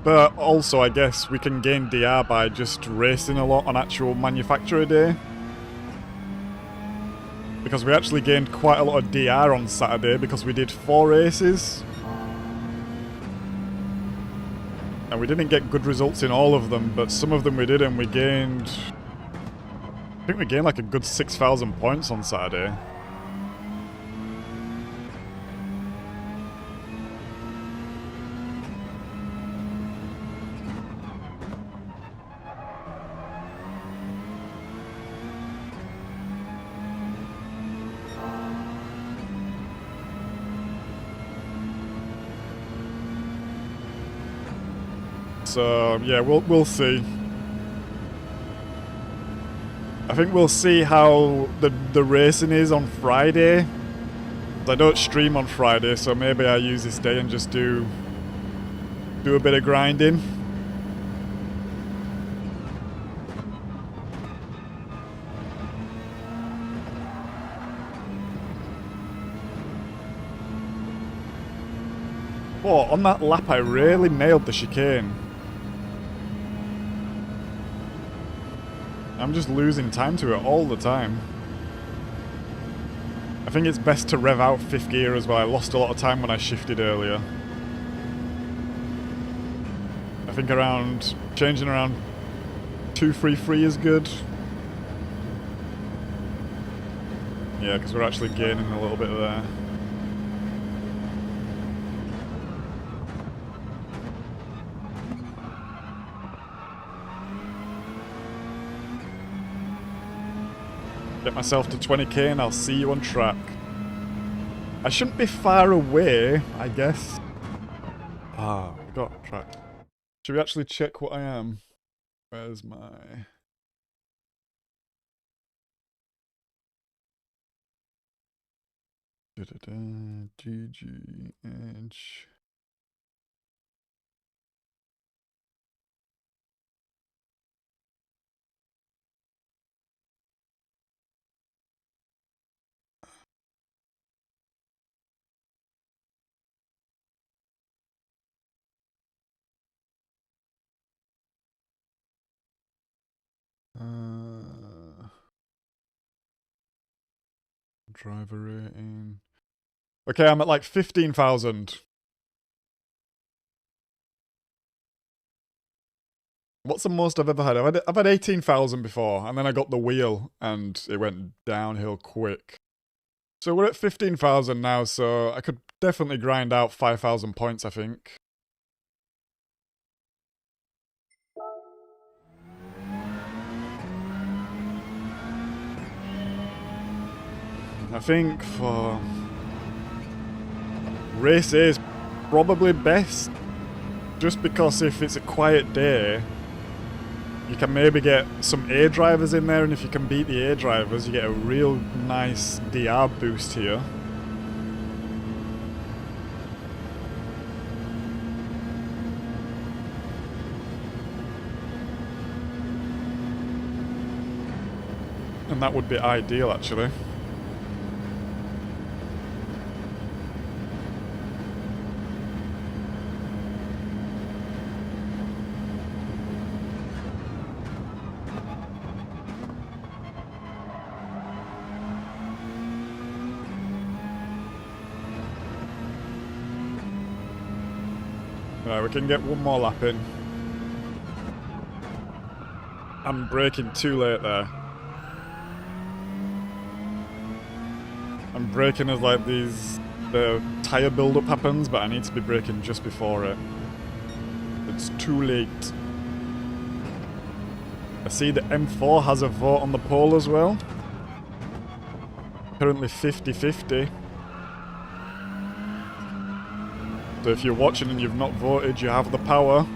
But also, I guess we can gain DR by just racing a lot on actual manufacturer day. Because we actually gained quite a lot of DR on Saturday because we did 4 races. And we didn't get good results in all of them, but some of them we did, and we gained... I think we gained like a good 6,000 points on Saturday. So yeah, we'll see. I think we'll see how the racing is on Friday. I don't stream on Friday, so maybe I use this day and just do a bit of grinding. Oh, on that lap I really nailed the chicane. I'm just losing time to it all the time. I think it's best to rev out 5th gear as well. I lost a lot of time when I shifted earlier. I think changing around 233 is good. Yeah, because we're actually gaining a little bit there. Get myself to 20k and I'll see you on track. I shouldn't be far away, I guess. Ah, we got track. Should we actually check what I am? Where's my... GG Edge. Driver rating. Okay, I'm at like 15,000. What's the most I've ever had? I've had 18,000 before, and then I got the wheel, and it went downhill quick. So we're at 15,000 now, so I could definitely grind out 5,000 points, I think. I think for race A is probably best, just because if it's a quiet day, you can maybe get some A drivers in there, and if you can beat the A drivers, you get a real nice DR boost here. And that would be ideal, actually. Right, we can get one more lap in. I'm braking too late there. I'm braking as like the tyre build-up happens, but I need to be braking just before it. It's too late. I see the M4 has a vote on the poll as well. Currently 50-50. So if you're watching and you've not voted, you have the power.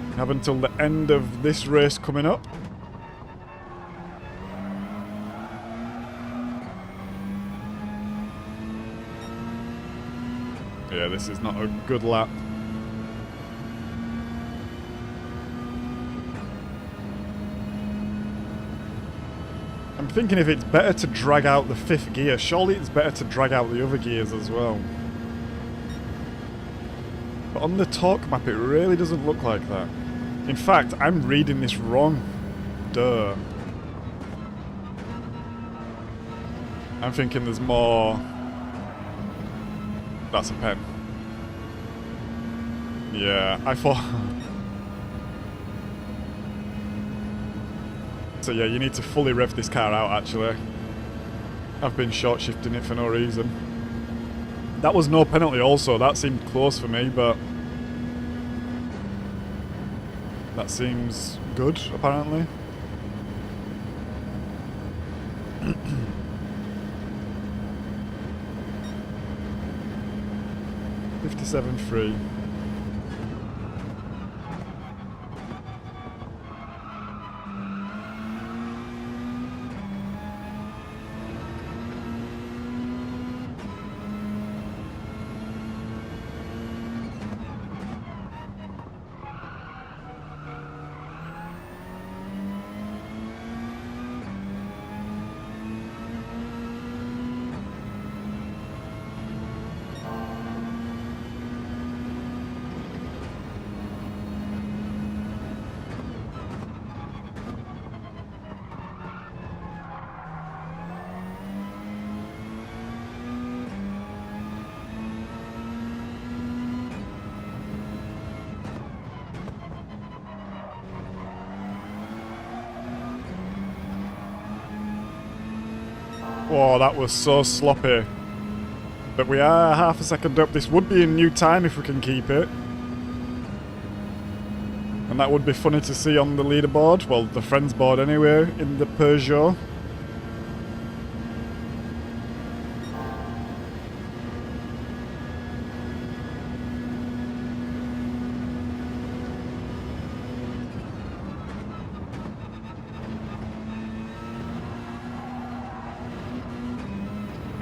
You have until the end of this race coming up. Yeah, this is not a good lap. I'm thinking if it's better to drag out the 5th gear, surely it's better to drag out the other gears as well. But on the torque map, it really doesn't look like that. In fact, I'm reading this wrong. Duh. I'm thinking there's more... That's a pen. Yeah, I thought... So yeah, you need to fully rev this car out, actually. I've been short shifting it for no reason. That was no penalty also, that seemed close for me, but... That seems good, apparently. 57.3. Whoa, that was so sloppy. But we are half a second up. This would be a new time if we can keep it. And that would be funny to see on the leaderboard. Well, the friends board anyway, in the Peugeot.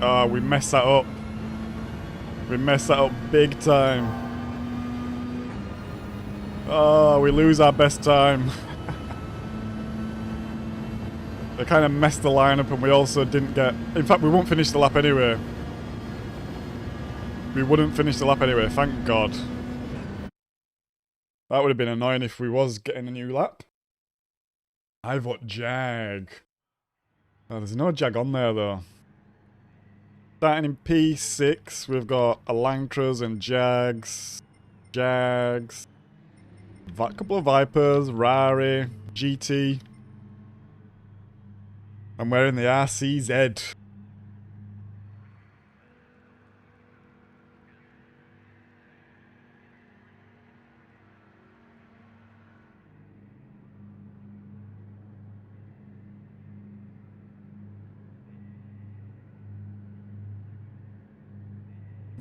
Oh, we messed that up. We messed that up big time. Oh, we lose our best time. They kind of messed the lineup and we also didn't get... In fact, we won't finish the lap anyway. We wouldn't finish the lap anyway, thank God. That would have been annoying if we was getting a new lap. I vote Jag. Oh, there's no Jag on there though. Starting in P6, we've got Elantras and Jags. Jags. A couple of Vipers, Rari, GT. I'm wearing the RCZ.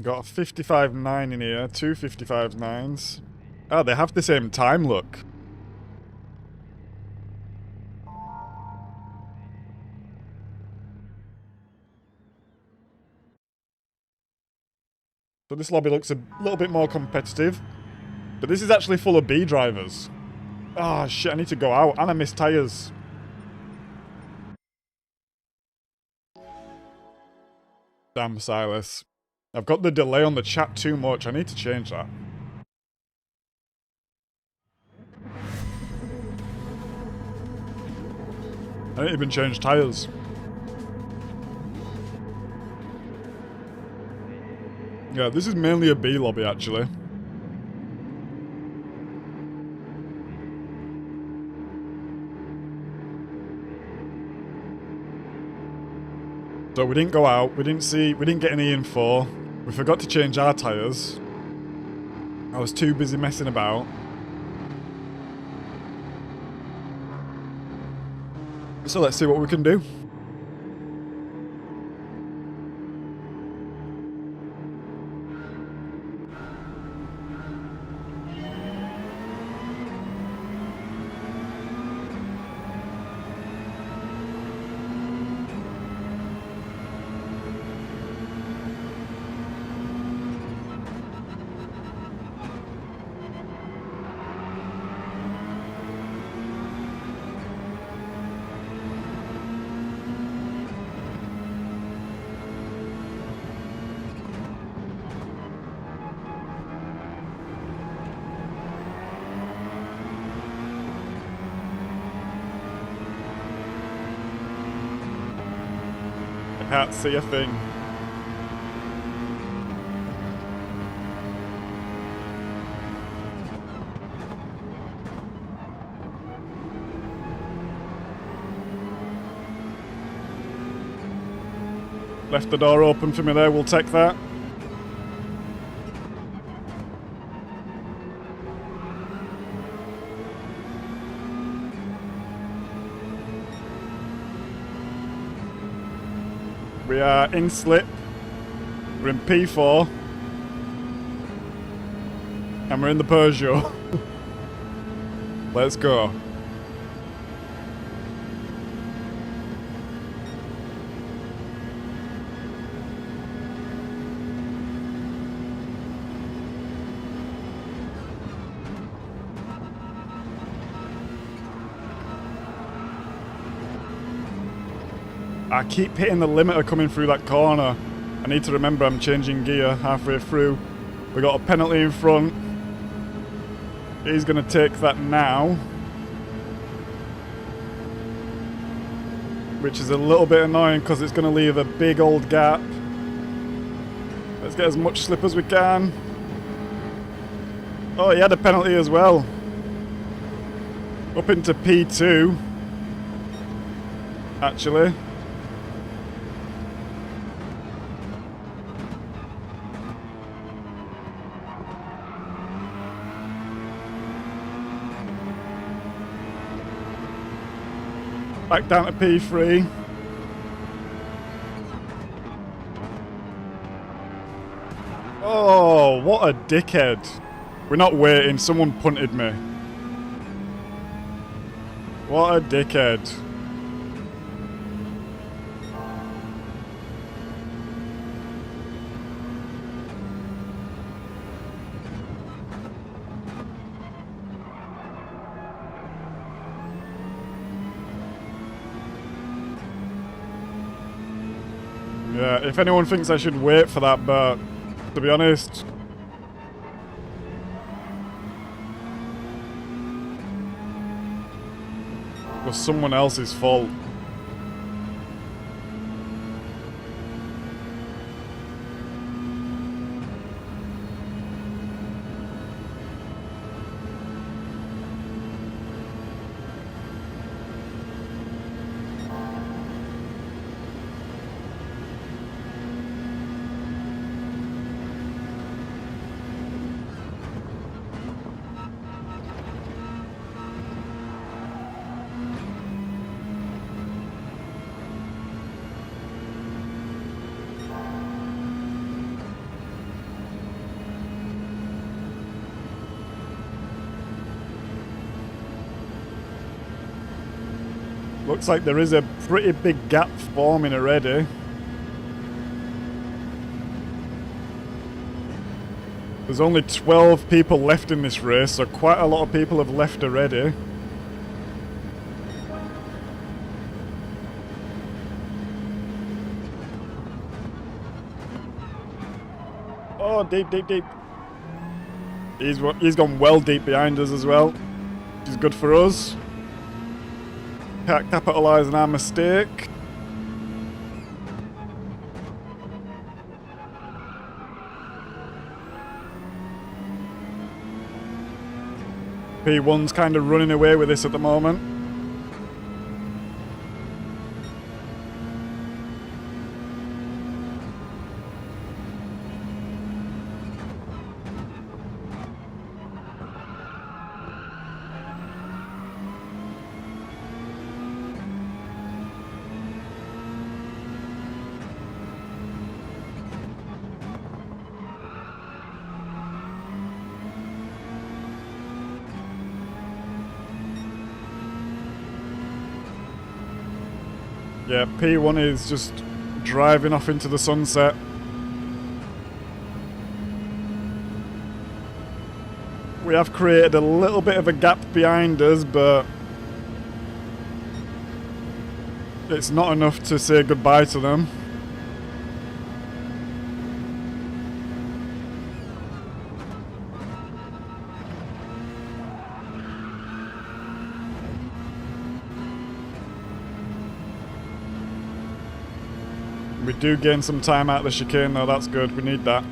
Got a 55.9 in here, two 55.9s. Oh, they have the same time, look. So this lobby looks a little bit more competitive. But this is actually full of B drivers. Oh shit, I need to go out and I missed tyres. Damn, Silas. I've got the delay on the chat too much. I need to change that. I didn't even change tyres. Yeah, this is mainly a B lobby actually. So we didn't go out, we didn't get any info. We forgot to change our tyres. I was too busy messing about. So let's see what we can do. Can't see a thing. Left the door open for me there, we'll take that. We are in slip. We're in P4. And we're in the Peugeot. Let's go. I keep hitting the limiter coming through that corner. I need to remember I'm changing gear halfway through. We got a penalty in front. He's going to take that now. Which is a little bit annoying because it's going to leave a big old gap. Let's get as much slip as we can. Oh, he had a penalty as well. Up into P2. Actually. Back down to P3. Oh, what a dickhead. We're not waiting, someone punted me. What a dickhead. Yeah, if anyone thinks I should wait for that, but to be honest, it was someone else's fault. Looks like there is a pretty big gap forming already. There's only 12 people left in this race, so quite a lot of people have left already. Oh, deep, deep, deep. He's gone well deep behind us as well, which is good for us. Can't capitalise on our mistake. P1's kind of running away with this at the moment. Yeah, P1 is just driving off into the sunset. We have created a little bit of a gap behind us, but it's not enough to say goodbye to them. We do gain some time out of the chicane though, that's good, we need that.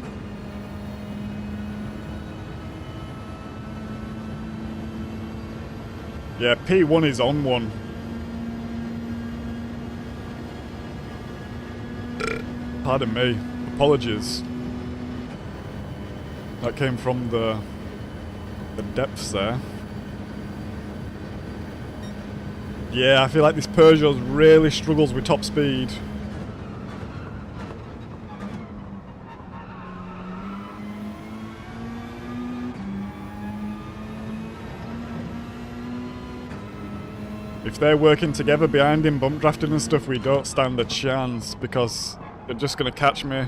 Yeah, P1 is on one. Pardon me, apologies. That came from the depths there. Yeah, I feel like this Peugeot really struggles with top speed. If they're working together behind him, bump drafting and stuff, we don't stand a chance because they're just going to catch me.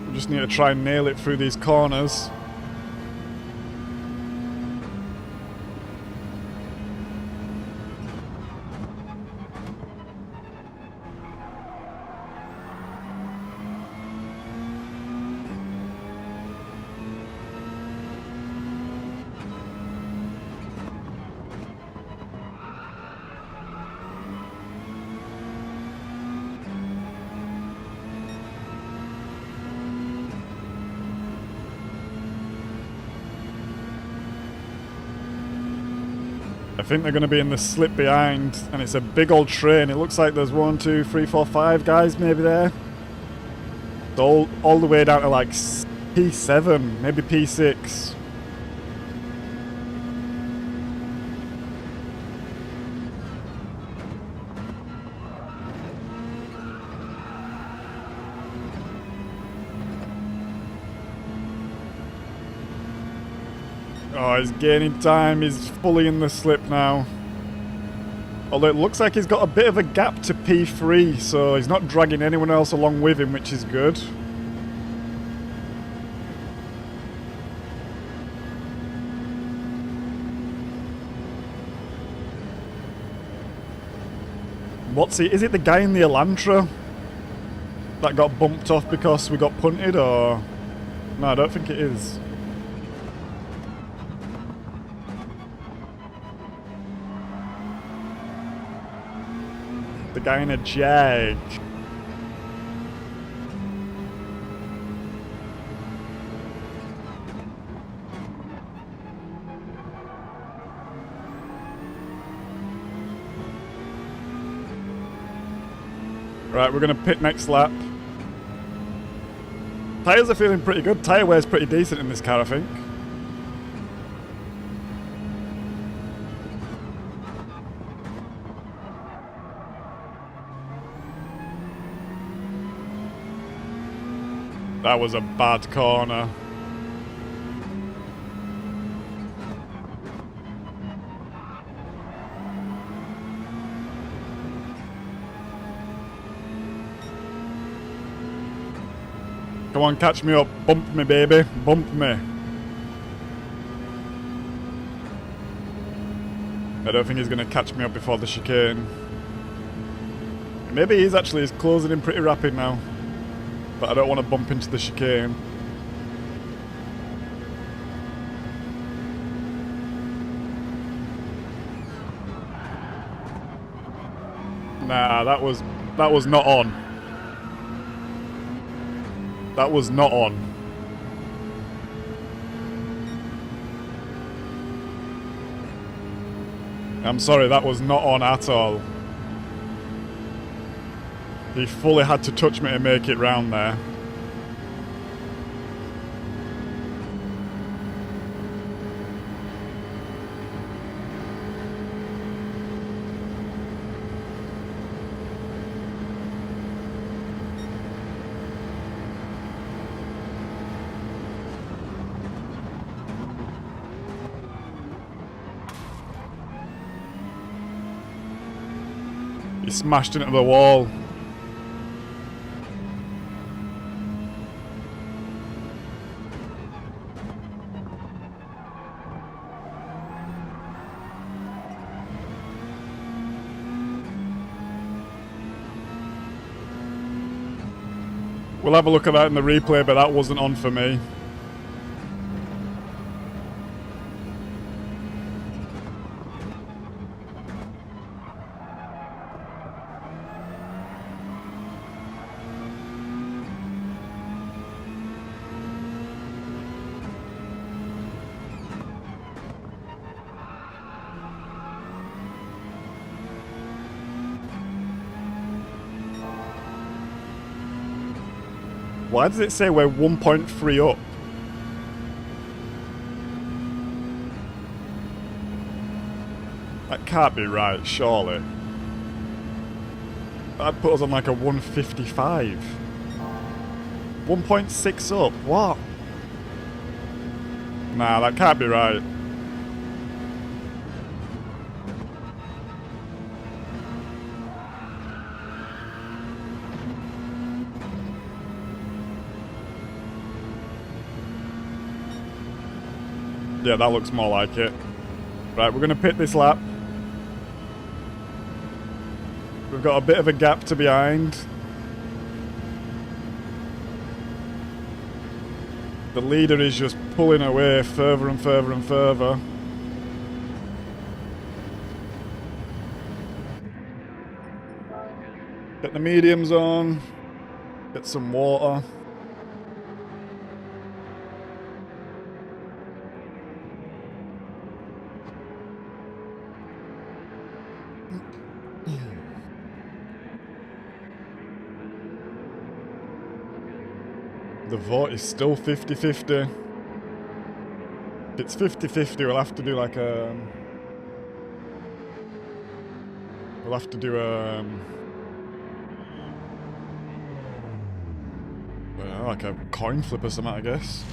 We just need to try and nail it through these corners. I think they're going to be in the slip behind, and it's a big old train. It looks like there's 1, 2, 3, 4, 5 guys maybe there. All the way down to like P7, maybe P6. Oh, he's gaining time, he's fully in the slip now. Although it looks like he's got a bit of a gap to P3, so he's not dragging anyone else along with him, which is good. Is it the guy in the Elantra that got bumped off because we got punted, or? No, I don't think it is. The guy in a Jag. Right, we're going to pit next lap. Tyres are feeling pretty good. Tyre wear's pretty decent in this car, I think. That was a bad corner. Come on, catch me up. Bump me, baby. Bump me. I don't think he's going to catch me up before the chicane. Maybe he's closing in pretty rapid now. But I don't want to bump into the chicane. Nah, that was not on. That was not on. I'm sorry, that was not on at all. He fully had to touch me to make it round there. He smashed into the wall. We'll have a look at that in the replay, but that wasn't on for me. Why does it say we're 1.3 up? That can't be right, surely. That'd put us on like a 155. 1.6 up, what? Nah, that can't be right. Yeah, that looks more like it. Right, we're going to pit this lap. We've got a bit of a gap to behind. The leader is just pulling away further and further and further. Get the mediums on. Get some water. The vote is still 50-50. If it's 50-50, we'll have to do like a... We'll have to do a... Well, like a coin flip or something, I guess.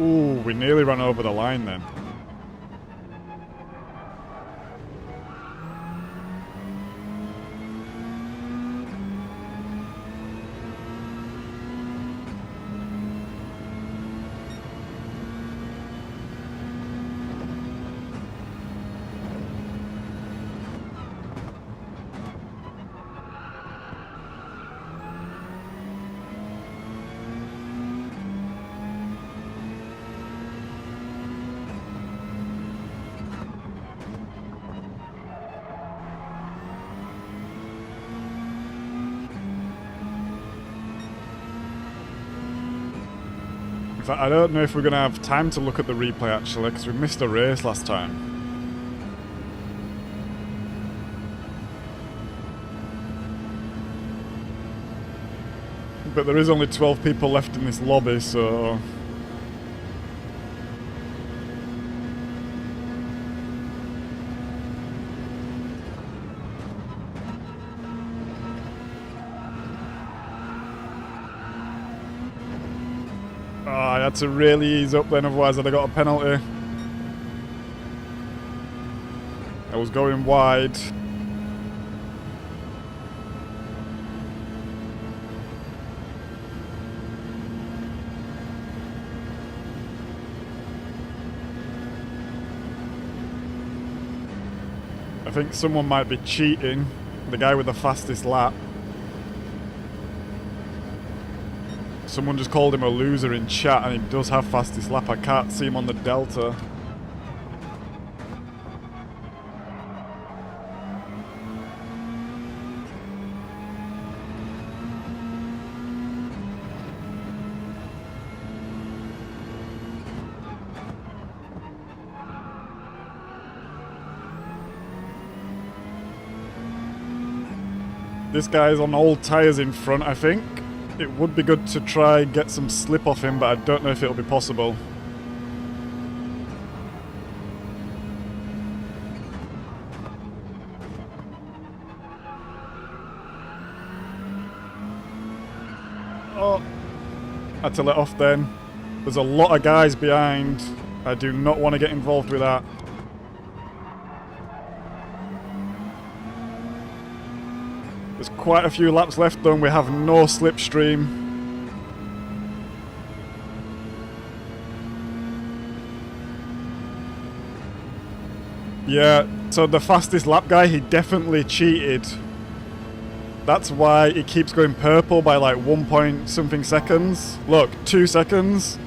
Ooh, we nearly ran over the line then. In fact, I don't know if we're going to have time to look at the replay actually, because we missed a race last time. But there is only 12 people left in this lobby, so... I had to really ease up then, otherwise I'd have got a penalty. I was going wide. I think someone might be cheating. The guy with the fastest lap. Someone just called him a loser in chat, and he does have fastest lap. I can't see him on the delta. This guy's on old tyres in front, I think. It would be good to try and get some slip off him, but I don't know if it'll be possible. Oh, I had to let off then. There's a lot of guys behind. I do not want to get involved with that. There's quite a few laps left though, and we have no slipstream. Yeah, so the fastest lap guy, he definitely cheated. That's why it keeps going purple by like 1 point something seconds. Look, 2 seconds.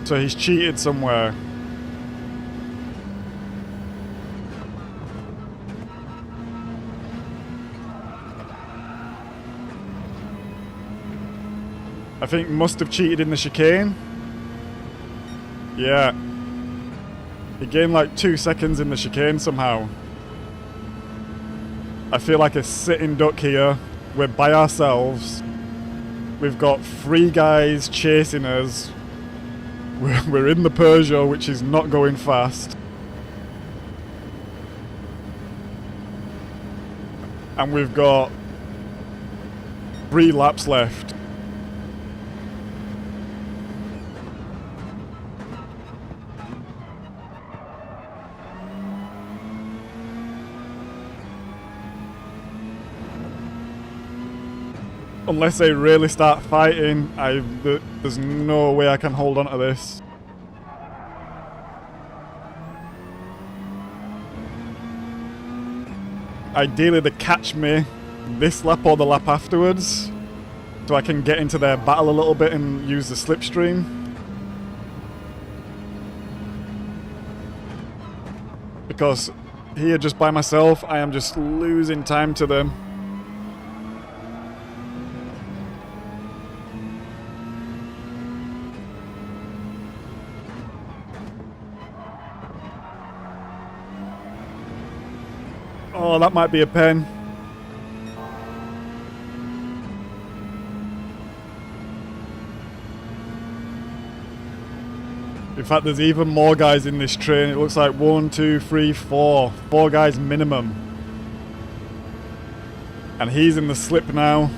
So he's cheated somewhere. I think must have cheated in the chicane. Yeah. He gained like 2 seconds in the chicane somehow. I feel like a sitting duck here. We're by ourselves. We've got 3 guys chasing us. We're in the Peugeot, which is not going fast. And we've got 3 laps left. Unless they really start fighting, there's no way I can hold on to this. Ideally they catch me this lap or the lap afterwards, so I can get into their battle a little bit and use the slipstream. Because here just by myself, I am just losing time to them. Oh, that might be a pen. In fact, there's even more guys in this train. It looks like 1, 2, 3, 4. 4 guys minimum. And he's in the slip now.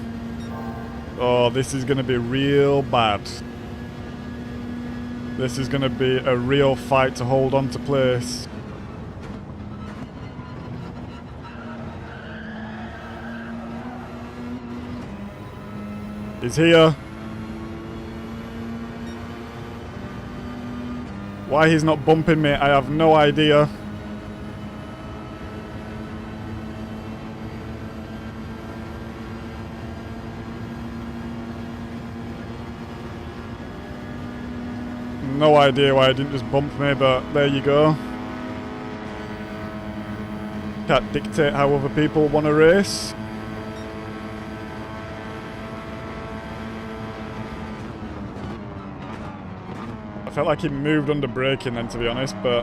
Oh, this is going to be real bad. This is going to be a real fight to hold on to place. He's here. Why he's not bumping me, I have no idea. No idea why he didn't just bump me, but there you go. Can't dictate how other people want to race. I felt like he moved under braking then, to be honest, but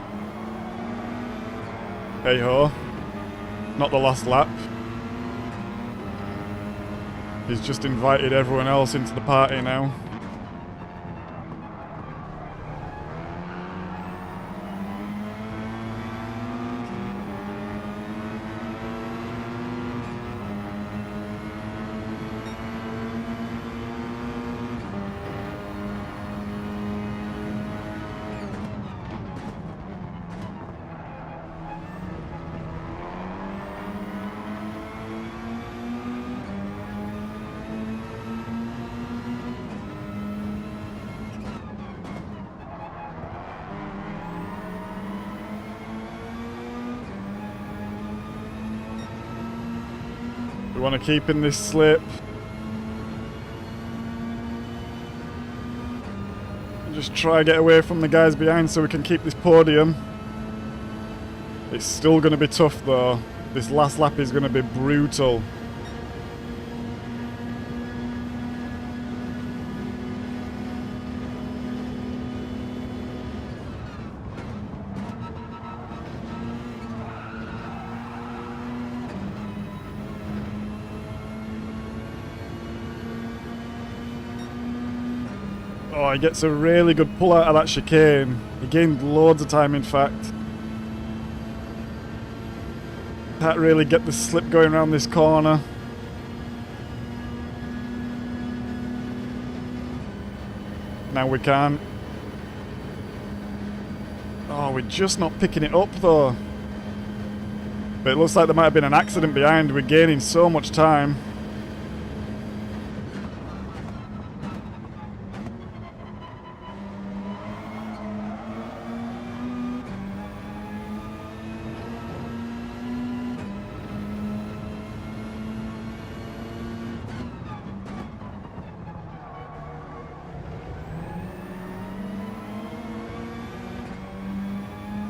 hey ho, not the last lap. He's just invited everyone else into the party now. We want to keep in this slip. Just try to get away from the guys behind so we can keep this podium. It's still going to be tough though. This last lap is going to be brutal. Oh, he gets a really good pull out of that chicane. He gained loads of time, in fact. Can't really get the slip going around this corner. Now we can. Oh, we're just not picking it up though. But it looks like there might have been an accident behind. We're gaining so much time.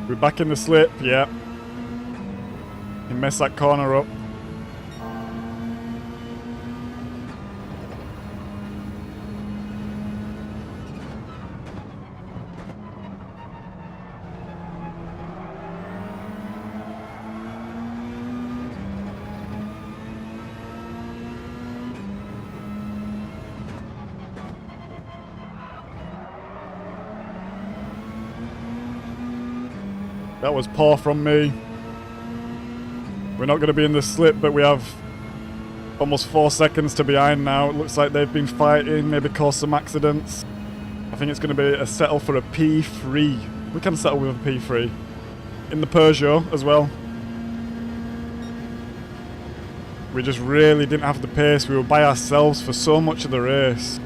We're back in the slip, yeah. He messed that corner up. That was poor from me. We're not going to be in the slip, but we have almost 4 seconds to behind now. It looks like they've been fighting, maybe caused some accidents. I think it's going to be a settle for a P3. We can settle with a P3. In the Peugeot as well. We just really didn't have the pace. We were by ourselves for so much of the race.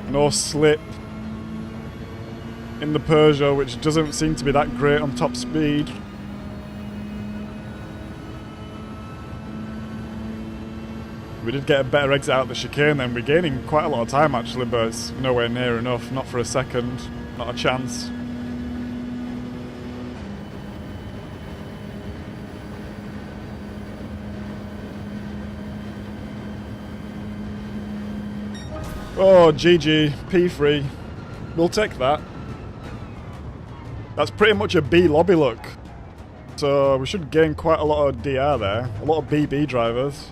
No slip in the Peugeot, which doesn't seem to be that great on top speed. We did get a better exit out of the chicane then. We're gaining quite a lot of time actually, but it's nowhere near enough. Not for a second. Not a chance. Oh, GG. P3. We'll take that. That's pretty much a B lobby look. So we should gain quite a lot of DR there. A lot of BB drivers.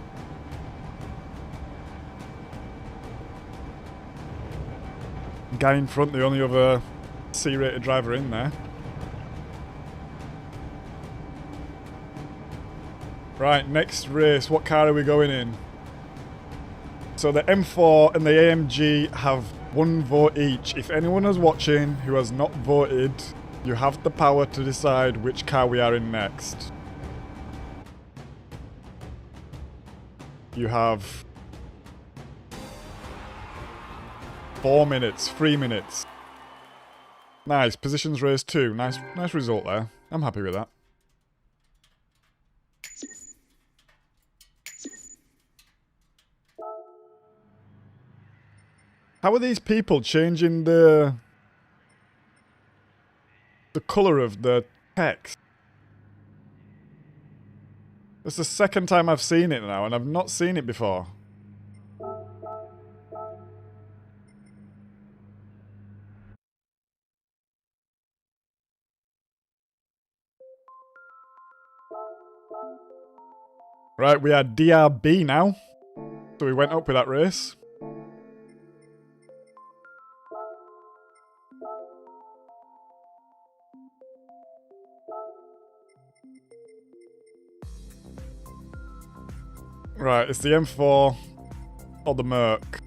Guy in front, the only other C-rated driver in there. Right, next race. What car are we going in? So the M4 and the AMG have 1 vote each. If anyone is watching who has not voted, you have the power to decide which car we are in next. You have 4 minutes, 3 minutes. Nice, positions race 2. Nice result there. I'm happy with that. How are these people changing the colour of the text? It's the second time I've seen it now, and I've not seen it before. Right, we are DRB now. So we went up with that race. Right, it's the M4 or the Merc.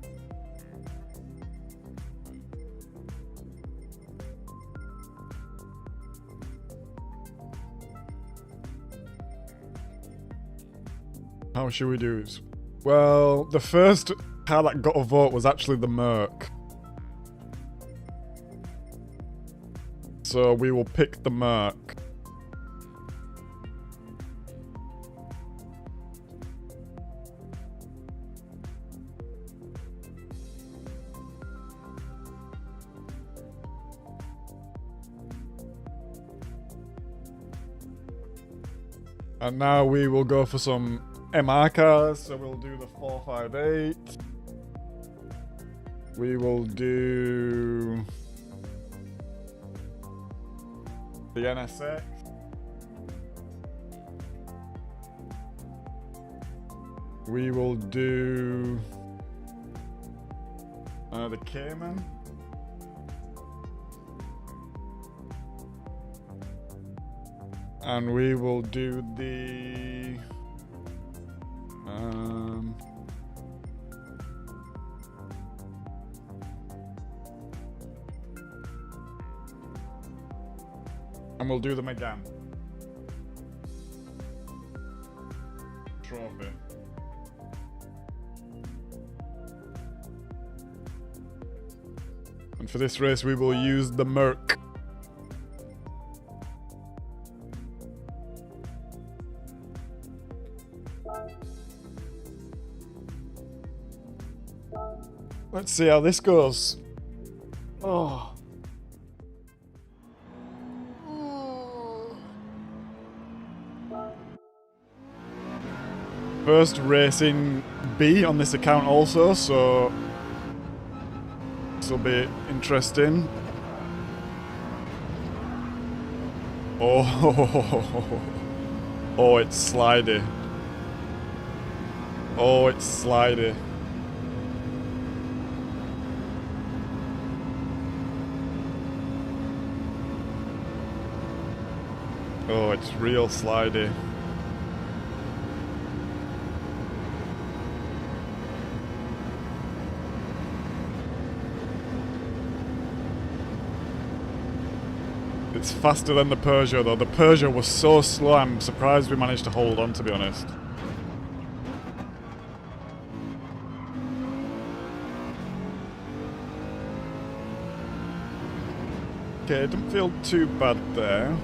How should we do this? Well, the first car that got a vote was actually the Merc. So we will pick the Merc. And now we will go for some MR cars, so we'll do the 458. We will do the NSX. We will do the Cayman. And we will do the and we'll do the Megane trophy. And for this race we will use the Merc. Let's see how this goes. Oh. First race in B on this account also, so this will be interesting. Oh, oh, it's slidey. Oh, it's slidey. Oh, it's real slidey. It's faster than the Peugeot though. The Peugeot was so slow, I'm surprised we managed to hold on, to be honest. Okay, didn't feel too bad there.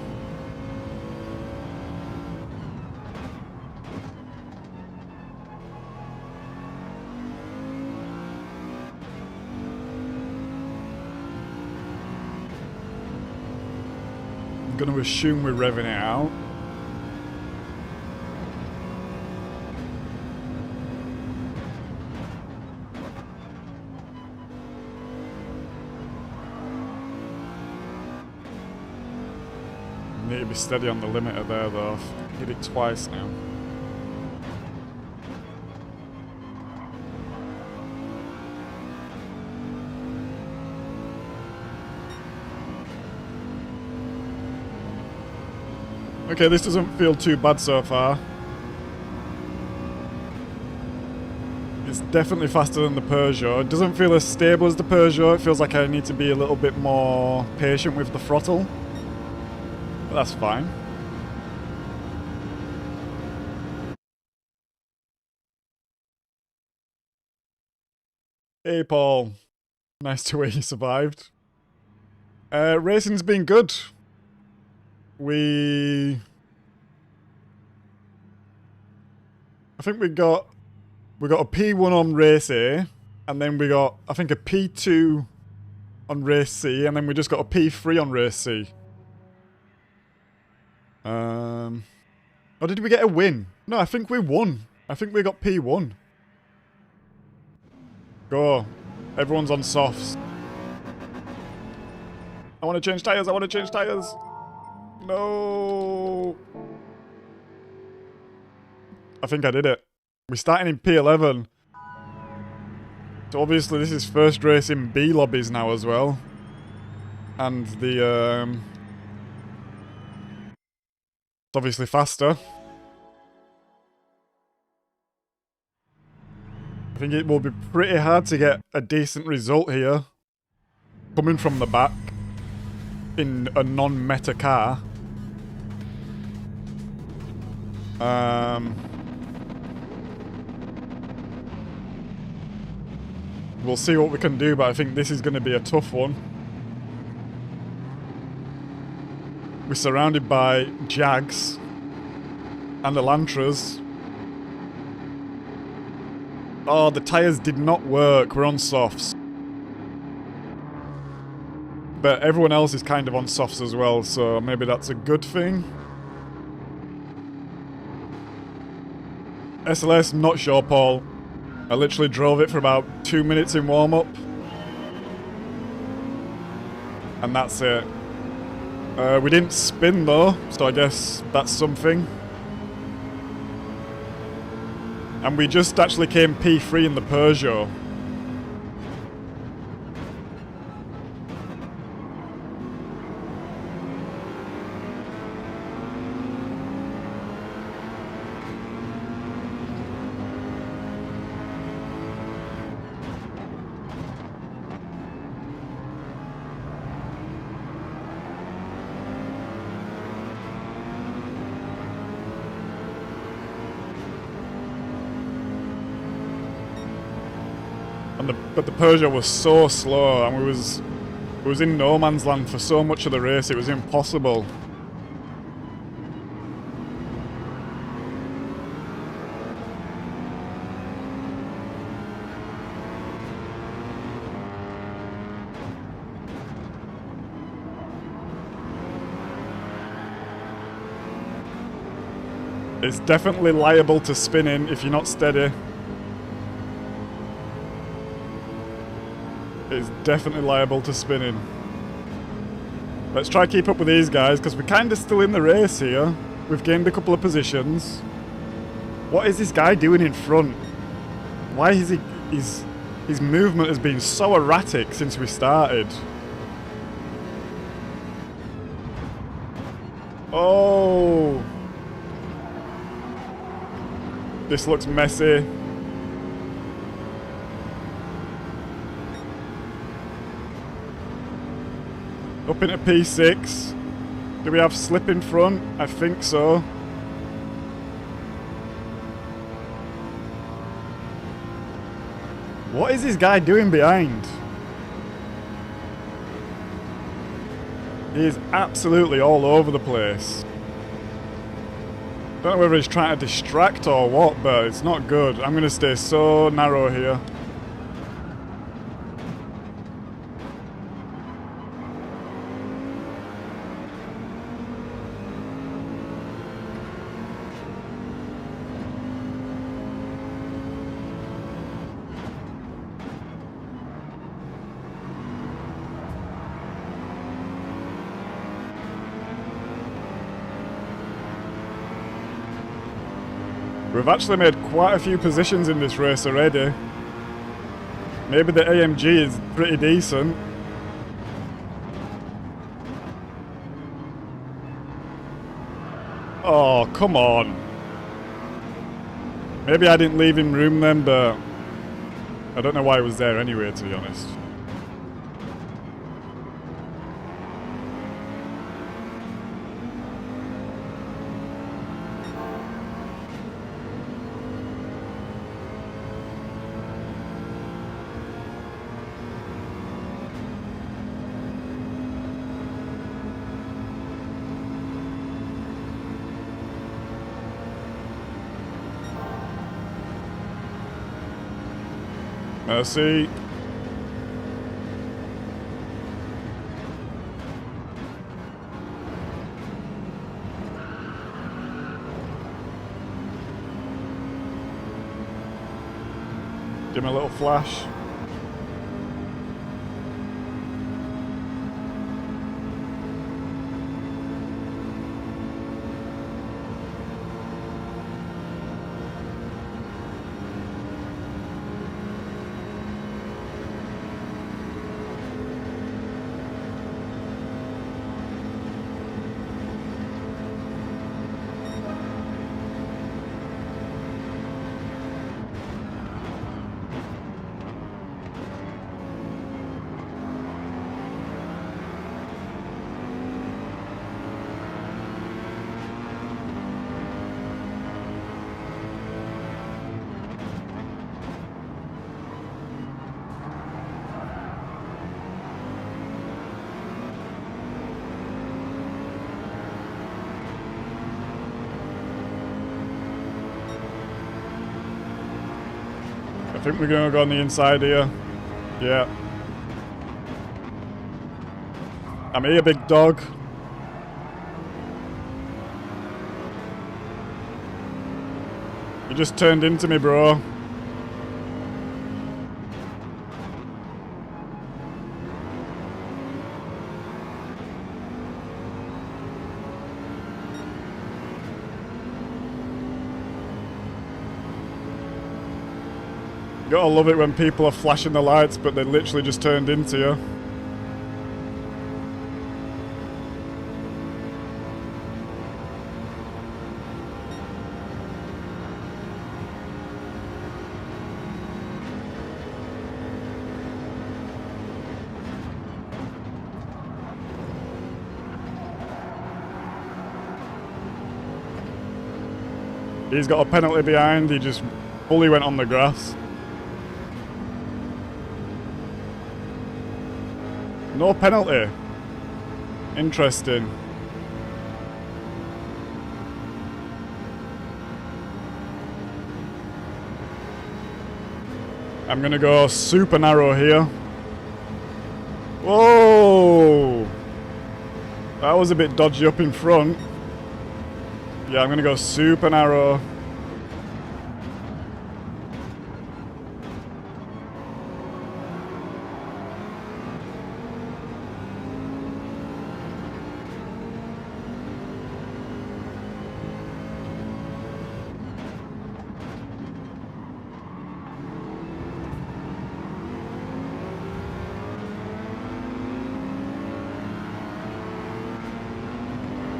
I'm going to assume we're revving it out. Need to be steady on the limiter there though. I've hit it twice now. Okay, this doesn't feel too bad so far. It's definitely faster than the Peugeot. It doesn't feel as stable as the Peugeot. It feels like I need to be a little bit more patient with the throttle. But that's fine. Hey Paul. Nice to hear you survived. Racing's been good. I think we got a P1 on race A, and then we got, I think, a P2 on race C, and then we just got a P3 on race C. Or did we get a win? No, I think we won. I think we got P1. Go. Everyone's on softs. I want to change tyres, I want to change tyres. No. I think I did it. We're starting in P11. So obviously this is first race in B lobbies now as well. And the it's obviously faster. I think it will be pretty hard to get a decent result here. Coming from the back in a non-meta car. We'll see what we can do, but I think this is going to be a tough one. We're surrounded by Jags and Elantras. Oh, the tyres did not work. We're on softs. But everyone else is kind of on softs as well, so maybe that's a good thing. SLS, not sure, Paul. I literally drove it for about 2 minutes in warm-up. And that's it. We didn't spin though, so I guess that's something. And we just actually came P3 in the Peugeot. But the Peugeot was so slow, and it was in no man's land for so much of the race, it was impossible. It's definitely liable to spinning if you're not steady. It's definitely liable to spinning. Let's try keep up with these guys, because we're kind of still in the race here. We've gained a couple of positions. What is this guy doing in front? Why is he... His movement has been so erratic since we started. Oh! This looks messy. Up into P6. Do we have slip in front? I think so. What is this guy doing behind? He is absolutely all over the place. Don't know whether he's trying to distract or what, but it's not good. I'm going to stay so narrow here. We've actually made quite a few positions in this race already. Maybe the AMG is pretty decent. Oh, come on. Maybe I didn't leave him room then, but I don't know why he was there anyway, to be honest. Mercy. Give him a little flash. I think we're going to go on the inside here. Yeah. I'm here, big dog. You just turned into me, bro. You gotta love it when people are flashing the lights, but they literally just turned into you. He's got a penalty behind, he just fully went on the grass. No penalty. Interesting. I'm gonna go super narrow here. Whoa! That was a bit dodgy up in front. Yeah, I'm gonna go super narrow.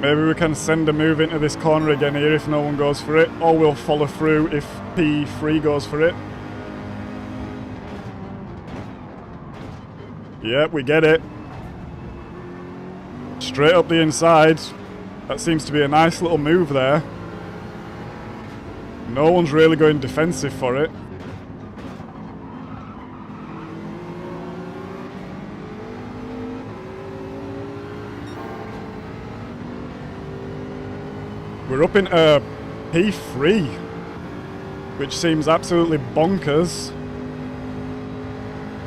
Maybe we can send a move into this corner again here if no one goes for it, or we'll follow through if P3 goes for it. Yep, we get it. Straight up the inside. That seems to be a nice little move there. No one's really going defensive for it. We're up into P3, which seems absolutely bonkers.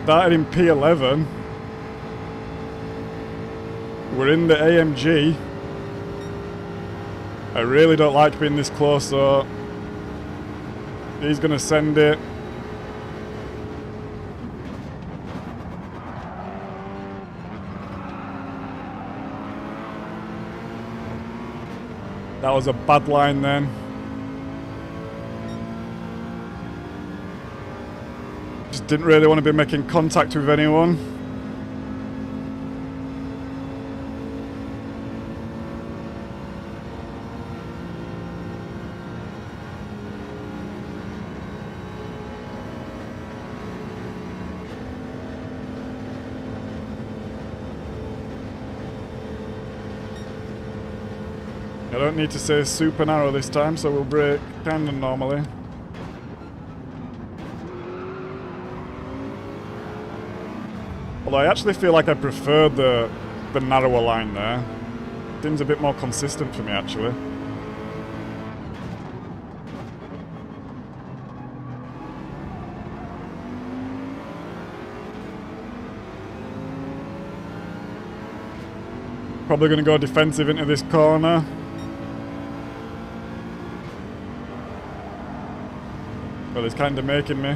Started in P11. We're in the AMG. I really don't like being this close though. He's gonna send it. That was a bad line then. Just didn't really want to be making contact with anyone. I don't need to say super narrow this time, so we'll brake kind of normally. Although I actually feel like I prefer the narrower line there. Seems a bit more consistent for me actually. Probably going to go defensive into this corner. Well, he's kind of making me.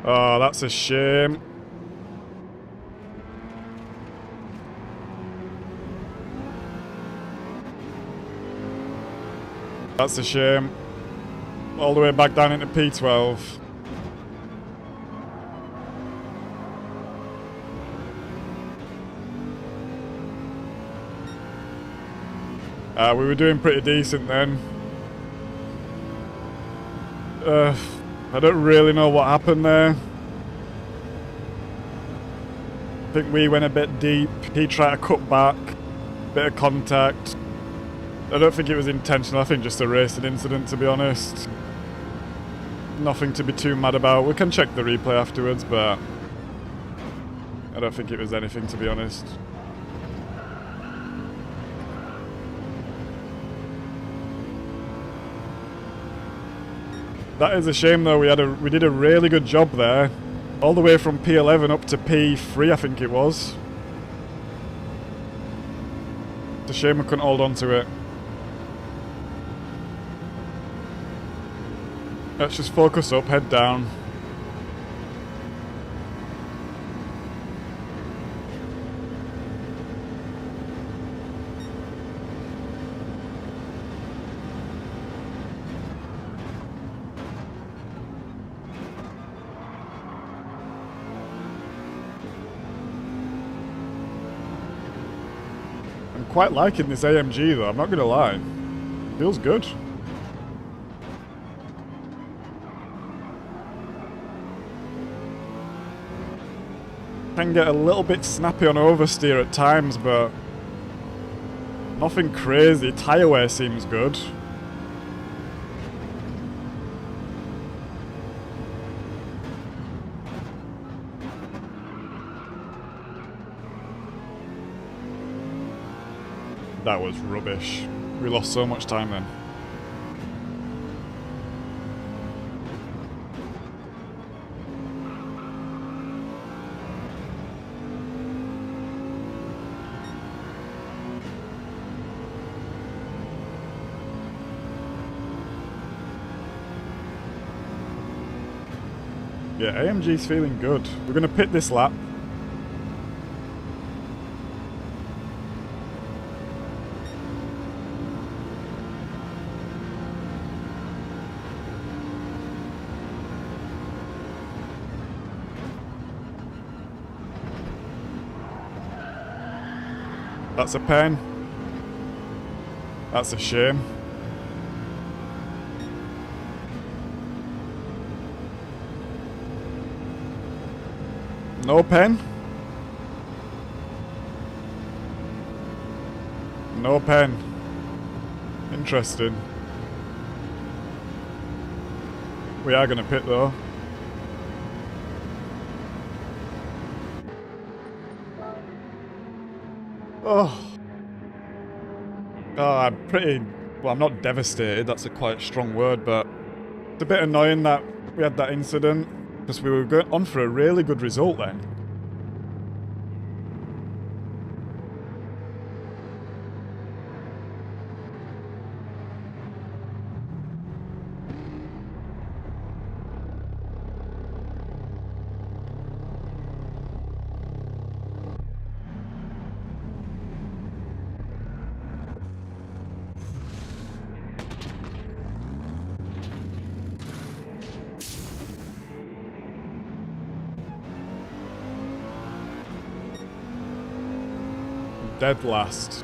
Oh, that's a shame. That's a shame. All the way back down into P12. We were doing pretty decent then. I don't really know what happened there. I think we went a bit deep. He tried to cut back. Bit of contact. I don't think it was intentional. I think just a racing incident, to be honest. Nothing to be too mad about. We can check the replay afterwards, but I don't think it was anything, to be honest. That is a shame though. We did a really good job there. All the way from P11 up to P3, I think it was. It's a shame we couldn't hold on to it. Let's just focus up, head down. I'm quite liking this AMG though, I'm not gonna lie. Feels good. Can get a little bit snappy on oversteer at times, but nothing crazy. Tyre wear seems good. That was rubbish. We lost so much time then. Yeah, AMG's feeling good. We're going to pit this lap. That's a pen. That's a shame. No pen. No pen. Interesting. We are going to pit though. Oh. Oh, I'm pretty... Well, I'm not devastated. That's a quite strong word, but it's a bit annoying that we had that incident because we were going on for a really good result then. Dead last.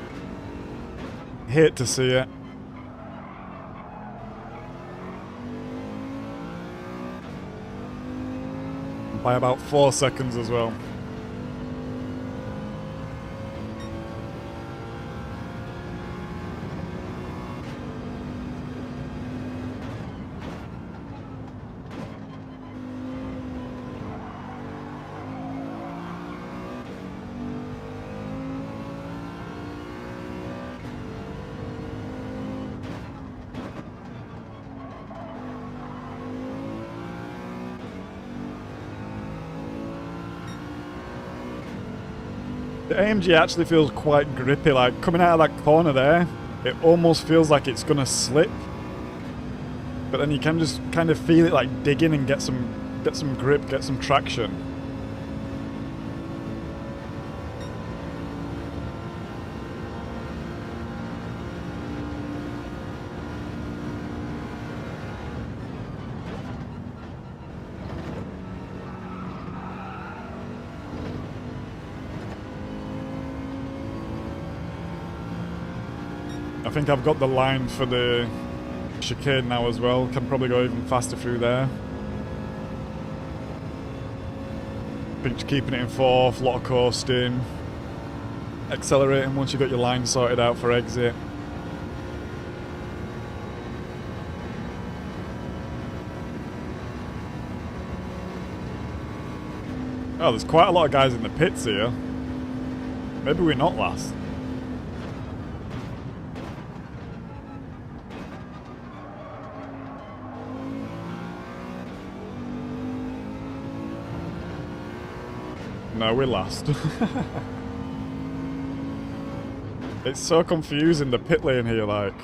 Hate to see it. By about 4 seconds as well. The AMG actually feels quite grippy, like coming out of that corner there, it almost feels like it's gonna slip. But then you can just kind of feel it like digging and get some grip, get some traction. I think I've got the line for the chicane now as well. Can probably go even faster through there. I think keeping it in fourth, a lot of coasting. Accelerating once you've got your line sorted out for exit. Oh, there's quite a lot of guys in the pits here. Maybe we're not last. No, we're last. It's so confusing, the pit lane here, like.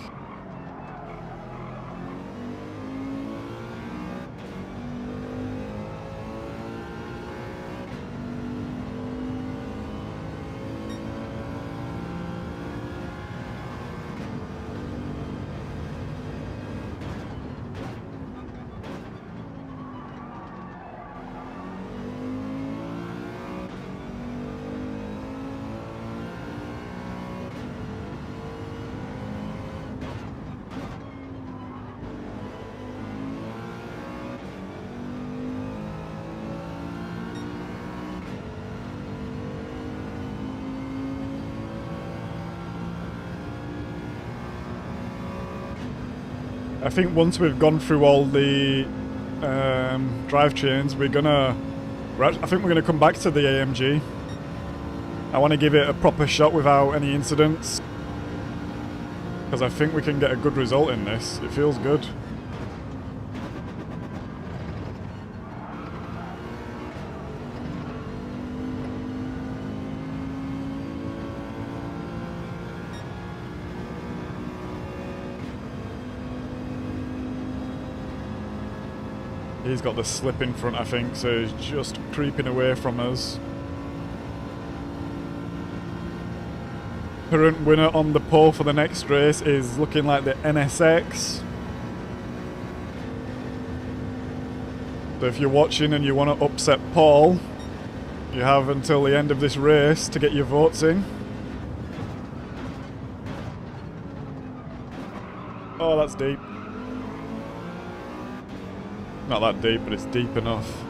I think once we've gone through all the drivetrains, I think we're gonna come back to the AMG. I want to give it a proper shot without any incidents, because I think we can get a good result in this. It feels good. He's got the slip in front, I think, so he's just creeping away from us. Current winner on the pole for the next race is looking like the NSX. So if you're watching and you want to upset Paul, you have until the end of this race to get your votes in. Oh, that's deep. Not that deep, but it's deep enough.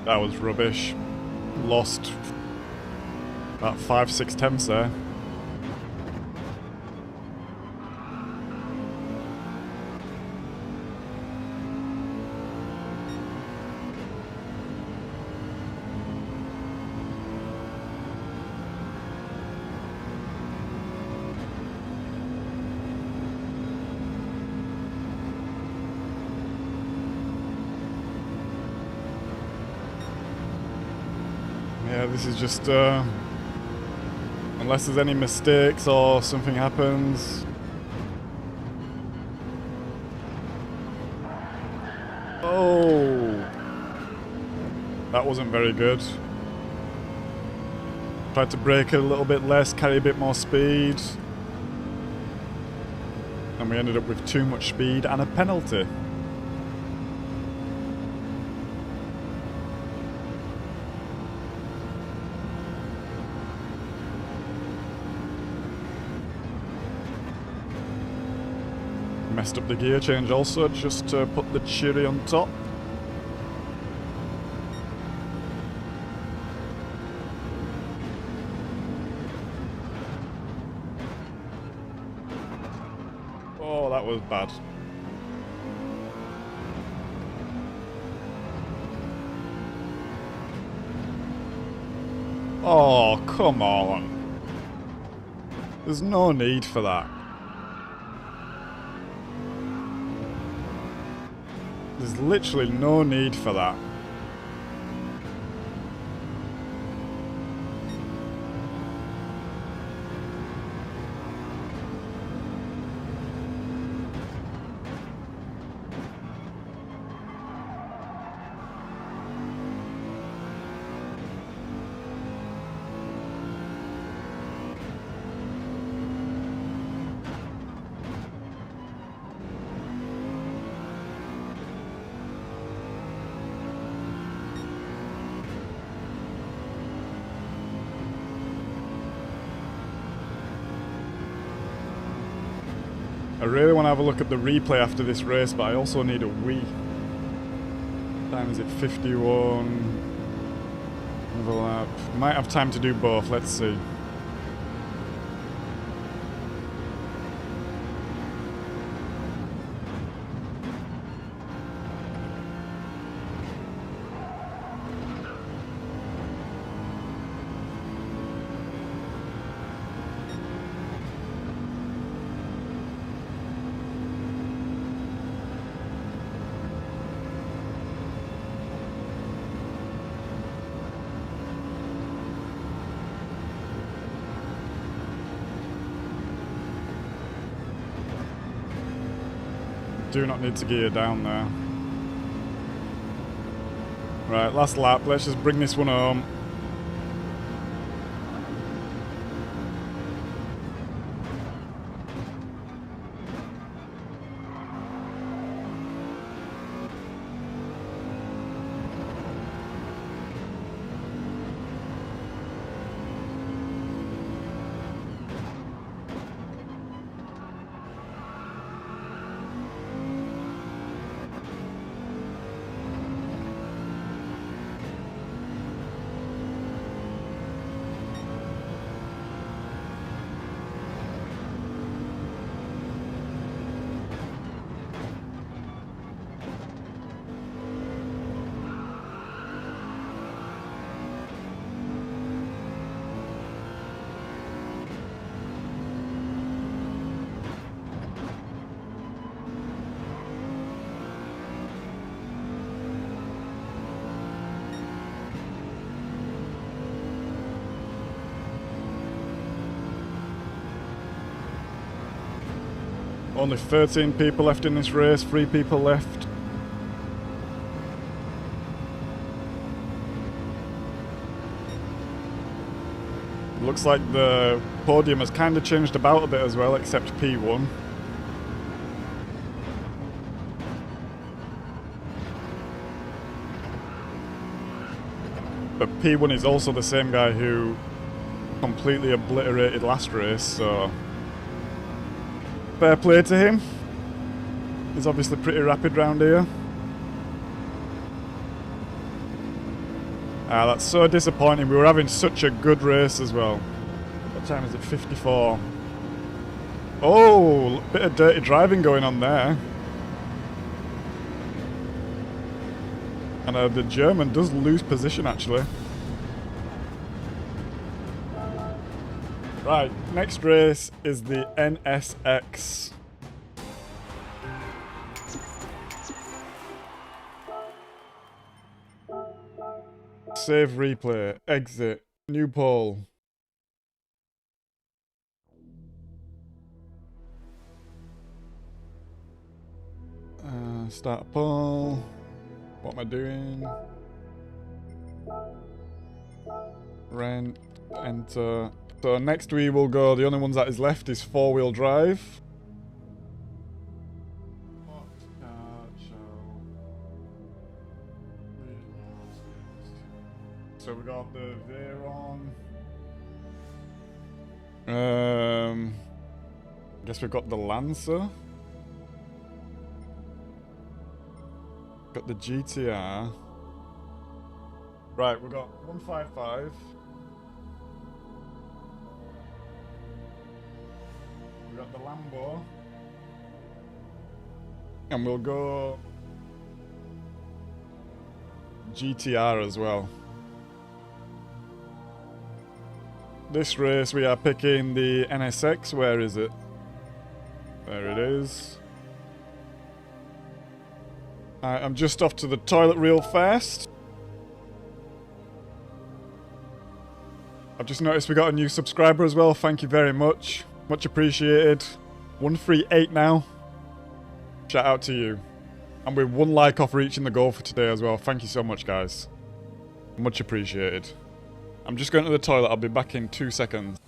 That was rubbish. Lost about 5-6 tenths there. Yeah, this is just, unless there's any mistakes or something happens. Oh! That wasn't very good. Tried to brake a little bit less, carry a bit more speed. And we ended up with too much speed and a penalty. Messed up the gear change also, just to put the cherry on top. Oh, that was bad. Oh, come on. There's no need for that. There's literally no need for that. I really want to have a look at the replay after this race, but I also need a wee. Time is it 51? Another lap. Might have time to do both, let's see. Do not need to gear down there. Right, last lap. Let's just bring this one home. Only 13 people left in this race, 3 people left. Looks like the podium has kind of changed about a bit as well, except P1. But P1 is also the same guy who completely obliterated last race, so fair play to him. He's obviously pretty rapid round here. Ah, that's so disappointing. We were having such a good race as well. What time is it? 54. Oh, bit of dirty driving going on there. And the German does lose position, actually. Right, next race is the NSX. Save replay, exit, new poll. Start a poll. What am I doing? Rent, enter. So next we will go, the only ones that is left is 4-wheel drive. So we got the Veyron. I guess we've got the Lancer. Got the GTR. Right, we've got 155. We've got the Lambo. And we'll go GTR as well. This race we are picking the NSX. Where is it? There it is. I'm just off to the toilet real fast. I've just noticed we got a new subscriber as well. Thank you very much. Much appreciated. 138 now. Shout out to you. And we're 1 like off reaching the goal for today as well. Thank you so much, guys. Much appreciated. I'm just going to the toilet. I'll be back in 2 seconds.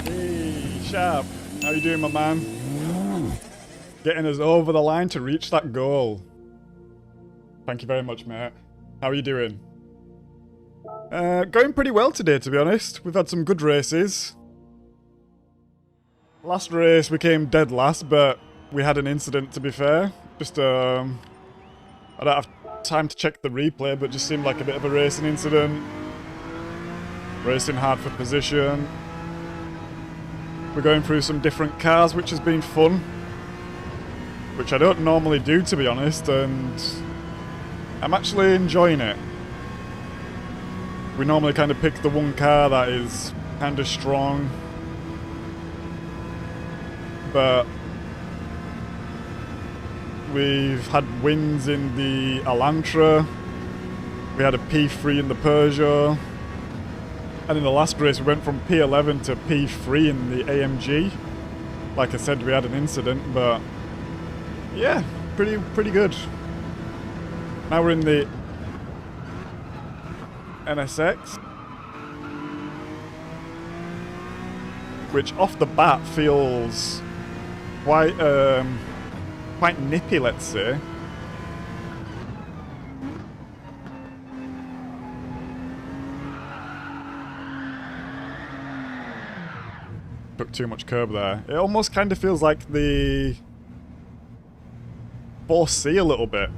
Hey, Sharp. How you doing, my man? Getting us over the line to reach that goal. Thank you very much, mate. How are you doing? Going pretty well today, to be honest. We've had some good races. Last race we came dead last, but we had an incident, to be fair. Just, I don't have time to check the replay, but just seemed like a bit of a racing incident. Racing hard for position. We're going through some different cars, which has been fun. Which I don't normally do, to be honest, and I'm actually enjoying it. We normally kind of pick the one car that is kind of strong. But we've had wins in the Elantra. We had a P3 in the Peugeot. And in the last race we went from P11 to P3 in the AMG. Like I said, we had an incident, but yeah, pretty good. Now we're in the NSX, which off the bat feels quite nippy, let's say. Took too much curb there. It almost kind of feels like the 4C a little bit.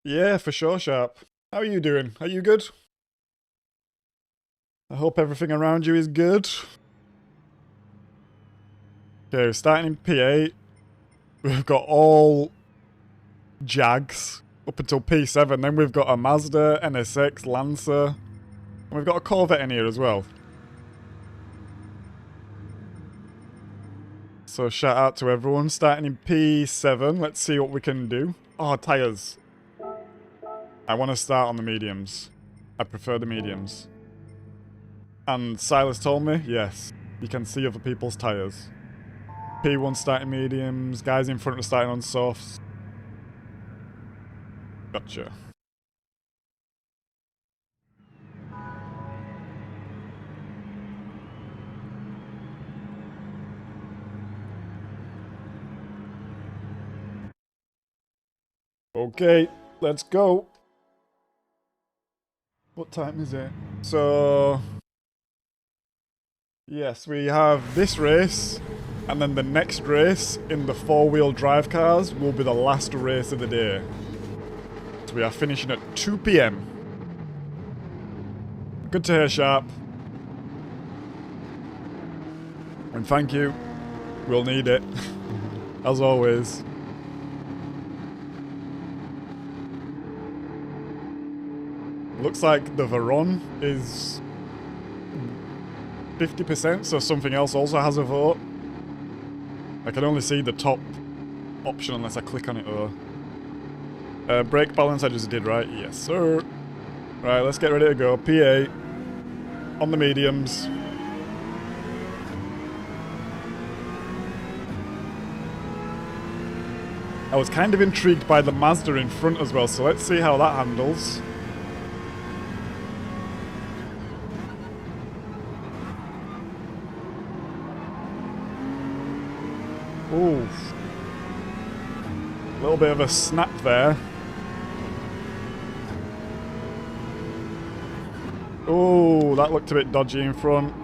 Yeah, for sure, Sharp. How are you doing? Are you good? I hope everything around you is good. Okay, we're starting in P8. We've got all Jags up until P7. Then we've got a Mazda, NSX, Lancer. And we've got a Corvette in here as well. So shout out to everyone. Starting in P7. Let's see what we can do. Oh, tyres. I want to start on the mediums. I prefer the mediums. And Silas told me, yes, you can see other people's tyres. P1 starting mediums, guys in front are starting on softs. Gotcha. Okay, let's go. What time is it? So, yes, we have this race, and then the next race in the four-wheel drive cars will be the last race of the day. So we are finishing at 2 PM. Good to hear, Sharp. And thank you. We'll need it, as always. Looks like the Veron is 50%, so something else also has a vote. I can only see the top option unless I click on it though. Brake balance I just did right, yes sir. Right, let's get ready to go. P8 on the mediums. I was kind of intrigued by the Mazda in front as well, so let's see how that handles. Ooh. A little bit of a snap there. Oh, that looked a bit dodgy in front.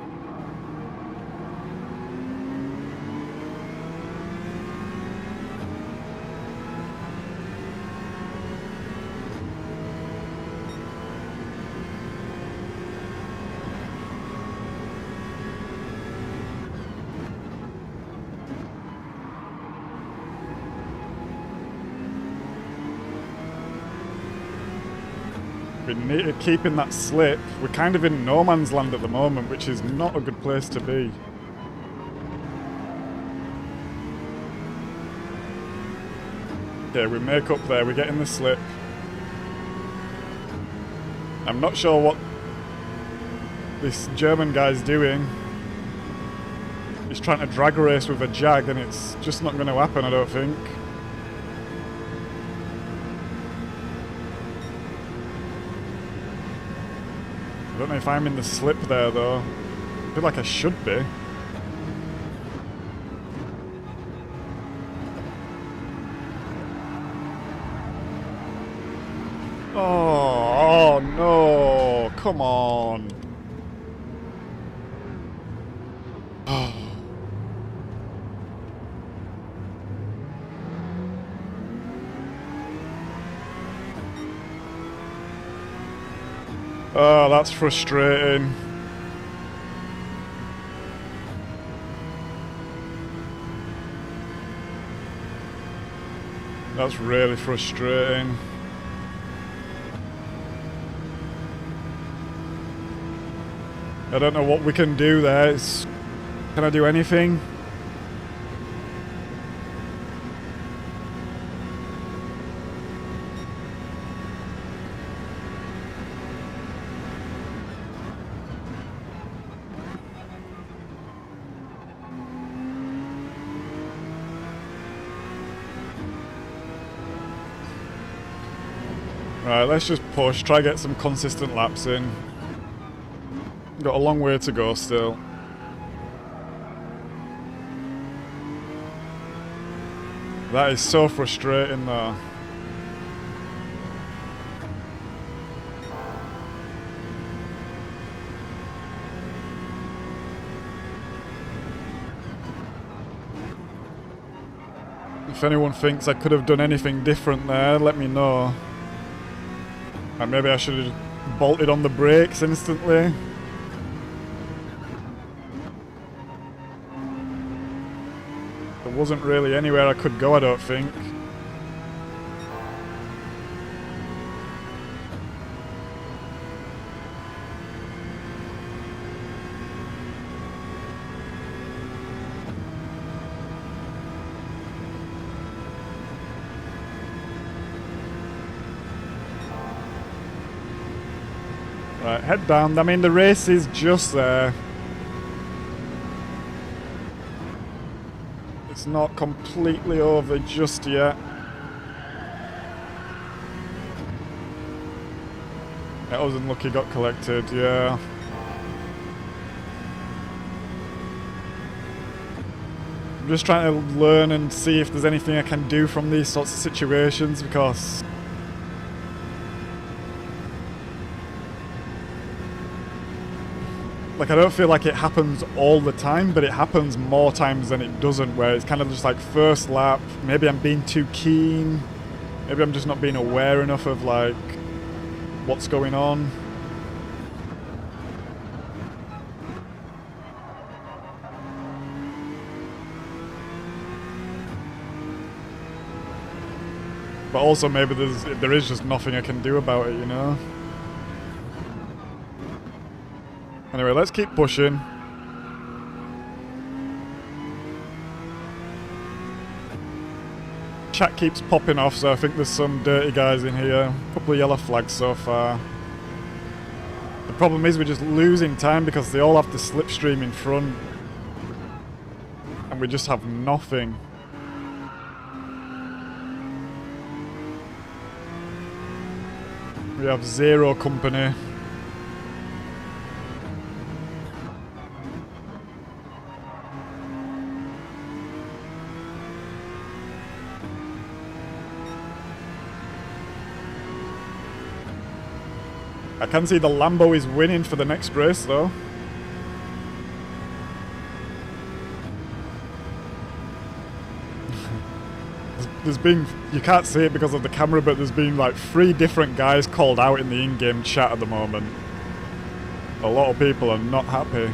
We need to keep in that slip. We're kind of in no man's land at the moment, which is not a good place to be. Okay, we make up there, we get in the slip. I'm not sure what this German guy's doing. He's trying to drag race with a Jag and it's just not going to happen, I don't think. I don't know if I'm in the slip there though. I feel like I should be. Oh no! come on. Oh, that's frustrating. That's really frustrating. I don't know what we can do there. Can I do anything? Right, let's just push, try get some consistent laps in. Got a long way to go still. That is so frustrating though. If anyone thinks I could have done anything different there, let me know. And maybe I should have bolted on the brakes instantly. There wasn't really anywhere I could go, I don't think. Right, head down. I mean, the race is just there. It's not completely over just yet. That was unlucky, got collected, yeah. I'm just trying to learn and see if there's anything I can do from these sorts of situations, because like, I don't feel like it happens all the time, but it happens more times than it doesn't, where it's kind of just like first lap, maybe I'm being too keen, maybe I'm just not being aware enough of like what's going on. But also maybe there is just nothing I can do about it, you know? Anyway, let's keep pushing. Chat keeps popping off, so I think there's some dirty guys in here. A couple of yellow flags so far. The problem is we're just losing time because they all have to slipstream in front. And we just have nothing. We have zero company. I can see the Lambo is winning for the next race though. There's been, you can't see it because of the camera, but there's been like 3 different guys called out in the in-game chat at the moment. A lot of people are not happy.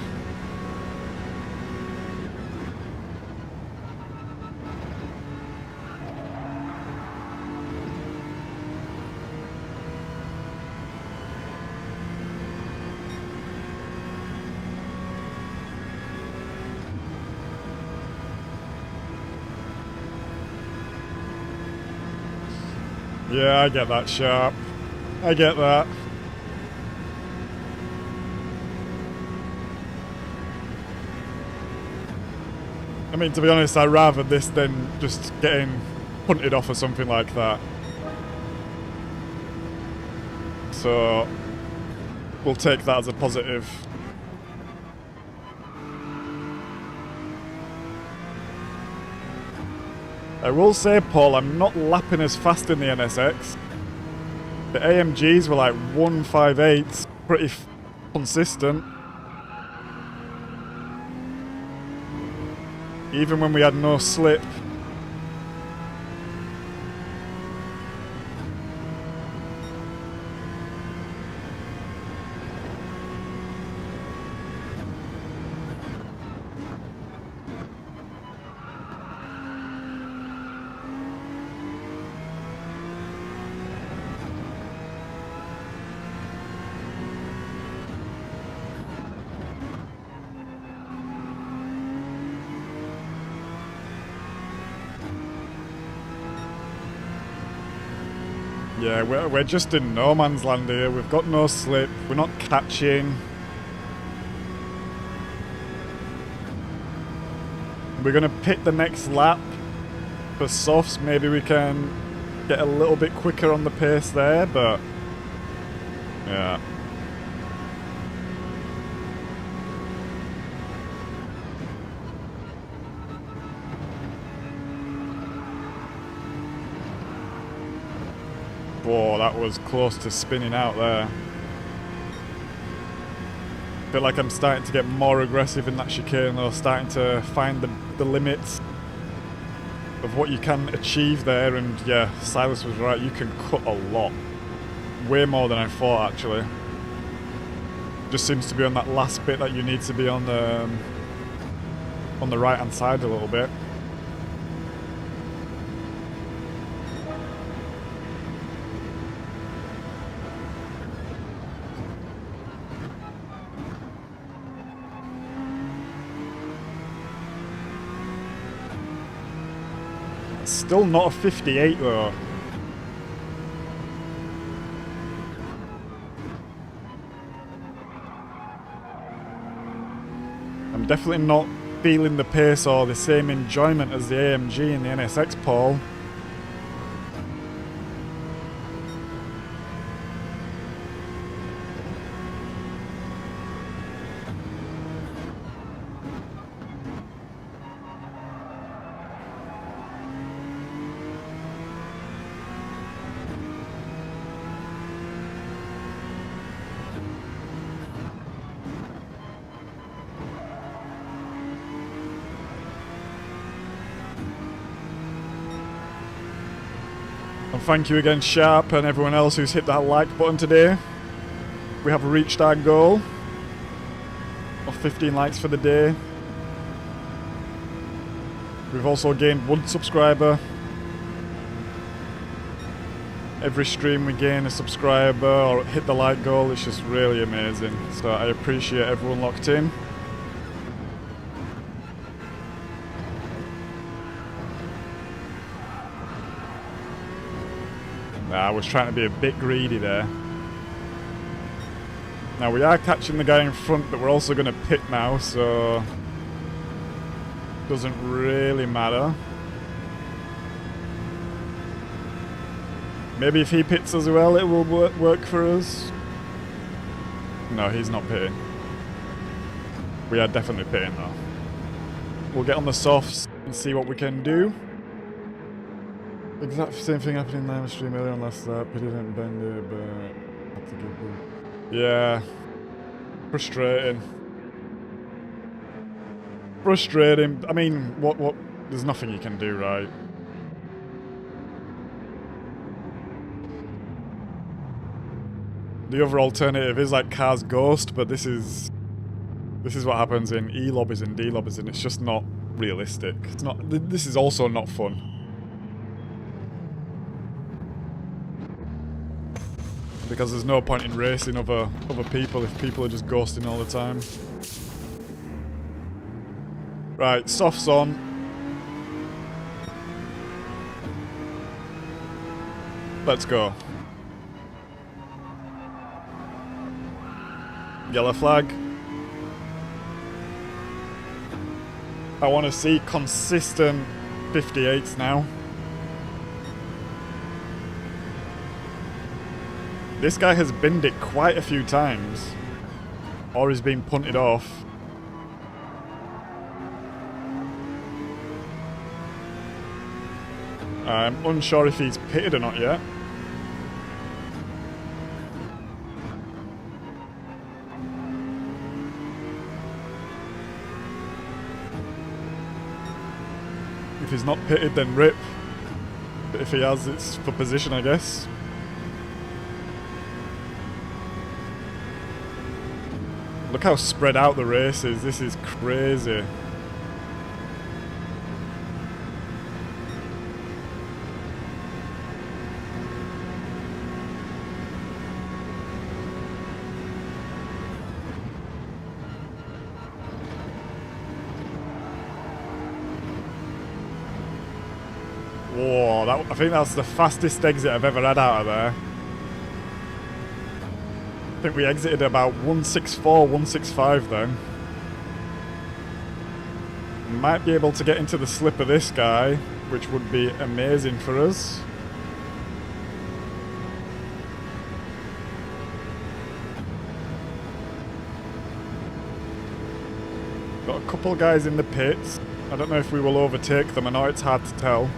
Yeah, I get that, Sharp. I get that. I mean, to be honest, I'd rather this than just getting punted off or something like that. So, we'll take that as a positive. I will say, Paul, I'm not lapping as fast in the NSX. The AMGs were like 158. pretty consistent. Even when we had no slip. Yeah, we're just in no man's land here. We've got no slip. We're not catching. We're going to pit the next lap for softs. Maybe we can get a little bit quicker on the pace there, but yeah. Whoa, that was close to spinning out there. I feel like I'm starting to get more aggressive in that chicane though, starting to find the limits of what you can achieve there, and yeah, Silas was right, you can cut a lot. Way more than I thought actually. Just seems to be on that last bit that you need to be on the right hand side a little bit. Still not a 58 though. I'm definitely not feeling the pace or the same enjoyment as the AMG and the NSX Paul. And thank you again, Sharp, and everyone else who's hit that like button today. We have reached our goal of 15 likes for the day. We've also gained 1 subscriber. Every stream we gain a subscriber or hit the like goal. It's just really amazing. So I appreciate everyone locked in. I was trying to be a bit greedy there. Now we are catching the guy in front, but we're also going to pit now, so doesn't really matter. Maybe if he pits as well, it will work for us. No, he's not pitting. We are definitely pitting though. We'll get on the softs and see what we can do. Exact same thing happened in live stream earlier on last lap. He didn't bend it, but had to give it. Yeah. Frustrating. Frustrating. I mean, what? There's nothing you can do, right? The other alternative is like Cars Ghost, but this is what happens in E lobbies and D lobbies, and it's just not realistic. It's not. This is also not fun. Because there's no point in racing other people if people are just ghosting all the time. Right, softs on. Let's go. Yellow flag. I want to see consistent 58s now. This guy has binned it quite a few times. Or he's been punted off. I'm unsure if he's pitted or not yet. he's not pitted, then rip. But if he has, it's for position, I guess. Look how spread out the race is. This is crazy. Whoa, I think that's the fastest exit I've ever had out of there. I think we exited about 164, 165 then. Might be able to get into the slip of this guy, which would be amazing for us. Got a couple guys in the pits. I don't know if we will overtake them. I know it's hard to tell.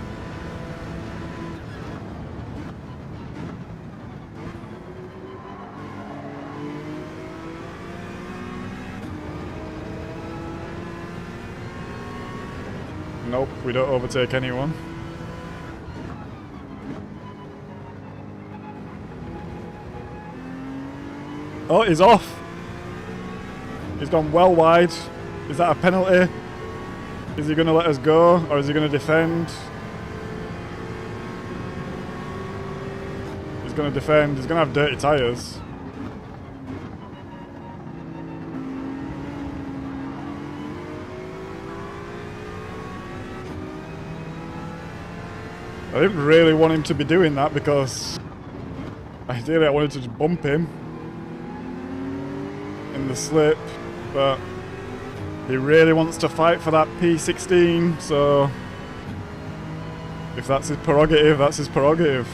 Nope, we don't overtake anyone. Oh, he's off! He's gone well wide. Is that a penalty? Is he going to let us go, or is he going to defend? He's going to defend. He's going to have dirty tyres. I didn't really want him to be doing that because ideally I wanted to just bump him in the slip, but he really wants to fight for that P16, so if that's his prerogative, that's his prerogative.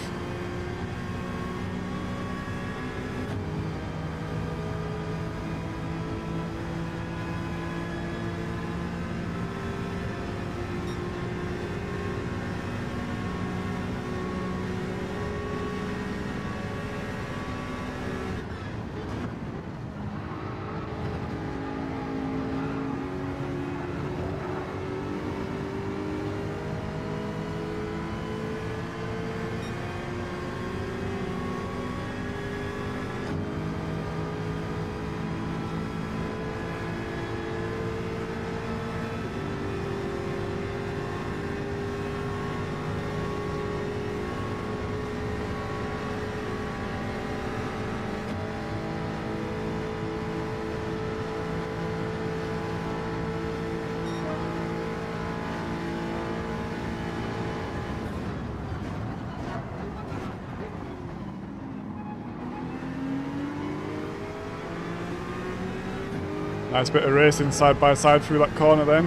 Nice bit of racing side by side through that corner then.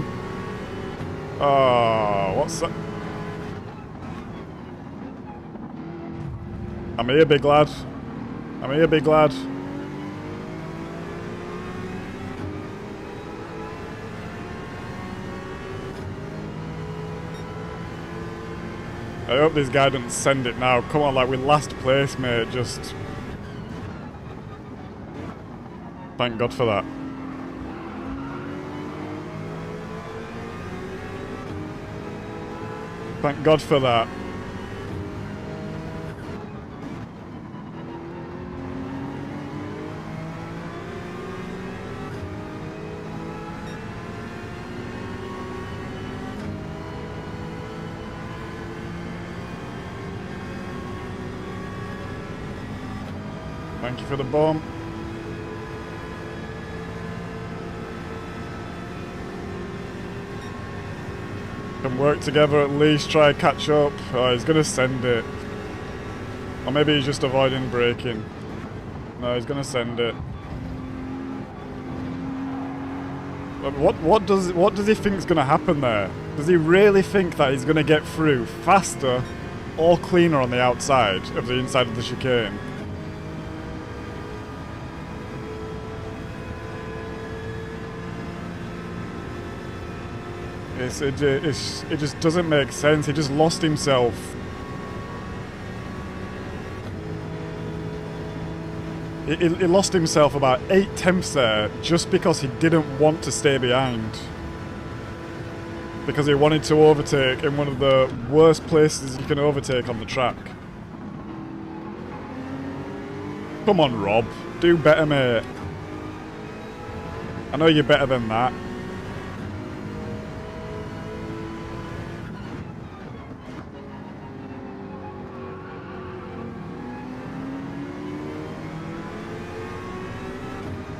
Oh, what's that? I'm here, big lad. I'm here, big lad. I hope this guy doesn't send it now. Come on, like, we're last place, mate. Just... thank God for that. Thank God for that. Thank you for the bump. Can work together at least, try to catch up. Oh, he's going to send it. Or maybe he's just avoiding braking. No, he's going to send it. What does he think is going to happen there? Does he really think that he's going to get through faster or cleaner on the outside of the inside of the chicane? It just doesn't make sense. He just lost himself. He lost himself about 8 tenths there just because he didn't want to stay behind. because he wanted to overtake in one of the worst places you can overtake on the track. Come on, Rob. Do better, mate. I know you're better than that.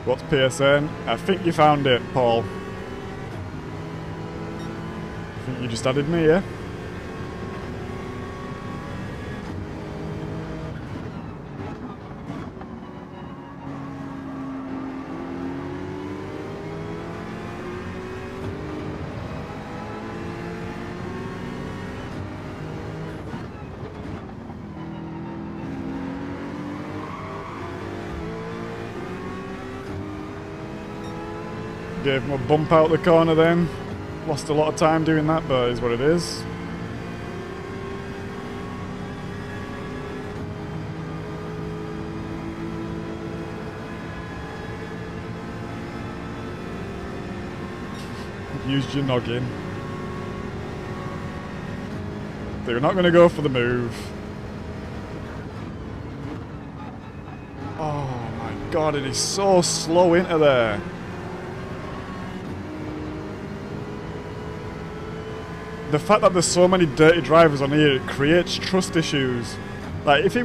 What's PSN? I think you found it, Paul. I think you just added me, yeah? Gave him a bump out the corner then. Lost a lot of time doing that, but it is what it is. Used your noggin. They're not going to go for the move. Oh my god, it is so slow into there. The fact that there's so many dirty drivers on here, it creates trust issues. Like, if he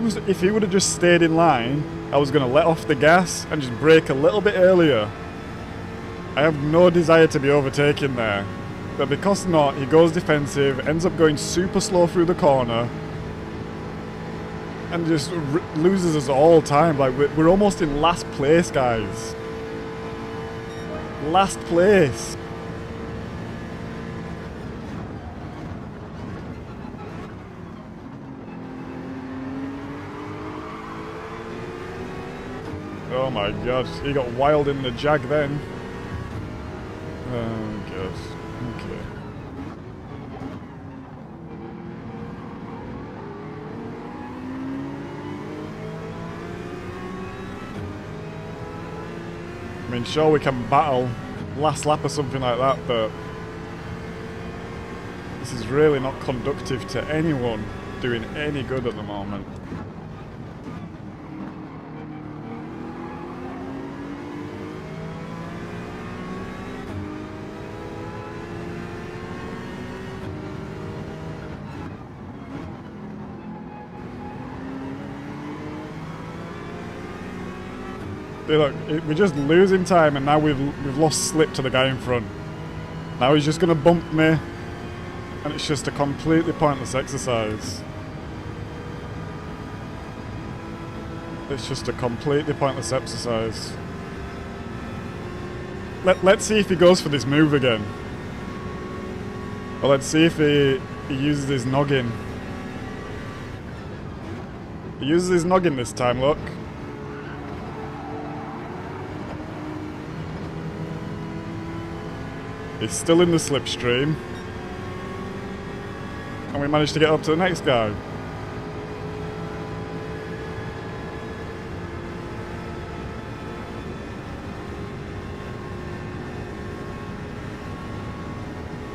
would have just stayed in line, I was going to let off the gas and just brake a little bit earlier. I have no desire to be overtaken there. But because not, he goes defensive, ends up going super slow through the corner, and just loses us all time. Like, we're almost in last place, guys. Last place. Oh my god, he got wild in the Jag then. Oh god, okay. I mean, sure, we can battle last lap or something like that, but this is really not conducive to anyone doing any good at the moment. Look, we're just losing time, and now we've lost slip to the guy in front. Now he's just going to bump me, and it's just a completely pointless exercise. It's just a completely pointless exercise. Let's see if he goes for this move again. Or let's see if he uses his noggin. He uses his noggin this time, look. He's still in the slipstream. And we managed to get up to the next guy.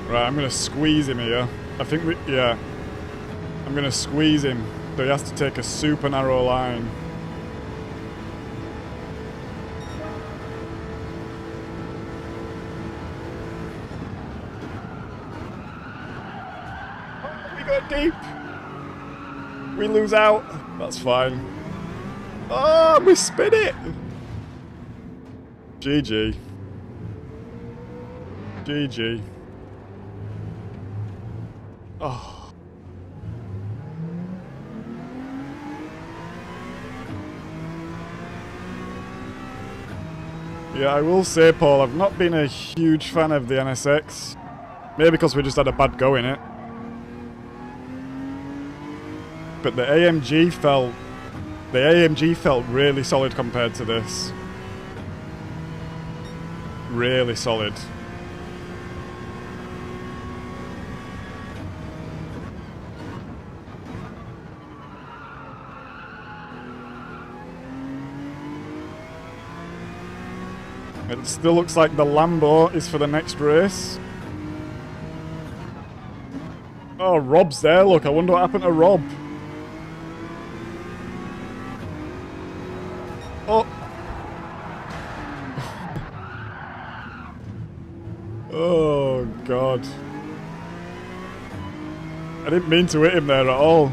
Right, I'm going to squeeze him here. I think yeah. I'm going to squeeze him. So he has to take a super narrow line. Deep. We lose out. That's fine. Oh, we spin it. GG. GG. Oh. Yeah, I will say, Paul, I've not been a huge fan of the NSX. Maybe because we just had a bad go in it. But the AMG felt really solid compared to this. Really solid. It still looks like the Lambo is for the next race. Oh, Rob's there. Look, I wonder what happened to Rob. Oh. Oh, God. I didn't mean to hit him there at all.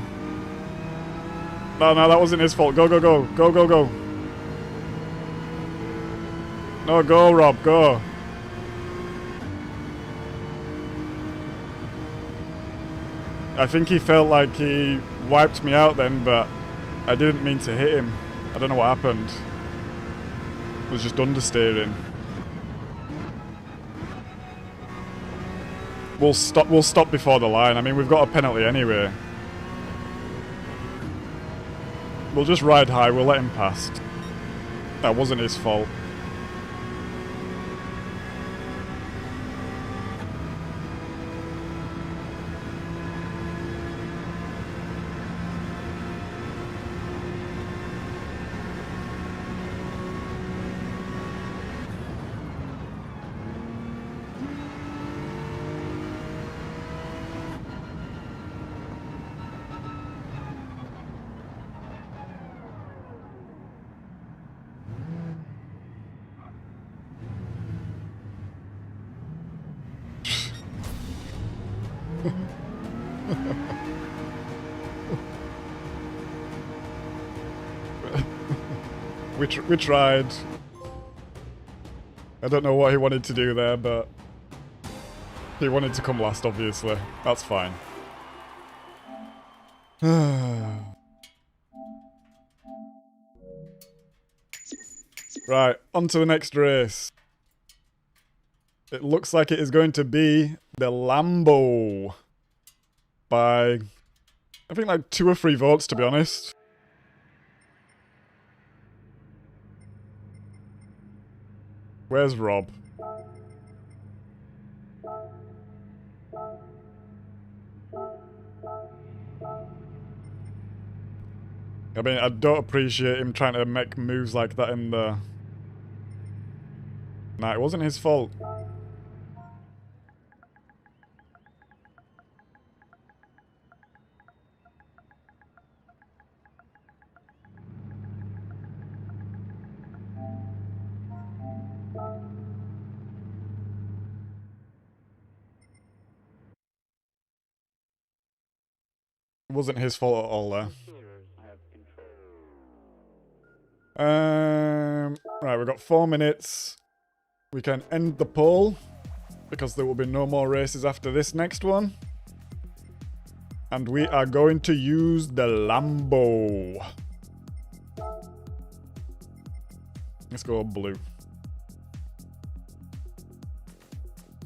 No, that wasn't his fault. Go, go, go. Go, go, go. No, go, Rob, go. I think he felt like he wiped me out then, but I didn't mean to hit him. I don't know what happened. It was just understeering. We'll stop before the line. I mean, we've got a penalty anyway. We'll just ride high, we'll let him past. That wasn't his fault. We tried. I don't know what he wanted to do there, but he wanted to come last, obviously. That's fine. Right, on to the next race. It looks like it is going to be the Lambo. By, I think, like 2 or 3 votes, to be honest. Where's Rob? I mean, I don't appreciate him trying to make moves like that in the... Nah, it wasn't his fault. It wasn't his fault at all there. Right, we've got 4 minutes. We can end the poll because there will be no more races after this next one. And we are going to use the Lambo. Let's go blue.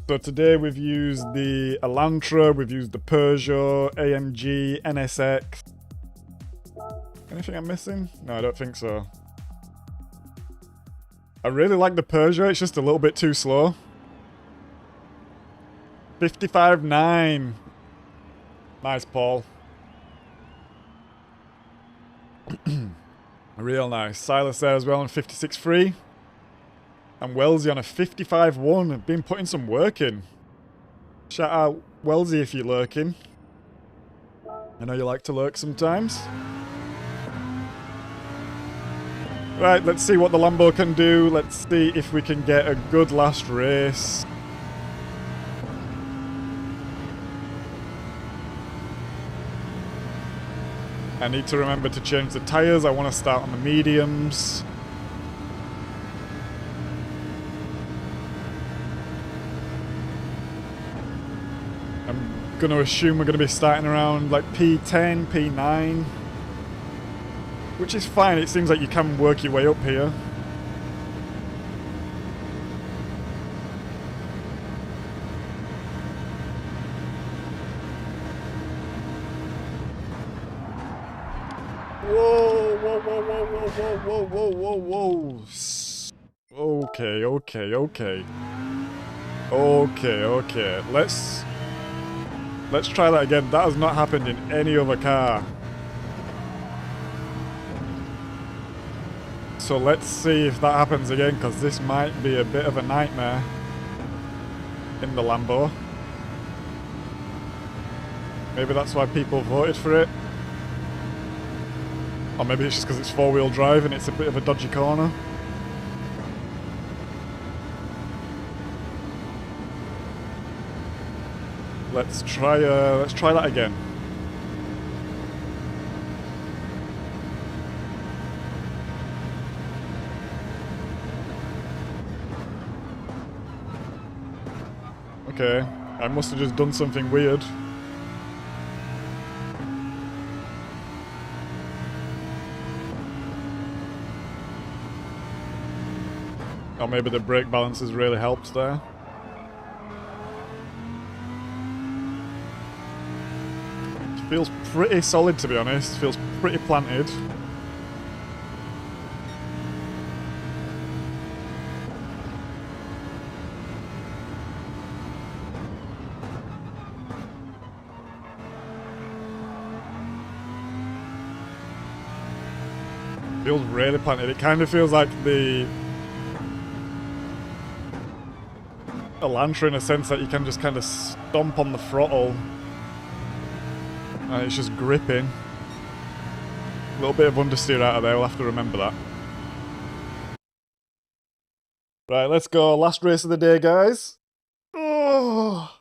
So today we've used the Elantra, we've used the Peugeot, AMG, NSX. Anything I'm missing? No, I don't think so. I really like the Peugeot, it's just a little bit too slow. 55.9. Nice, Paul. Real nice. Silas there as well on 56.3. And Wellesley on a 55.1. I've been putting some work in. Shout out Wellesley if you're lurking. I know you like to lurk sometimes. Right, let's see what the Lambo can do. Let's see if we can get a good last race. I need to remember to change the tyres. I want to start on the mediums. I'm going to assume we're going to be starting around like P10, P9. Which is fine, it seems like you can work your way up here. Whoa, whoa, whoa, whoa, whoa, whoa, whoa, whoa, whoa, whoa. Okay, okay, okay. Okay, okay. Let's try that again. That has not happened in any other car. So let's see if that happens again, because this might be a bit of a nightmare in the Lambo. Maybe that's why people voted for it. Or maybe it's just because it's four-wheel drive and it's a bit of a dodgy corner. Let's try that again. Okay, I must have just done something weird. Or maybe the brake balance has really helped there. It feels pretty solid, to be honest. Feels pretty planted. Feels really planted. It kind of feels like the Elantra in a sense that you can just kind of stomp on the throttle and it's just gripping. A little bit of understeer out of there, we'll have to remember that. Right, let's go. Last race of the day, guys. Oh,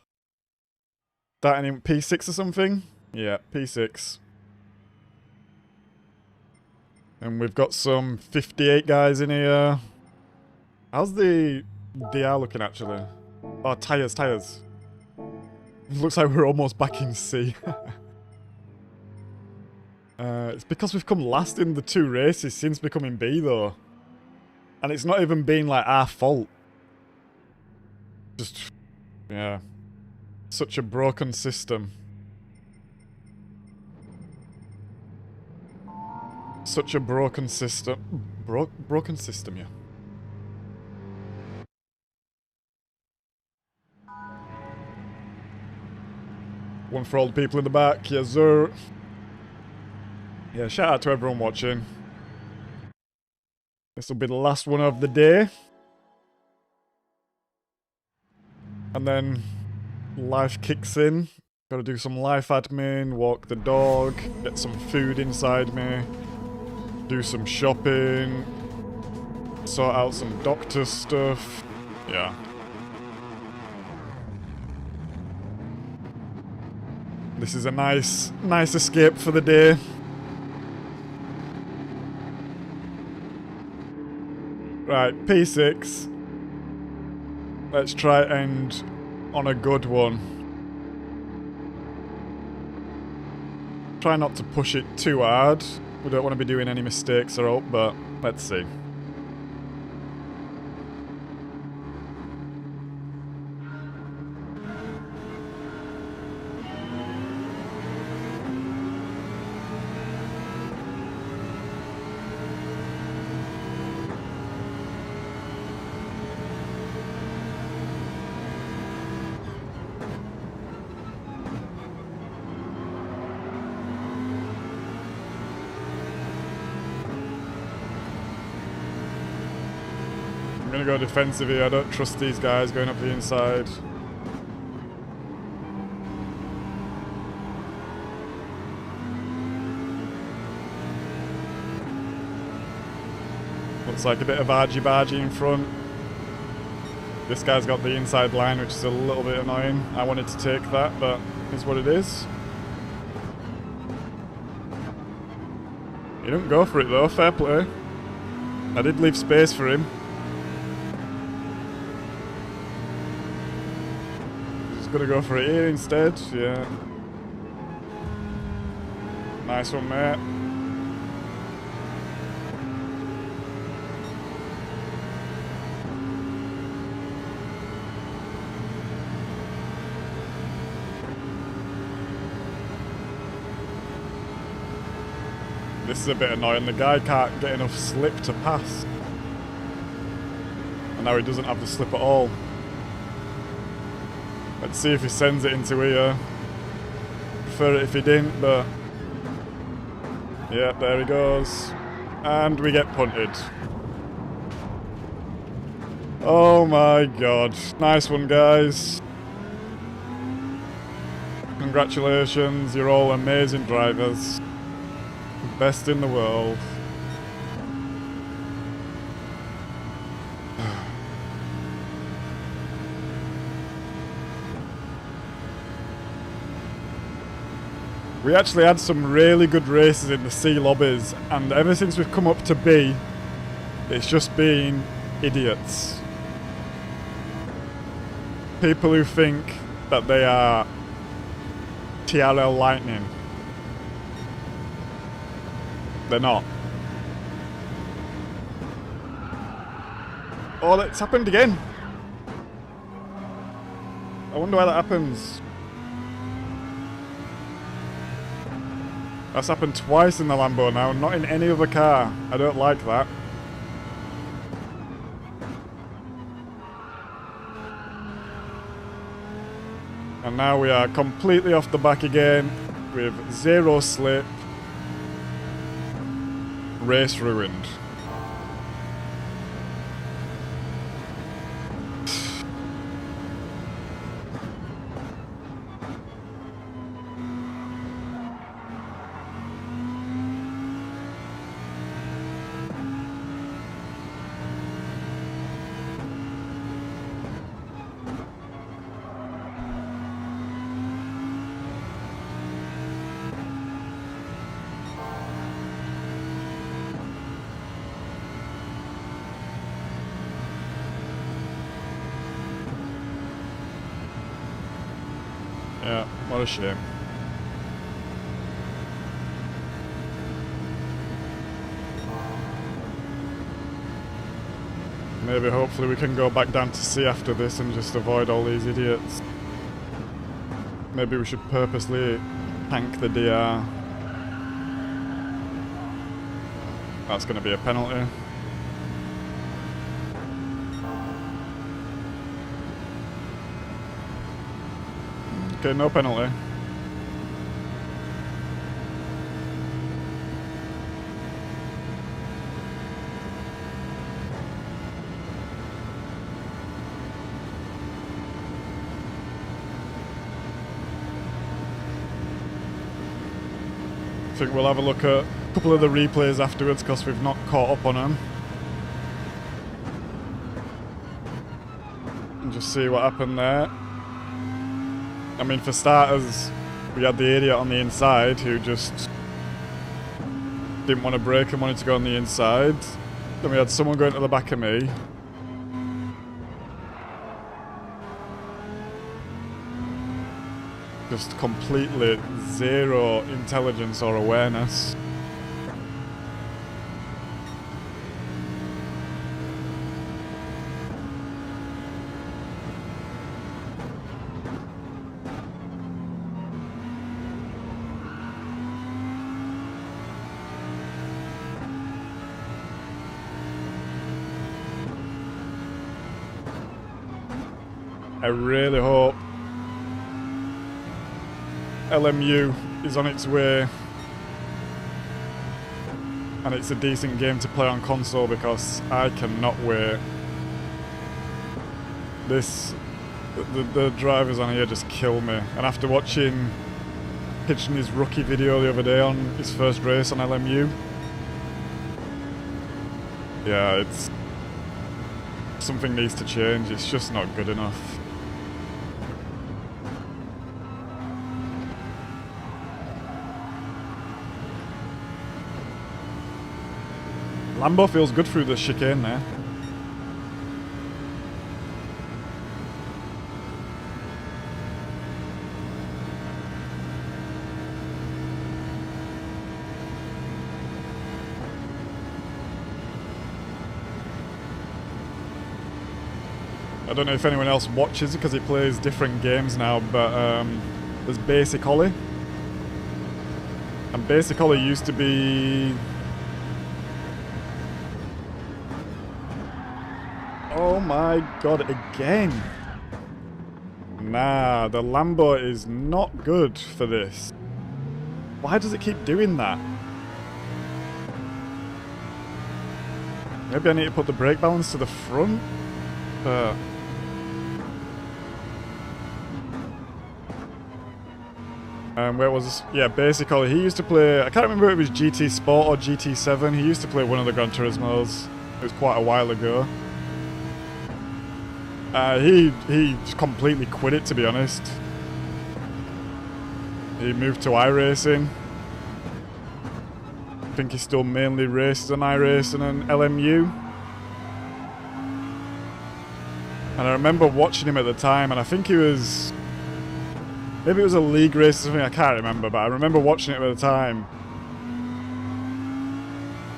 that in P6 or something? Yeah, P6. And we've got some 58 guys in here. How's the DR looking, actually? Oh, tyres. Looks like we're almost back in C. It's because we've come last in the 2 races since becoming B, though. And it's not even been, like, our fault. Just, yeah. Such a broken system. Such a broken system. Broken system, yeah. One for all the people in the back, yes sir. Yeah, shout out to everyone watching. This will be the last one of the day. And then life kicks in. Gotta do some life admin, walk the dog, get some food inside me, do some shopping, sort out some doctor stuff. Yeah. This is a nice escape for the day. Right, P6. Let's try it end on a good one. Try not to push it too hard. We don't want to be doing any mistakes, I hope, but let's see. I'm gonna go defensive here. I don't trust these guys going up the inside. Looks like a bit of argy-bargy in front. This guy's got the inside line, which is a little bit annoying. I wanted to take that, but it's what it is. He didn't go for it though, fair play. I did leave space for him. He's gonna go for it here instead, yeah. Nice one, mate. This is a bit annoying. The guy can't get enough slip to pass. And now he doesn't have the slip at all. Let's see if he sends it into here. Prefer it if he didn't, but... yeah, there he goes. And we get punted. Oh my god. Nice one, guys. Congratulations, you're all amazing drivers. Best in the world. We actually had some really good races in the C lobbies, and ever since we've come up to B, it's just been idiots. People who think that they are TRL Lightning. They're not. Oh, it's happened again. I wonder why that happens. That's happened twice in the Lambo now, not in any other car. I don't like that. And now we are completely off the back again with zero slip. Race ruined. Yeah, what a shame. Maybe hopefully we can go back down to C after this and just avoid all these idiots. Maybe we should purposely tank the DR. That's going to be a penalty. Okay, no penalty. I think we'll have a look at a couple of the replays afterwards because we've not caught up on them. And just see what happened there. I mean, for starters, we had the idiot on the inside who just didn't want to brake and wanted to go on the inside. Then we had someone going to the back of me. Just completely zero intelligence or awareness. I really hope LMU is on its way and it's a decent game to play on console because I cannot wait. The drivers on here just kill me, and after watching Kitchener's rookie video the other day on his first race on LMU, yeah, it's something needs to change. It's just not good enough. Lambo feels good through the chicane there. I don't know if anyone else watches it because he plays different games now, but there's Basic Ollie. And Basic Ollie used to be... Oh my god, again! Nah, the Lambo is not good for this. Why does it keep doing that? Maybe I need to put the brake balance to the front? Where it was, yeah, basically he used to play, I can't remember if it was GT Sport or GT7, he used to play one of the Gran Turismos. It was quite a while ago. He just completely quit it, to be honest. He moved to iRacing. I think he still mainly races on iRacing and LMU. And I remember watching him at the time, and I think he was... maybe it was a league race or something, I can't remember, but I remember watching it at the time.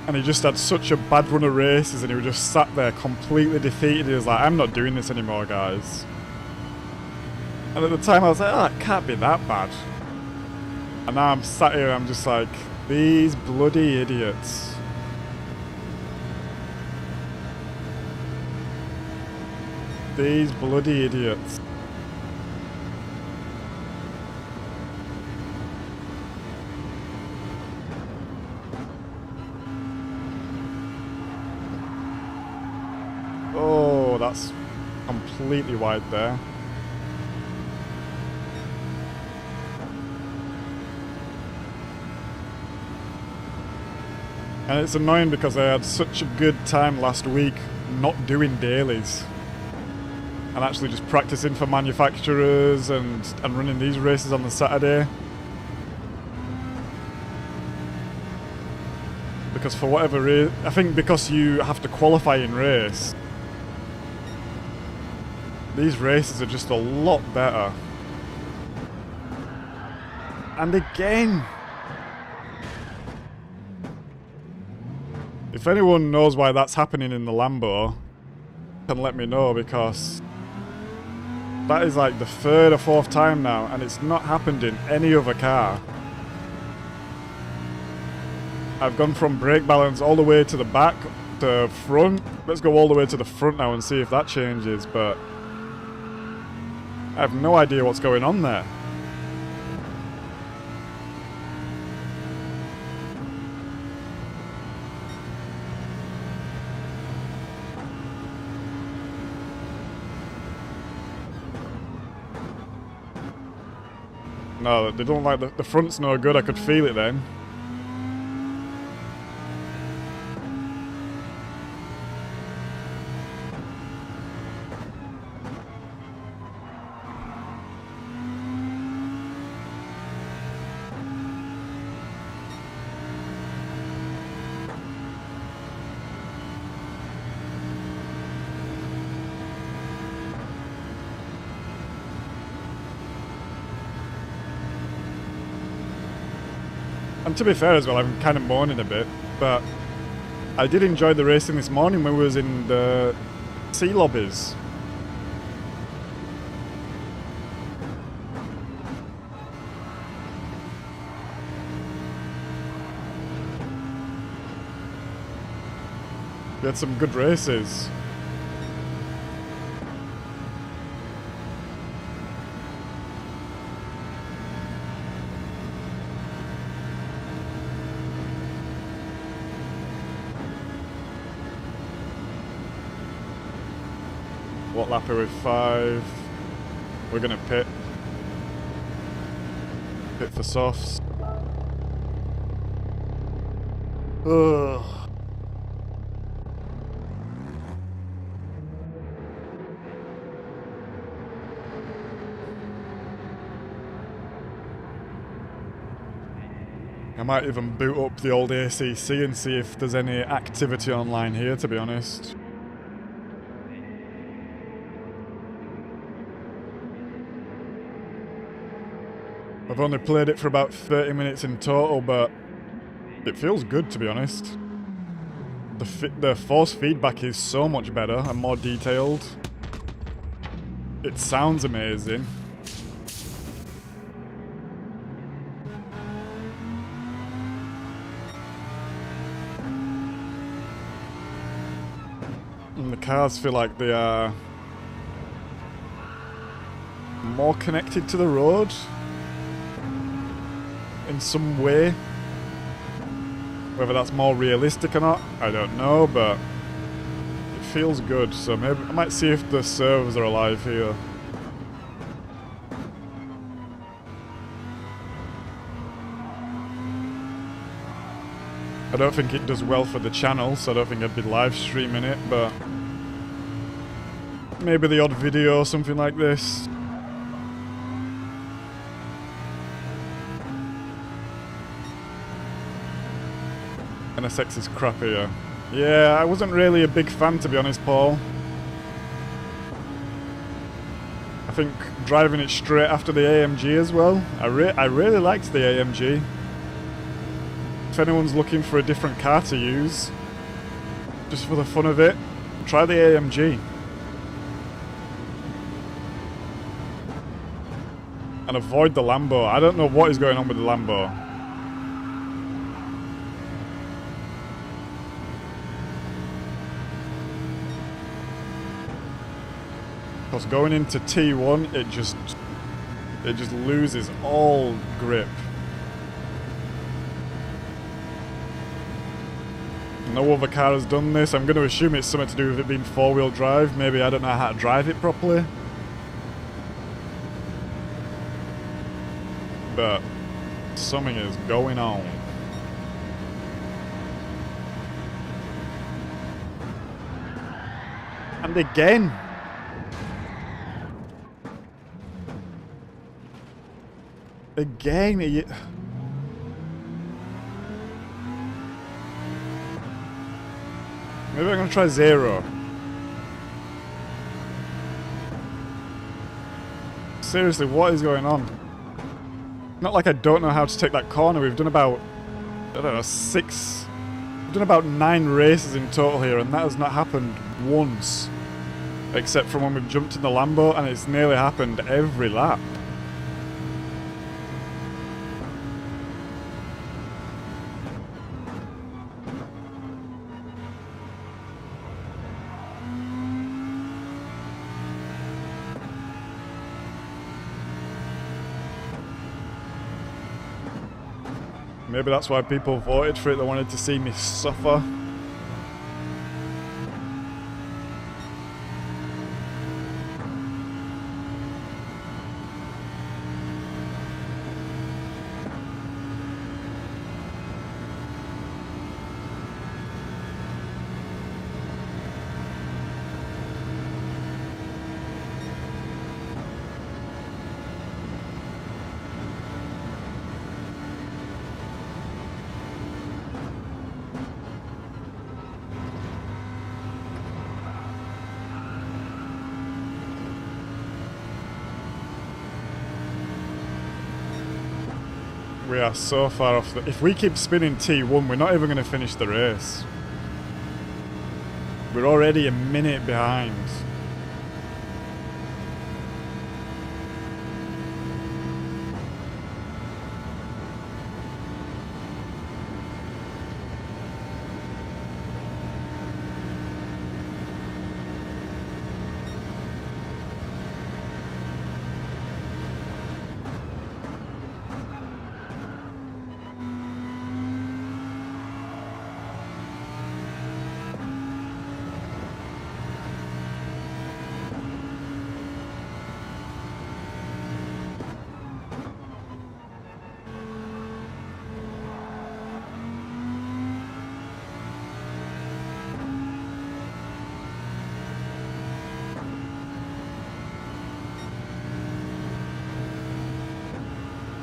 And he just had such a bad run of races, and he was just sat there completely defeated. He was like, I'm not doing this anymore, guys. And at the time I was like, oh, it can't be that bad. And now I'm sat here, I'm just like, these bloody idiots. These bloody idiots. Oh, that's completely wide there. And it's annoying because I had such a good time last week not doing dailies. And actually just practicing for manufacturers and running these races on the Saturday. Because for whatever reason, I think because you have to qualify in race, these races are just a lot better. And again, if anyone knows why that's happening in the Lambo, can let me know, because that is like the third or fourth time now, and it's not happened in any other car. I've gone from brake balance all the way to the back to front. Let's go all the way to the front now and see if that changes, but I have no idea what's going on there. No, they don't like the front's no good, I could feel it then. And to be fair as well, I'm kind of moaning a bit, but I did enjoy the racing this morning when we was in the sea lobbies. We had some good races. What lap are we? 5. We're gonna pit. Pit for softs. Ugh. I might even boot up the old ACC and see if there's any activity online here, to be honest. I've only played it for about 30 minutes in total, but it feels good, to be honest. The force feedback is so much better and more detailed. It sounds amazing. And the cars feel like they are more connected to the road in some way. Whether that's more realistic or not, I don't know, but it feels good, so maybe I might see if the servers are alive here. I don't think it does well for the channel, so I don't think I'd be live streaming it, but maybe the odd video or something like this. NSX is crappier. Yeah, I wasn't really a big fan, to be honest, Paul. I think driving it straight after the AMG as well. I really liked the AMG. If anyone's looking for a different car to use, just for the fun of it, try the AMG. And avoid the Lambo. I don't know what is going on with the Lambo. Because going into T1, it just loses all grip. No other car has done this. I'm going to assume it's something to do with it being four-wheel drive. Maybe I don't know how to drive it properly. But something is going on. And again. Again, maybe I'm going to try 0. Seriously, what is going on? Not like I don't know how to take that corner. We've done about, I don't know, 6... We've done about 9 races in total here, and that has not happened once. Except from when we've jumped in the Lambo, and it's nearly happened every lap. Maybe that's why people voted for it. They wanted to see me suffer. We are so far off. If we keep spinning T1, we're not even going to finish the race. We're already a minute behind.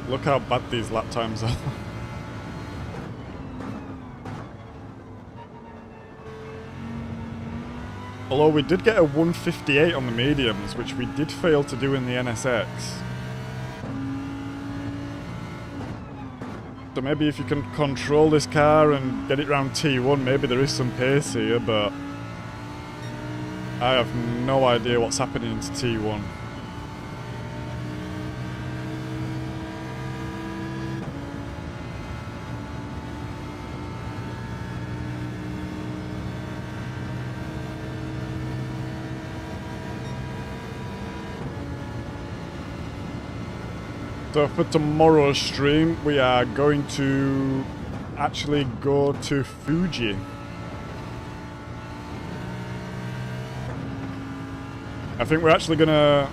Look how bad these lap times are. Although we did get a 158 on the mediums, which we did fail to do in the NSX. So maybe if you can control this car and get it round T1, maybe there is some pace here, but I have no idea what's happening into T1. So for tomorrow's stream, we are going to actually go to Fuji. I think we're actually gonna...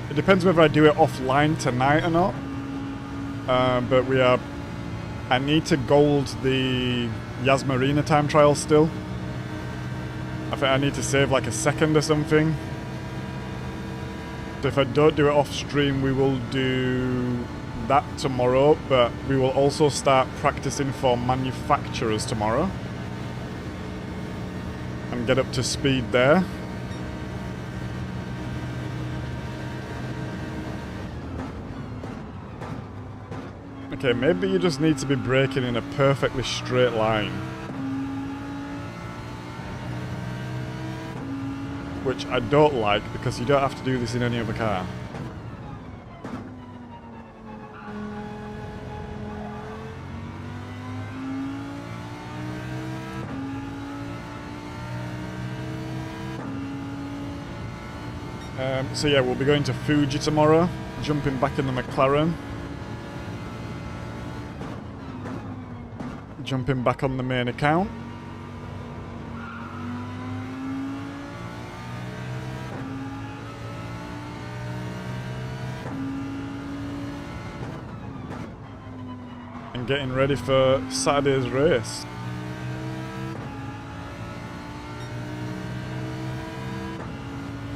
It depends whether I do it offline tonight or not. But we are I need to gold the Yas Marina time trial still. I think I need to save like a second or something. So if I don't do it off stream, we will do that tomorrow, but we will also start practicing for manufacturers tomorrow and get up to speed there. Okay, maybe you just need to be braking in a perfectly straight line. Which I don't like, because you don't have to do this in any other car. So yeah, we'll be going to Fuji tomorrow, jumping back in the McLaren. Jumping back on the main account. And getting ready for Saturday's race.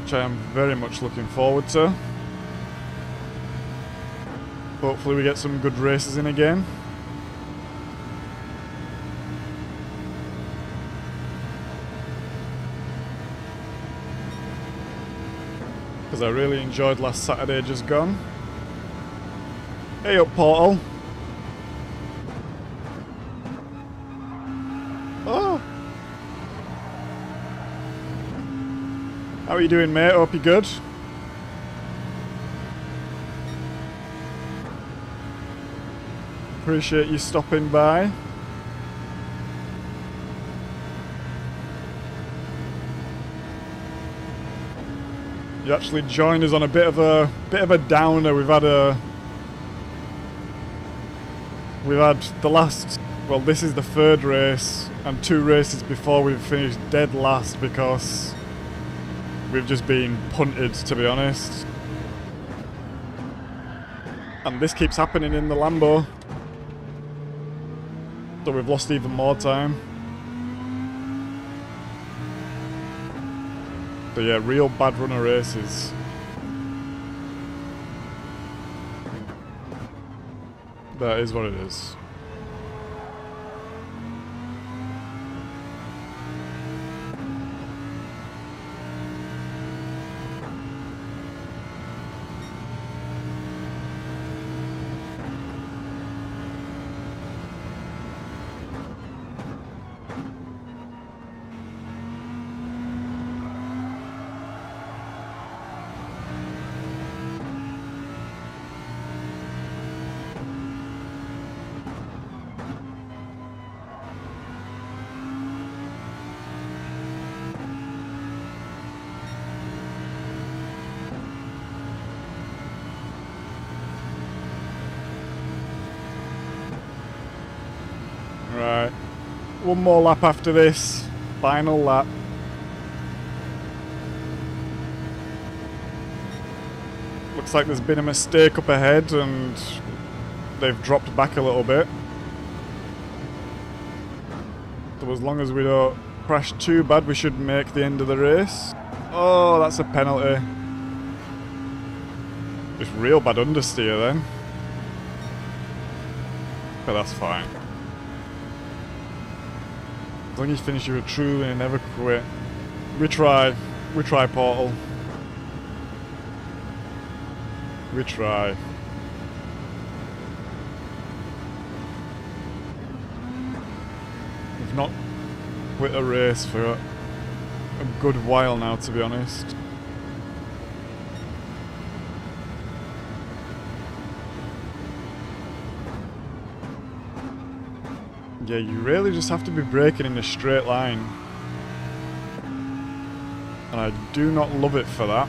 Which I am very much looking forward to. Hopefully we get some good races in again. Because I really enjoyed last Saturday just gone. Hey up, Portal. Oh! How are you doing, mate? Hope you're good. Appreciate you stopping by. You actually joined us on a bit of a downer. We've had the last, well, this is the third race and 2 races before we've finished dead last because we've just been punted, to be honest. And this keeps happening in the Lambo. So we've lost even more time. So yeah, real bad run of races. That is what it is. Right, one more lap after this, final lap. Looks like there's been a mistake up ahead and they've dropped back a little bit. So as long as we don't crash too bad, we should make the end of the race. Oh, that's a penalty. Just real bad understeer then. But that's fine. As long as you finish your truly and never quit. We try, Portal. We try. We've not quit a race for a good while now, to be honest. Yeah, you really just have to be braking in a straight line. And I do not love it for that.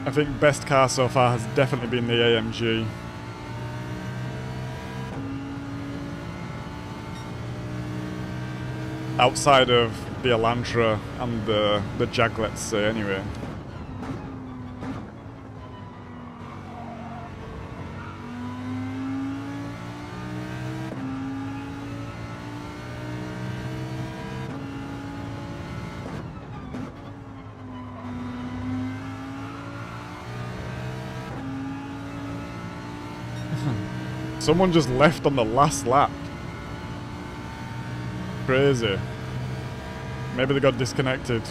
I think best car so far has definitely been the AMG. Outside of the Elantra and the Jag, let's say, anyway. Someone just left on the last lap. Crazy. Maybe they got disconnected.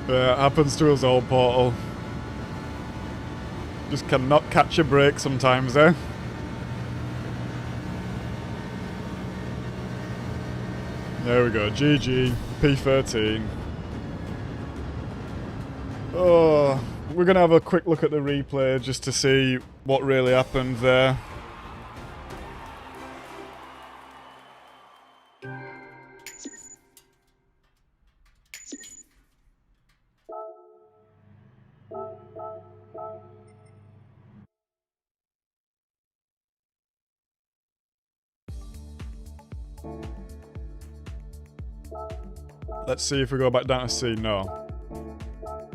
Yeah, it happens to us all, Portal. Just cannot catch a break sometimes, eh? There we go, GG, P13. Oh, we're going to have a quick look at the replay just to see what really happened there. Let's see if we go back down to C. No.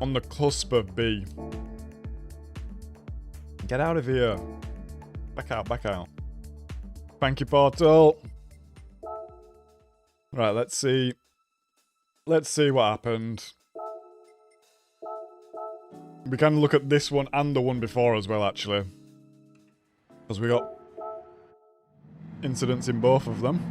On the cusp of B. Get out of here. Back out, back out. Thank you, Portal. Right, let's see. Let's see what happened. We can look at this one and the one before as well, actually. Because we got incidents in both of them.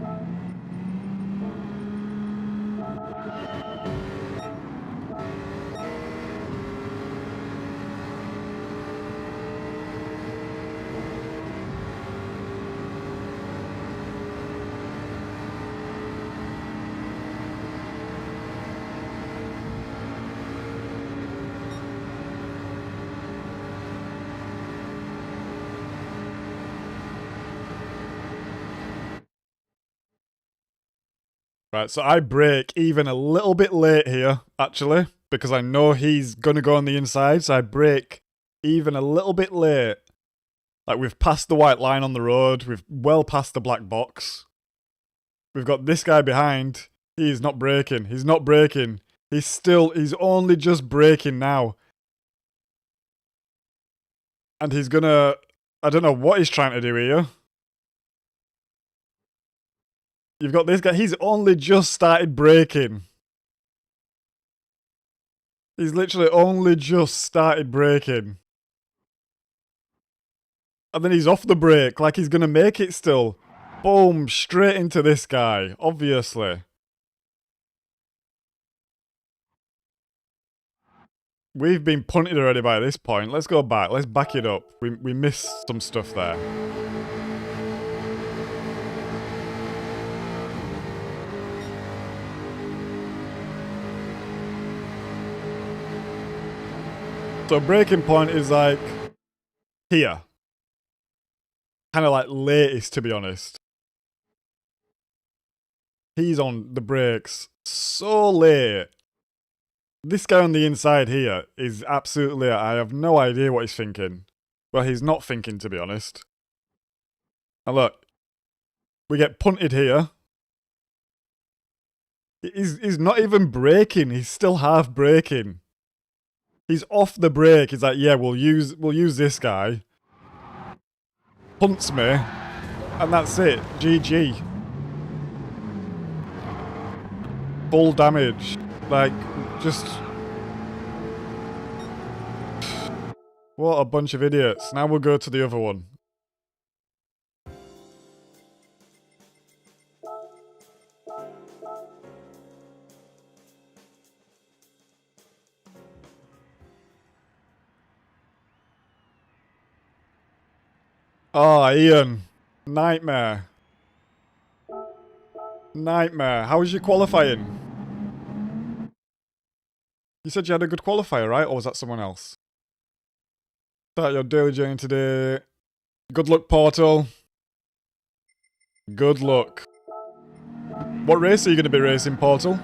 Right, so I brake even a little bit late here, actually, because I know he's going to go on the inside, so I brake even a little bit late. Like, we've passed the white line on the road, we've well past the black box. We've got this guy behind, he's not braking, he's not braking. He's only just braking now. And he's gonna, I don't know what he's trying to do here. You've got this guy, he's only just started braking. He's literally only just started braking. And then he's off the brake, like he's gonna make it still. Boom, straight into this guy, obviously. We've been punted already by this point. Let's go back, let's back it up. We missed some stuff there. So breaking point is like here. Kind of like latest, to be honest. He's on the brakes so late. This guy on the inside here is absolutely, I have no idea what he's thinking. Well, he's not thinking, to be honest. And look, we get punted here. He's not even braking, he's still half braking. He's off the brake. He's like, yeah, we'll use this guy. Punts me, and that's it. GG. Full damage. Like, just... What a bunch of idiots. Now we'll go to the other one. Oh, Ian. Nightmare. Nightmare. How was your qualifying? You said you had a good qualifier, right? Or was that someone else? Start your daily journey today. Good luck, Portal. Good luck. What race are you going to be racing, Portal?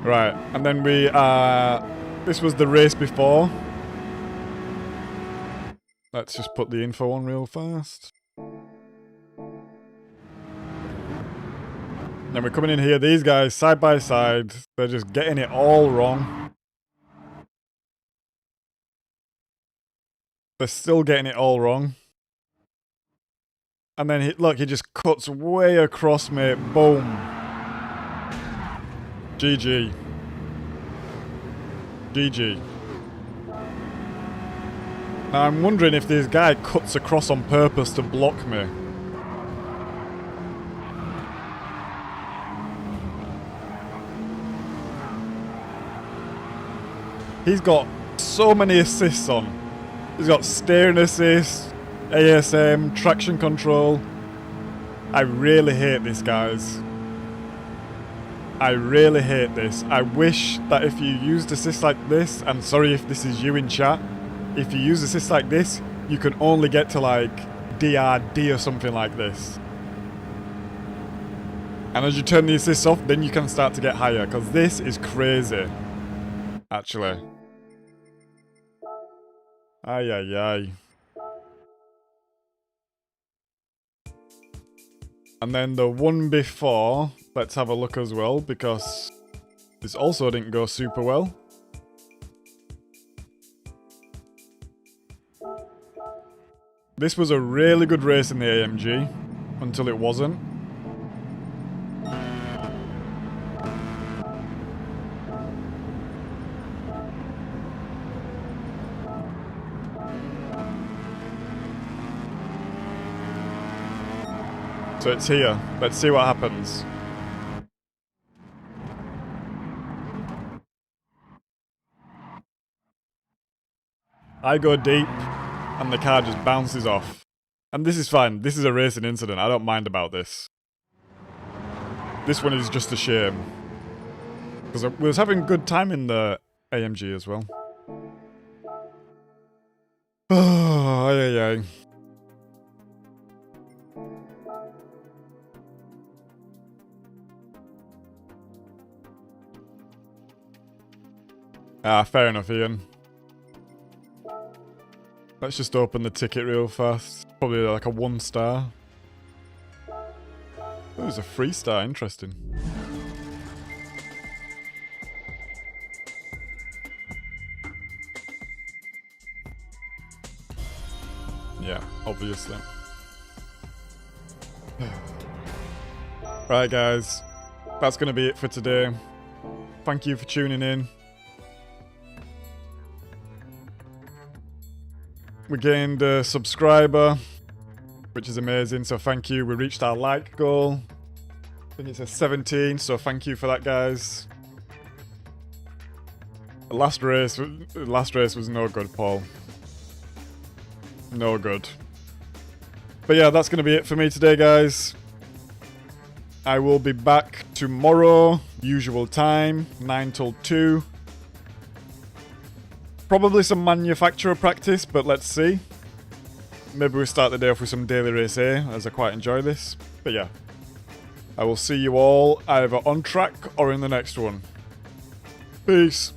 Right, and then we, this was the race before. Let's just put the info on real fast. Then we're coming in here, these guys, side by side, they're just getting it all wrong. They're still getting it all wrong. And then, look, he just cuts way across, mate. Boom. GG. GG. Now, I'm wondering if this guy cuts across on purpose to block me. He's got so many assists on. He's got steering assist, ASM, traction control. I really hate this, guys. I really hate this. I wish that if you used assists like this, and sorry if this is you in chat, if you use assists like this, you can only get to like DRD or something like this. And as you turn the assists off, then you can start to get higher, because this is crazy. Actually. Ay, ay, ay. And then the one before, let's have a look as well, because this also didn't go super well. This was a really good race in the AMG, until it wasn't. So it's here. Let's see what happens. I go deep, and the car just bounces off. And this is fine. This is a racing incident. I don't mind about this. This one is just a shame. Because I was having good time in the AMG as well. Oh, ay, ay, ay. Ah, fair enough, Ian. Let's just open the ticket real fast. Probably like a 1 star. Oh, there's a 3 star, interesting. Yeah, obviously. Right, guys. That's going to be it for today. Thank you for tuning in. We gained a subscriber, which is amazing, so thank you. We reached our like goal. I think it says 17, so thank you for that, guys. The last race was no good, Paul. No good. But yeah, that's going to be it for me today, guys. I will be back tomorrow, usual time, 9 till 2. Probably some manufacturer practice, but let's see. Maybe we start the day off with some daily race A, as I quite enjoy this. But yeah, I will see you all either on track or in the next one. Peace.